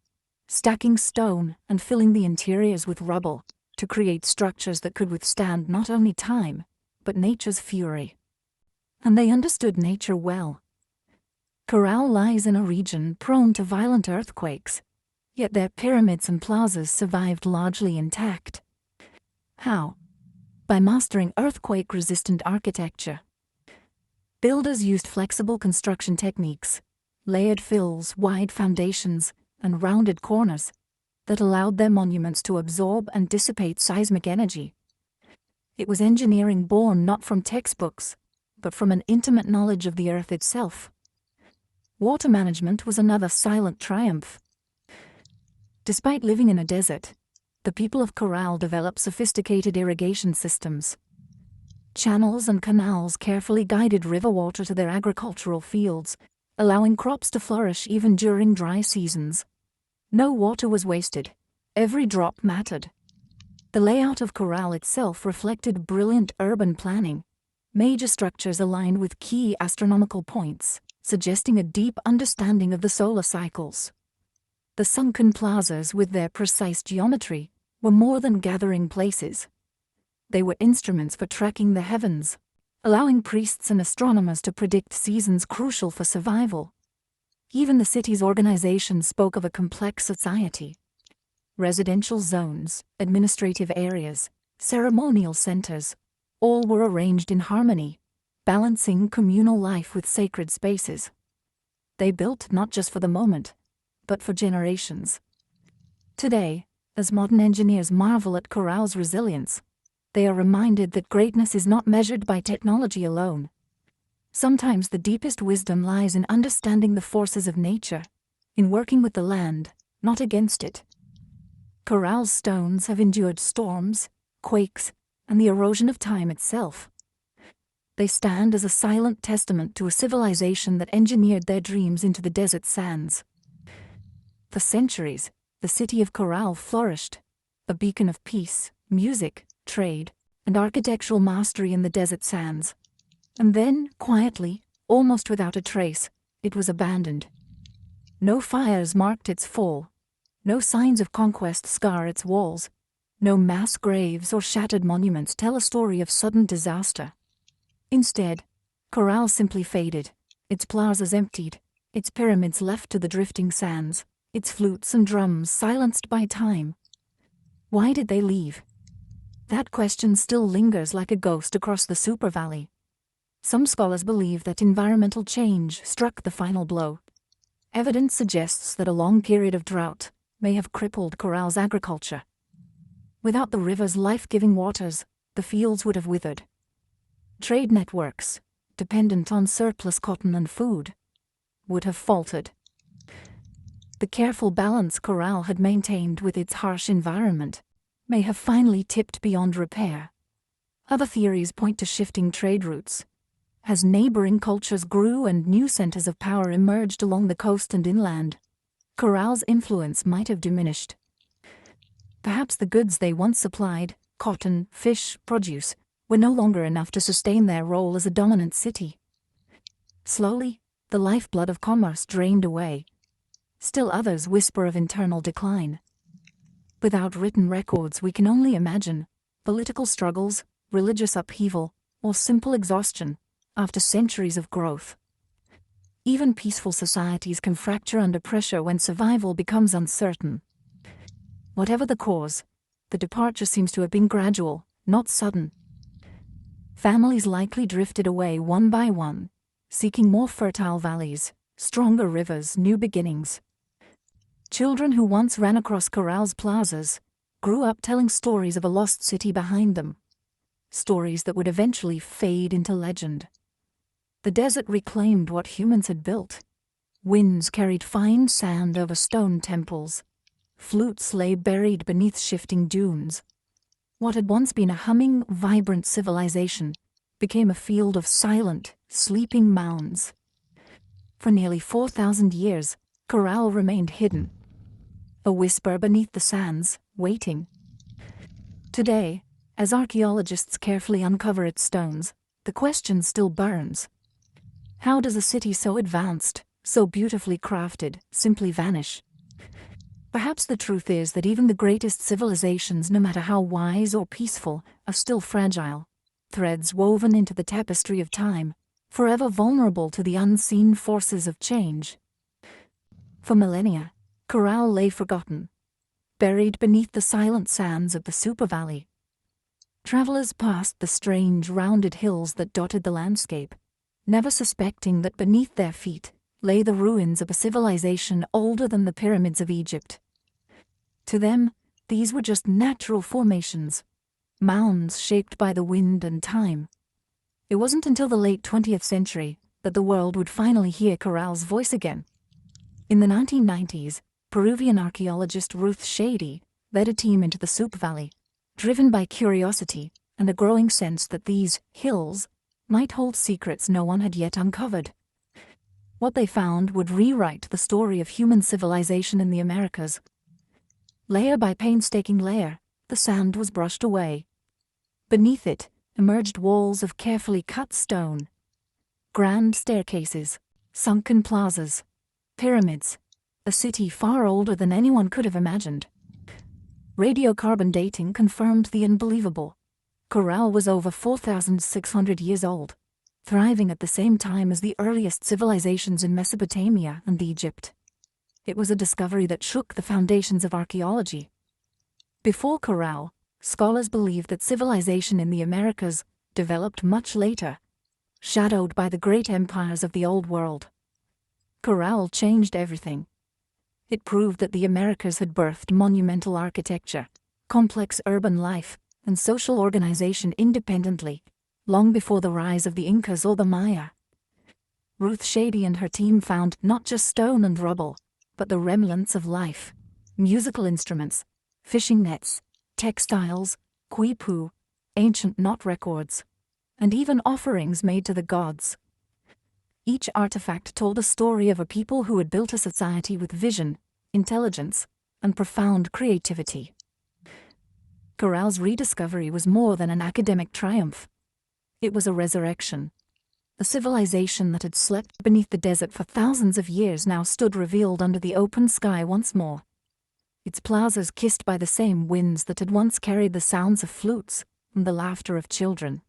stacking stone and filling the interiors with rubble to create structures that could withstand not only time, but nature's fury. And they understood nature well. Corral lies in a region prone to violent earthquakes, yet their pyramids and plazas survived largely intact. How? By mastering earthquake-resistant architecture. Builders used flexible construction techniques, layered fills, wide foundations, and rounded corners that allowed their monuments to absorb and dissipate seismic energy. It was engineering born not from textbooks, but from an intimate knowledge of the earth itself. Water management was another silent triumph. Despite living in a desert, the people of Corral developed sophisticated irrigation systems. Channels and canals carefully guided river water to their agricultural fields, allowing crops to flourish even during dry seasons. No water was wasted. Every drop mattered. The layout of Corral itself reflected brilliant urban planning. Major structures aligned with key astronomical points, suggesting a deep understanding of the solar cycles. The sunken plazas, with their precise geometry, were more than gathering places. They were instruments for tracking the heavens, allowing priests and astronomers to predict seasons crucial for survival. Even the city's organization spoke of a complex society. Residential zones, administrative areas, ceremonial centers, all were arranged in harmony, balancing communal life with sacred spaces. They built not just for the moment, but for generations. Today, as modern engineers marvel at Corral's resilience, they are reminded that greatness is not measured by technology alone. Sometimes the deepest wisdom lies in understanding the forces of nature, in working with the land, not against it. Corral's stones have endured storms, quakes, and the erosion of time itself. They stand as a silent testament to a civilization that engineered their dreams into the desert sands. For centuries, the city of Corral flourished, a beacon of peace, music, trade, and architectural mastery in the desert sands. And then, quietly, almost without a trace, it was abandoned. No fires marked its fall. No signs of conquest scar its walls. No mass graves or shattered monuments tell a story of sudden disaster. Instead, Corral simply faded, its plazas emptied, its pyramids left to the drifting sands, its flutes and drums silenced by time. Why did they leave? That question still lingers like a ghost across the Super Valley. Some scholars believe that environmental change struck the final blow. Evidence suggests that a long period of drought may have crippled Corral's agriculture. Without the river's life-giving waters, the fields would have withered. Trade networks, dependent on surplus cotton and food, would have faltered. The careful balance Corral had maintained with its harsh environment may have finally tipped beyond repair. Other theories point to shifting trade routes. As neighboring cultures grew and new centers of power emerged along the coast and inland, Corral's influence might have diminished. Perhaps the goods they once supplied, cotton, fish, produce, were no longer enough to sustain their role as a dominant city. Slowly, the lifeblood of commerce drained away. Still others whisper of internal decline. Without written records, we can only imagine political struggles, religious upheaval, or simple exhaustion after centuries of growth. Even peaceful societies can fracture under pressure when survival becomes uncertain. Whatever the cause, the departure seems to have been gradual not sudden. Families likely drifted away one by one, seeking more fertile valleys, stronger rivers, new beginnings. Children who once ran across Corral's plazas grew up telling stories of a lost city behind them, stories that would eventually fade into legend. The desert reclaimed what humans had built. Winds carried fine sand over stone temples. Flutes lay buried beneath shifting dunes. What had once been a humming, vibrant civilization became a field of silent, sleeping mounds. For nearly 4,000 years, Corral remained hidden, a whisper beneath the sands, waiting. Today, as archaeologists carefully uncover its stones, the question still burns. How does a city so advanced, so beautifully crafted, simply vanish? Perhaps the truth is that even the greatest civilizations, no matter how wise or peaceful, are still fragile, threads woven into the tapestry of time, forever vulnerable to the unseen forces of change. For millennia, Corral lay forgotten, buried beneath the silent sands of the Super Valley. Travelers passed the strange, rounded hills that dotted the landscape, never suspecting that beneath their feet lay the ruins of a civilization older than the pyramids of Egypt. To them, these were just natural formations, mounds shaped by the wind and time. It wasn't until the late 20th century that the world would finally hear Corral's voice again. In the 1990s, Peruvian archaeologist Ruth Shady led a team into the Super Valley, driven by curiosity and a growing sense that these hills might hold secrets no one had yet uncovered. What they found would rewrite the story of human civilization in the Americas. Layer by painstaking layer, the sand was brushed away. Beneath it emerged walls of carefully cut stone, grand staircases, sunken plazas, pyramids, a city far older than anyone could have imagined. Radiocarbon dating confirmed the unbelievable. Corral was over 4,600 years old, thriving at the same time as the earliest civilizations in Mesopotamia and Egypt. It was a discovery that shook the foundations of archaeology. Before Corral, scholars believed that civilization in the Americas developed much later, shadowed by the great empires of the Old World. Corral changed everything. It proved that the Americas had birthed monumental architecture, complex urban life, and social organization independently, long before the rise of the Incas or the Maya. Ruth Shady and her team found not just stone and rubble, but the remnants of life, musical instruments, fishing nets, textiles, quipu, ancient knot records, and even offerings made to the gods. Each artifact told a story of a people who had built a society with vision, intelligence, and profound creativity. Corral's rediscovery was more than an academic triumph. It was a resurrection. A civilization that had slept beneath the desert for thousands of years now stood revealed under the open sky once more. Its plazas kissed by the same winds that had once carried the sounds of flutes and the laughter of children.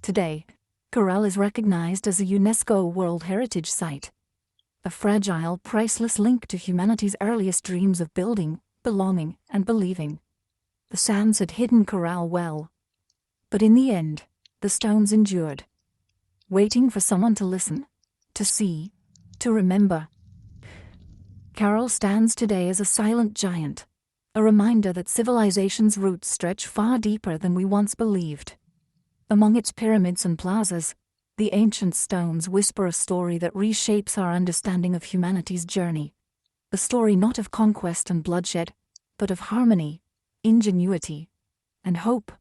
Today, Corral is recognized as a UNESCO World Heritage Site, a fragile, priceless link to humanity's earliest dreams of building, belonging, and believing. The sands had hidden Corral well, but in the end, the stones endured, waiting for someone to listen, to see, to remember. Corral stands today as a silent giant, a reminder that civilization's roots stretch far deeper than we once believed. Among its pyramids and plazas, the ancient stones whisper a story that reshapes our understanding of humanity's journey. A story not of conquest and bloodshed, but of harmony, ingenuity, and hope.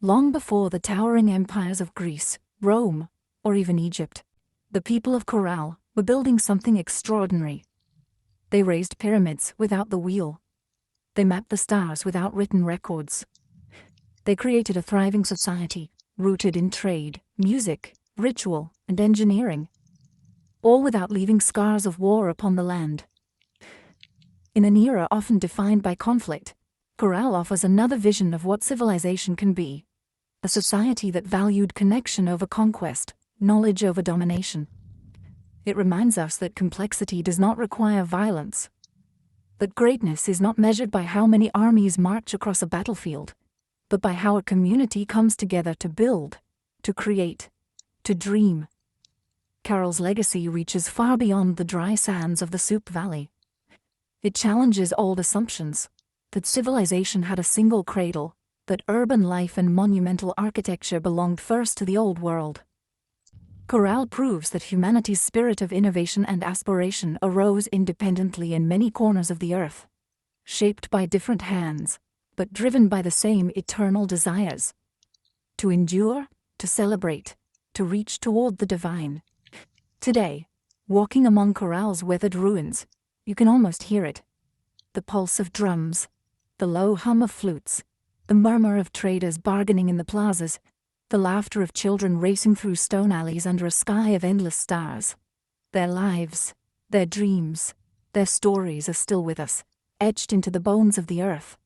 Long before the towering empires of Greece, Rome, or even Egypt, the people of Corral were building something extraordinary. They raised pyramids without the wheel. They mapped the stars without written records. They created a thriving society, rooted in trade, music, ritual, and engineering, all without leaving scars of war upon the land. In an era often defined by conflict, Corral offers another vision of what civilization can be, a society that valued connection over conquest, knowledge over domination. It reminds us that complexity does not require violence, that greatness is not measured by how many armies march across a battlefield, but by how a community comes together to build, to create, to dream. Carol's legacy reaches far beyond the dry sands of the Soup Valley. It challenges old assumptions that civilization had a single cradle, that urban life and monumental architecture belonged first to the Old World. Corral proves that humanity's spirit of innovation and aspiration arose independently in many corners of the earth, shaped by different hands, but driven by the same eternal desires: to endure, to celebrate, to reach toward the divine. Today, walking among Corral's weathered ruins, you can almost hear it. The pulse of drums, the low hum of flutes, the murmur of traders bargaining in the plazas, the laughter of children racing through stone alleys under a sky of endless stars. Their lives, their dreams, their stories are still with us, etched into the bones of the earth.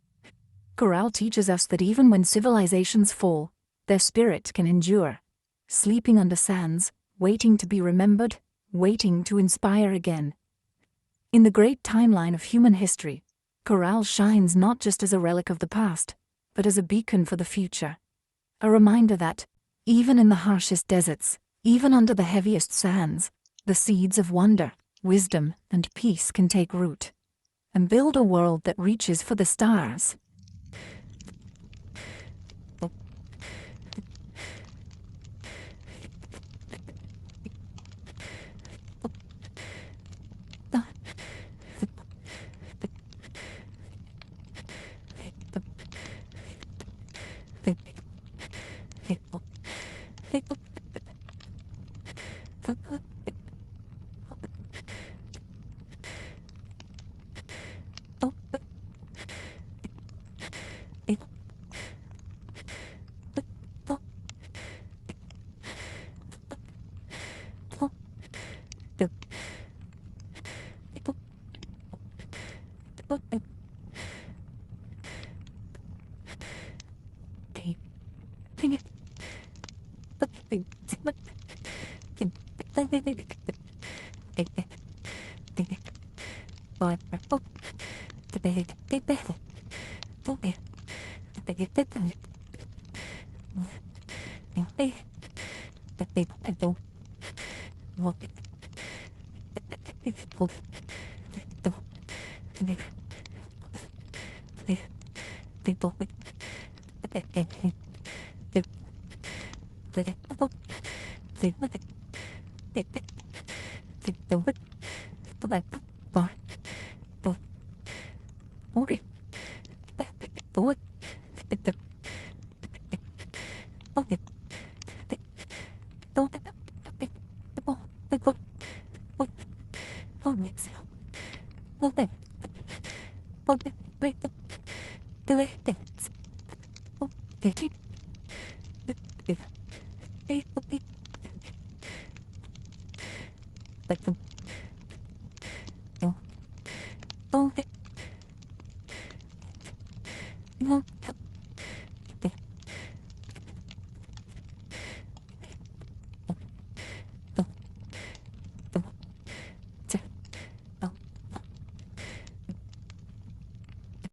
Corral teaches us that even when civilizations fall, their spirit can endure, sleeping under sands, waiting to be remembered, waiting to inspire again. In the great timeline of human history, Corral shines not just as a relic of the past, but as a beacon for the future. A reminder that, even in the harshest deserts, even under the heaviest sands, the seeds of wonder, wisdom, and peace can take root and build a world that reaches for the stars.